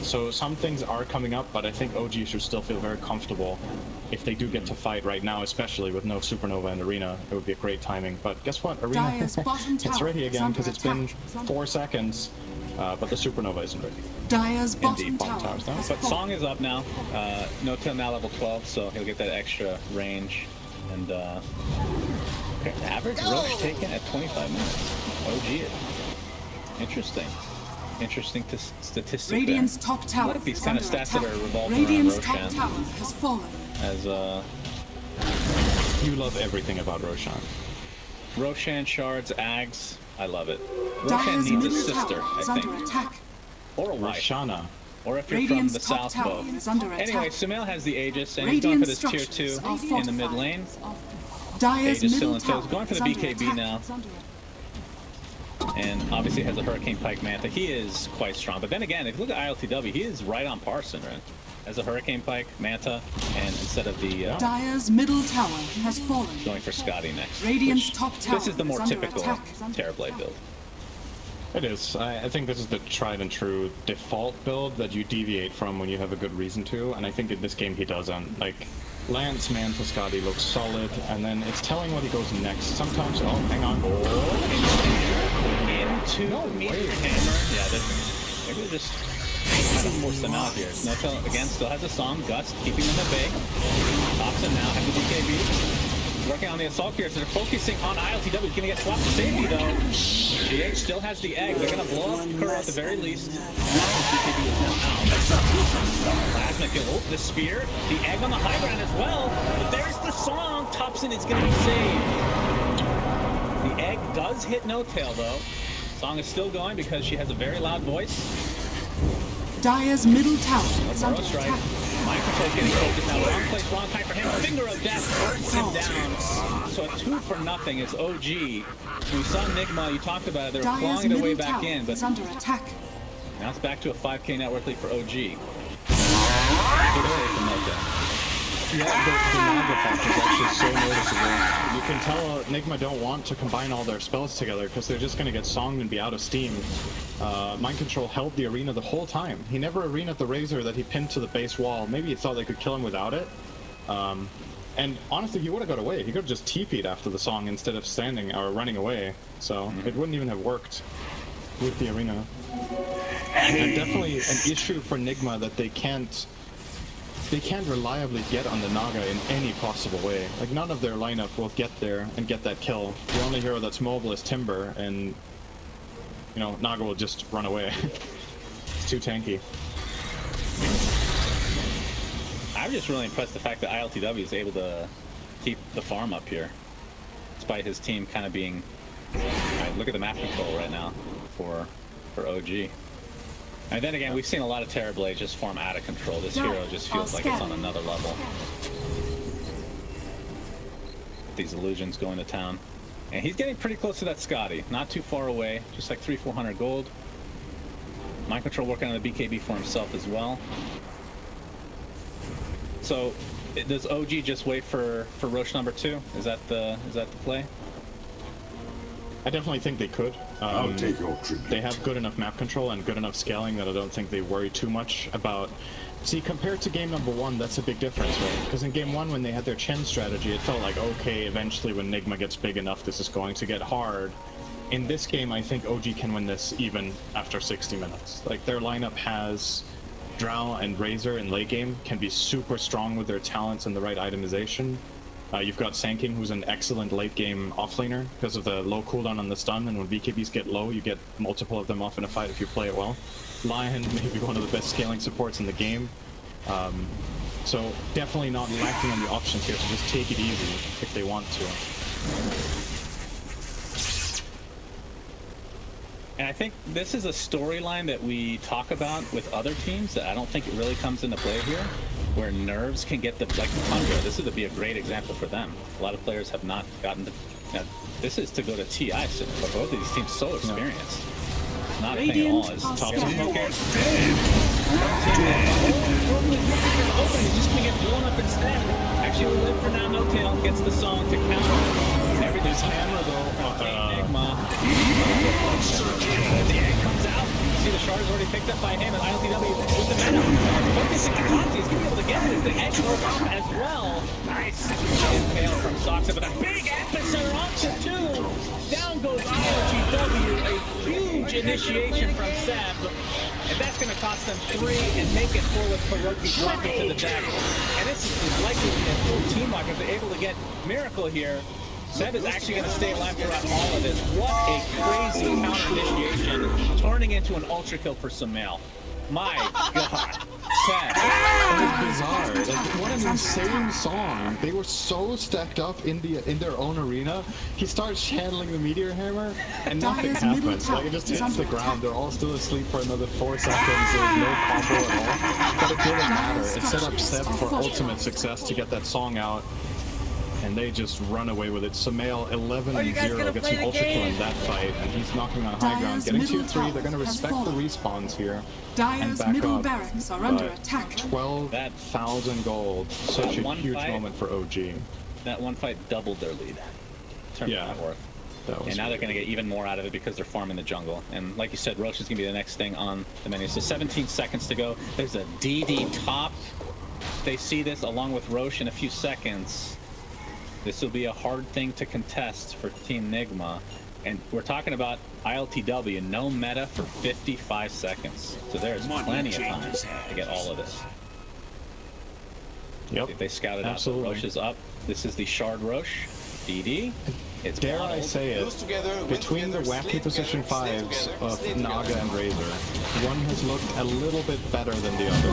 So some things are coming up, but I think OG should still feel very comfortable if they do get to fight right now, especially with no Supernova in Arena. It would be a great timing. But guess what? Arena, it's ready again because it's been 4 seconds. But the Supernova isn't ready. Dire's bottom tower. But Song is up now. Nota now level 12, so he'll get that extra range. And okay, average Roche taken at 25 minutes. OG it. Interesting statistic. Radiant's there. top tower. What if these kind of stats that are revolving Radiant's around Roshan? top tower has fallen. As you love everything about Roshan. Roshan, shards, Ags. I love it. Roshan Dire's needs a middle sister, tower is I think. under attack. Or a wife. Roshana. Or if you're Radiant's from the top South tower Bow. is under attack. Anyway, Sumail has the Aegis, and he's going for this tier 2 in the mid lane. Dire's Aegis still middle in tow. tower He's going for the is under BKB attack. now. And obviously has a Hurricane Pike Manta. He is quite strong. But then again, if you look at ILTW, he is right on par, Synderen. As a Hurricane Pike, Manta, and instead of the... Dire's middle tower has fallen. Going for Scotty next. Radiant's top tower This is the more under typical attack. Terrorblade build. It is. I think this is the tried and true default build that you deviate from when you have a good reason to, and I think in this game he doesn't. Like, Lance, Manta, Scotty looks solid, and then it's telling what he goes next. Sometimes, oh, hang on. Into meter hammer. Yeah, they're just trying to force them out here. Nota, again, still has a song. Gust keeping them at bay. Thompson now has the BKB. Working on the assault here, so they're focusing on ILTW. He's gonna get swapped to safety though. GH still has the egg. They're gonna blow up Kuro at the very least. BKB is now out. Plasma kill. Oh, the spear. The egg on the high ground as well. But there's the song. Thompson is gonna be saved. The egg does hit No Tail though. Song is still going because she has a very loud voice. Dire's middle tower is under Strike. attack. Mind control getting focused now. Wrong place, wrong time for him. Finger of death burns him down. So a 2 for nothing is OG. We saw NIGMA, you talked about it, they were Dire's clawing their way middle back tower in, but is under attack. now it's back to a 5k net worth lead for OG. Good save from Nota. Yeah, the Naga factor is actually so noticeable. You can tell NIGMA don't want to combine all their spells together because they're just going to get songed and be out of steam. Mind Control held the arena the whole time. He never arenaed the Razor that he pinned to the base wall. Maybe he thought they could kill him without it. And honestly, he would have got away. He could have just TP'd after the song instead of standing or running away. So it wouldn't even have worked with the arena. And definitely an issue for NIGMA that they can't reliably get on the Naga in any possible way. Like, none of their lineup will get there and get that kill. The only hero that's mobile is Timber, and, you know, Naga will just run away. It's too tanky. I'm just really impressed the fact that ILTW is able to keep the farm up here, despite his team kind of being... Alright, look at the map control right now for OG. And then again, we've seen a lot of Terrorblade just form out of control. This hero just feels like it's on another level. These illusions going to town. And he's getting pretty close to that Scotty. Not too far away, just like 300-400 gold. Mind Control working on the BKB for himself as well. So, does OG just wait for Roche number 2? Is that the play? I definitely think they could. I'll take your tribute. They have good enough map control and good enough scaling that I don't think they worry too much about... See, compared to game number 1, that's a big difference, right? Because in game 1, when they had their Chen strategy, it felt like, okay, eventually when NIGMA gets big enough, this is going to get hard. In this game, I think OG can win this even after 60 minutes. Like, their lineup has Drow and Razor in late game, can be super strong with their talents and the right itemization. You've got Sanking, who's an excellent late-game offlaner because of the low cooldown on the stun, and when BKBs get low, you get multiple of them off in a fight if you play it well. Lion may be one of the best scaling supports in the game. So definitely not lacking on the options here to just take it easy if they want to. And I think this is a storyline that we talk about with other teams that I don't think it really comes into play here, where nerves can get the, like Tundra, this would be a great example for them. A lot of players have not gotten to, this is to go to TI, so but both of these teams so experienced. It's not a thing at all. It's top smoke here. He's just gonna get blown up instead. Actually, we live for now. No Tail gets the song to counter. Everything's hammer though. NIGMA. The egg comes out. You see the shard is already picked up by him, and ILTW with the meta. Focusing on Conti, he's gonna be able to get it. The egg goes up as well. Nice. Tail from Soxa, but a big epicenter onto 2. Down goes ILTW. A huge initiation from Seb. And that's going to cost them 3 and make it 4 with Faroki dropping to the deck. And this is likely to be a full team lock if they're able to get Miracle here. Seb is actually going to stay alive throughout all of this. What a crazy counter initiation, turning into an ultra kill for Sumail. My God. Seb. That was bizarre. Like, what an insane song. They were so stacked up in their own arena. He starts channeling the Meteor Hammer, and nothing happens. Like, it just hits the ground. They're all still asleep for another 4 seconds. There's no combo at all. But it didn't matter. It set up Seb for ultimate success to get that song out. And they just run away with it. Sumail 11-0 gets an ultra kill in that fight, and he's knocking on high ground, getting 2-3. They're going to respect the respawns here and back up. Barracks are under attack. 12,000 gold. Such a huge moment for OG. That one fight doubled their lead. Yeah. And now they're going to get even more out of it because they're farming the jungle. And like you said, Roche is going to be the next thing on the menu. So 17 seconds to go. There's a DD top. They see this along with Roche in a few seconds. This will be a hard thing to contest for Team NIGMA. And we're talking about ILTW, no meta for 55 seconds. So there's plenty of time to get all of this. Yep. They scouted out that Roche is up. This is the Shard Roche. DD. It's dare I say it, between the wacky position 5s of Naga and Razor, one has looked a little bit better than the other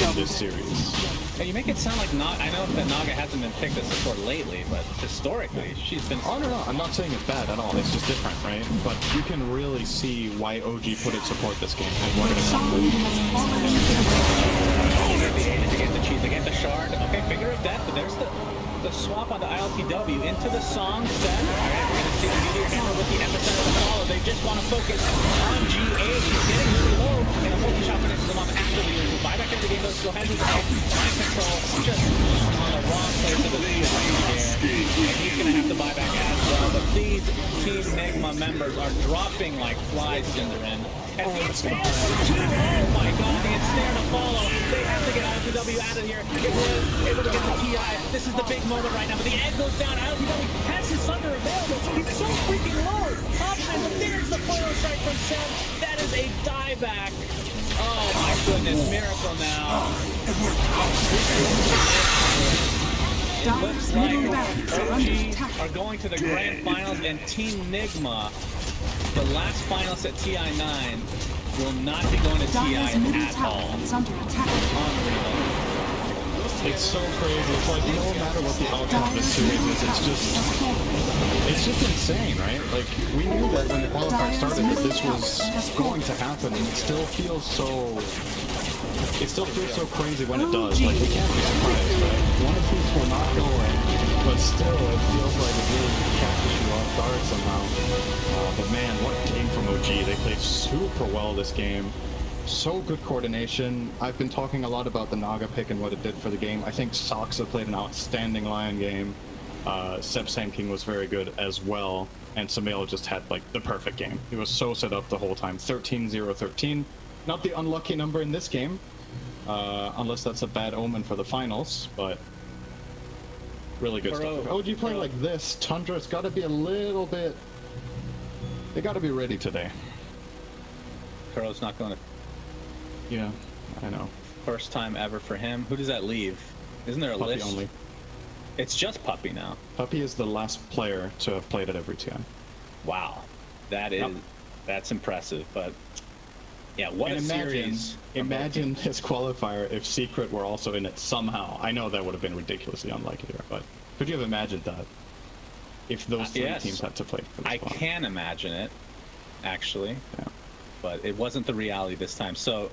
in this series. Hey, you make it sound like Naga. I know that Naga hasn't been picked as support lately, but historically, she's been. Oh, no, I'm not saying it's bad at all. It's just different, right? But you can really see why OG put it support this game and what it is. To get the cheese, to get the shard. Okay, figure of death, but there's the swap on the ILTW into the song set. Alright, we're gonna see the Meteor Hammer with the epicenter of the follow. They just want to focus on G8. He's getting really low, and a multi-shot finishes him off after the usual. Buyback into the game, goes ahead with the mind control, just on the wrong place of the field right here. And he's gonna have to buy back as well. But these Team NIGMA members are dropping like flies, Cinderin. And it's failed for 2. Oh my God, the ensnare to follow. They have to get ILTW out of here. If we're able to get the TI, this is the big moment right now. But the egg goes down. ILTW has his thunder available. He's so freaking low. Option, but there's the photo strike from Seb. That is a dieback. Oh my goodness, Miracle now. It looks like OG are going to the grand finals, and Team NIGMA, the last finalist at TI9, will not be going to TI at all. It's so crazy. It's like no matter what the outcome of this series is, it's just insane, right? Like, we knew that when the qualifier started that this was going to happen, and it still feels so crazy when it does. Like, we can't be surprised, right? One of these will not go in, but still, it feels like it really catches you off guard somehow. But man, what a game from OG. They played super well this game. So good coordination. I've been talking a lot about the Naga pick and what it did for the game. I think Soxa played an outstanding Lion game. Seb King was very good as well. And Sumail just had like the perfect game. He was so set up the whole time. 13-0-13. Not the unlucky number in this game. Unless that's a bad omen for the finals, but really good stuff. If OG playing like this, Tundra's got to be a little bit. They got to be ready today. Kuro's not going to. Yeah, I know. First time ever for him. Who does that leave? Isn't there a list? Puppy only. It's just Puppy now. Puppy is the last player to have played at every TI. Wow, that is that's impressive. But Yeah, what and a series. imagine his qualifier if Secret were also in it somehow. I know that would have been ridiculously unlikely, but could you have imagined that? If those three yes. teams had to play for this can imagine it, actually. Yeah. But it wasn't the reality this time. So